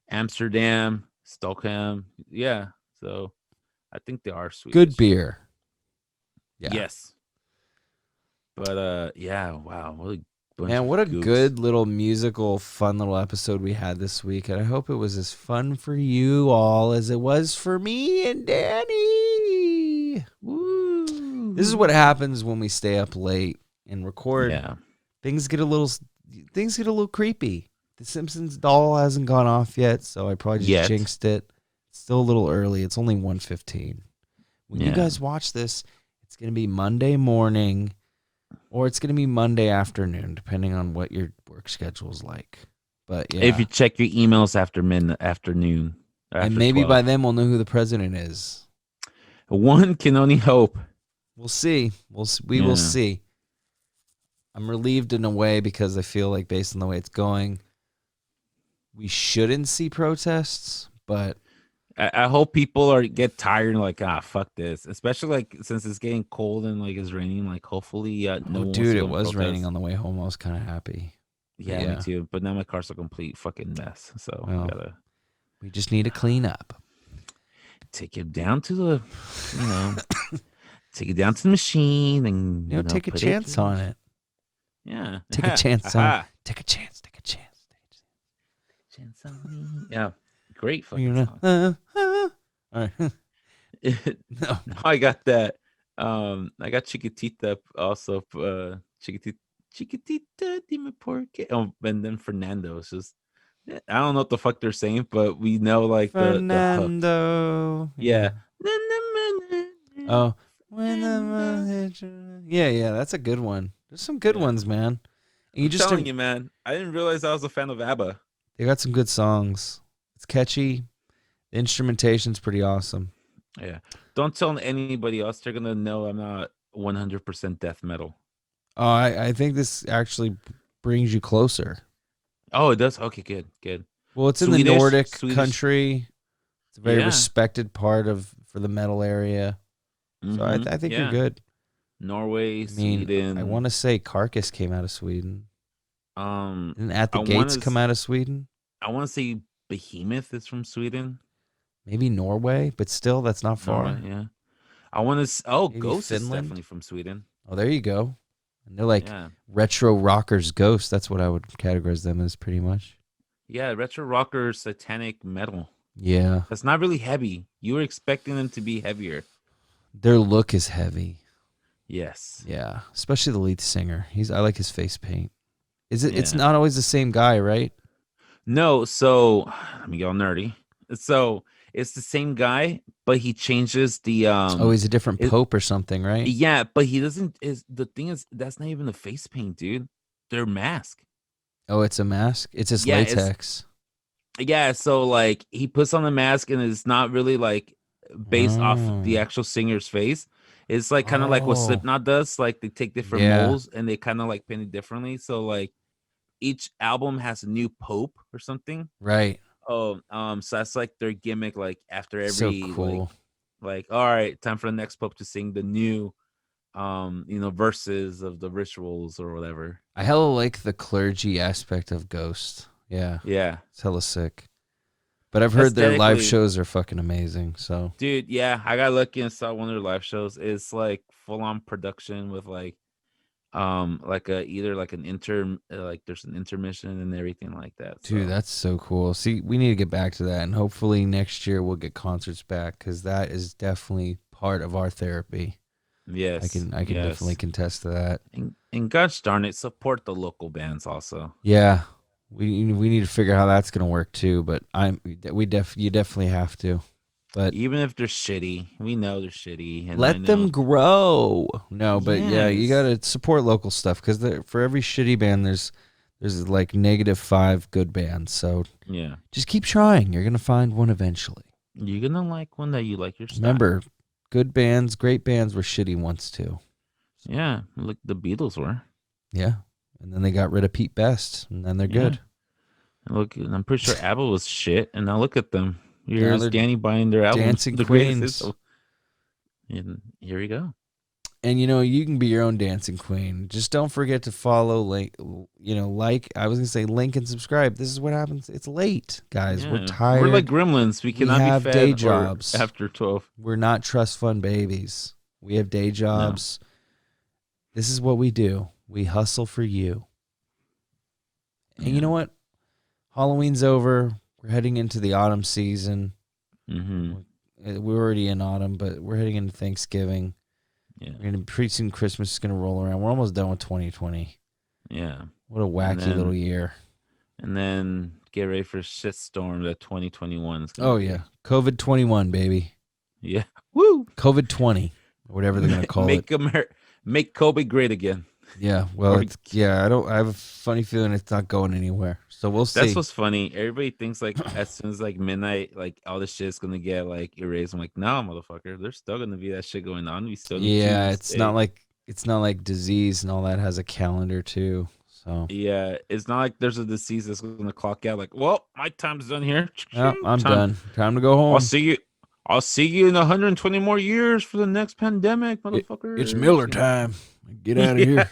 Amsterdam, Stockholm. Yeah, so I think they are Swedish. Good beer. Yeah. Yes. But wow. What a good little musical, fun little episode we had this week. And I hope it was as fun for you all as it was for me and Danny. Woo. This is what happens when we stay up late and record. Yeah. Things get a little creepy. The Simpsons doll hasn't gone off yet, so I probably just jinxed it. It's still a little early. It's only 1:15. When you guys watch this, it's going to be Monday morning or it's going to be Monday afternoon, depending on what your work schedule is like. But yeah. If you check your emails after afternoon. And maybe 12. By then we'll know who the president is. One can only hope. We'll see. We will see. I'm relieved in a way because I feel like based on the way it's going, we shouldn't see protests, but I hope people get tired and like, fuck this. Especially like since it's getting cold and like it's raining, like hopefully dude, it was raining on the way home. I was kind of happy. Yeah, me too. But now my car's a complete fucking mess. So I gotta We just need to clean up. Take it down to the, take it down to the machine and take a chance on it. Yeah. Take a chance on. Take a chance. Take a chance. Chance on me. Yeah. Great fucking song. All right. No, I got that. I got Chiquitita also. Chiquitita, dime por qué. Oh, and then Fernando. It's just, I don't know what the fuck they're saying, but we know like Fernando. Yeah. Oh, yeah. That's a good one. There's some good ones, man. And I'm telling you, man. I didn't realize I was a fan of ABBA. They got some good songs. It's catchy. The instrumentation's pretty awesome. Yeah. Don't tell anybody else. They're gonna know I'm not 100% death metal. Oh, I think this actually brings you closer. Oh, it does? Okay, good. Well, it's in the Nordic country. It's a very respected part for the metal area. So I think you're good. Norway, Sweden. I want to say Carcass came out of Sweden. Didn't At the Gates come out of Sweden? I want to say Behemoth is from Sweden. Maybe Norway, but still, that's not far. Norway, yeah. I want to. Maybe Ghost Finland? Is definitely from Sweden. Oh, there you go. And they're like retro rockers, Ghost. That's what I would categorize them as, pretty much. Yeah, retro rockers, satanic metal. Yeah, that's not really heavy. You were expecting them to be heavier. Their look is heavy. Yes. Yeah, especially the lead singer. I like his face paint. Is it? Yeah. It's not always the same guy, right? No. So let me get all nerdy. So it's the same guy, but he changes the. He's a different pope or something, right? Yeah, but he doesn't. The thing is, that's not even the face paint, dude. Their mask. Oh, it's a mask. It's his latex. So like he puts on the mask, and it's not really like based off the actual singer's face. It's like kind of like what Slipknot does. Like they take different molds and they kind of like paint it differently. So like each album has a new pope or something. Right. Oh, so that's like their gimmick. Like after every like all right, time for the next pope to sing the new, verses of the rituals or whatever. I hella like the clergy aspect of Ghost. Yeah. It's hella sick. But I've heard their live shows are fucking amazing. So, dude, I got lucky and saw one of their live shows. It's like full on production with like there's an intermission and everything like that. So. Dude, that's so cool. See, we need to get back to that, and hopefully next year we'll get concerts back because that is definitely part of our therapy. Yes, I can definitely contest to that. And gosh darn it, support the local bands also. Yeah. We need to figure out how that's gonna work too, but you definitely have to. But even if they're shitty, we know they're shitty. And let them grow. No, but you gotta support local stuff because for every shitty band, there's like -5 good bands. So just keep trying. You're gonna find one eventually. You're gonna like one that you like your style. Remember, good bands, great bands were shitty once too. Yeah, like the Beatles were. Yeah. And then they got rid of Pete Best, and then they're good. Look, I'm pretty sure ABBA was shit, and now look at them. Here's Danny buying their album, Dancing Queens. And here we go. And you can be your own dancing queen. Just don't forget to follow, like I was gonna say, link and subscribe. This is what happens. It's late, guys. We're tired. We're like gremlins. We cannot have be fed day jobs after 12. We're not trust fund babies. We have day jobs. No. This is what we do. We hustle for you. And you know what? Halloween's over. We're heading into the autumn season. Mm-hmm. We're already in autumn, but we're heading into Thanksgiving. Yeah. Pretty soon Christmas is going to roll around. We're almost done with 2020. Yeah. What a wacky little year. And then get ready for a shitstorm that 2021 is going to be. COVID-21, baby. Yeah. Woo! COVID-20, or whatever they're going to call it. Make Kobe great again. Yeah, well, I have a funny feeling it's not going anywhere. So we'll see. That's what's funny. Everybody thinks like as soon as like midnight, like all this shit's gonna get like erased. I'm like, no, motherfucker. There's still gonna be that shit going on. We still it's not like disease and all that has a calendar too. So it's not like there's a disease that's gonna clock out. Like, well, my time's done here. I'm done. Time to go home. I'll see you in 120 more years for the next pandemic, motherfucker. It's Miller time. Get out of here.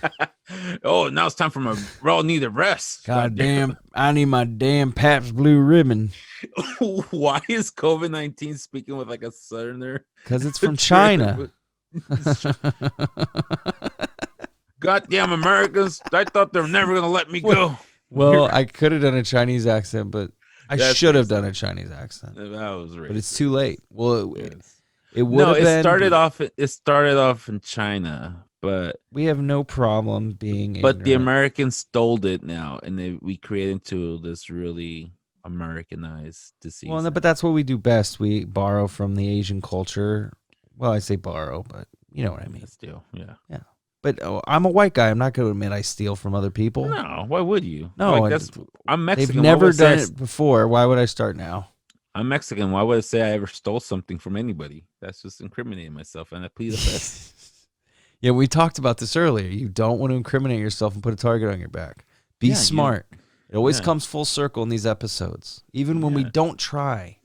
Oh, now it's time for my raw need of rest. God damn, I need my damn Pabst Blue Ribbon. Why is COVID-19 speaking with like a southerner? Because it's from China. Goddamn Americans. I thought they were never going to let me go. Well, I could have done a Chinese accent, but I should have done a Chinese accent. That was racist. But it's too late. Well, it would no, have been. It started off in China, but we have no problem being But ignorant. the Americans stole it now, and we created into this really Americanized disease. Well, but that's what we do best. We borrow from the Asian culture. Well, I say borrow, but you know what I mean. Steal, yeah. Yeah. But I'm a white guy. I'm not going to admit I steal from other people. No, why would you? No, like I'm Mexican. They've never done it before. Why would I start now? I'm Mexican. Why would I say I ever stole something from anybody? That's just incriminating myself, and I plead the fifth. Yeah, we talked about this earlier. You don't want to incriminate yourself and put a target on your back. Be smart. It always comes full circle in these episodes, even when we don't try.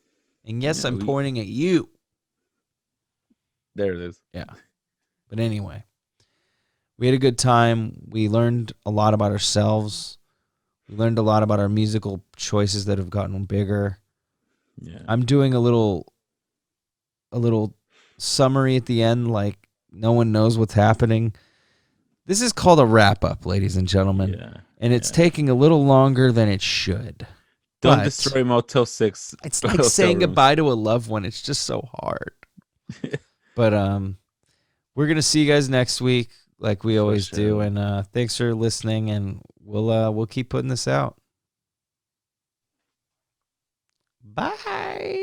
And yes, I'm pointing at you. There it is. Yeah. But anyway, we had a good time. We learned a lot about ourselves. We learned a lot about our musical choices that have gotten bigger. Yeah. I'm doing a little summary at the end, like no one knows what's happening. This is called a wrap-up, ladies and gentlemen. Yeah. And it's taking a little longer than it should. Don't destroy Motel 6. It's like saying goodbye to a loved one. It's just so hard. But we're going to see you guys next week like we always do. And thanks for listening, and we'll keep putting this out. Bye.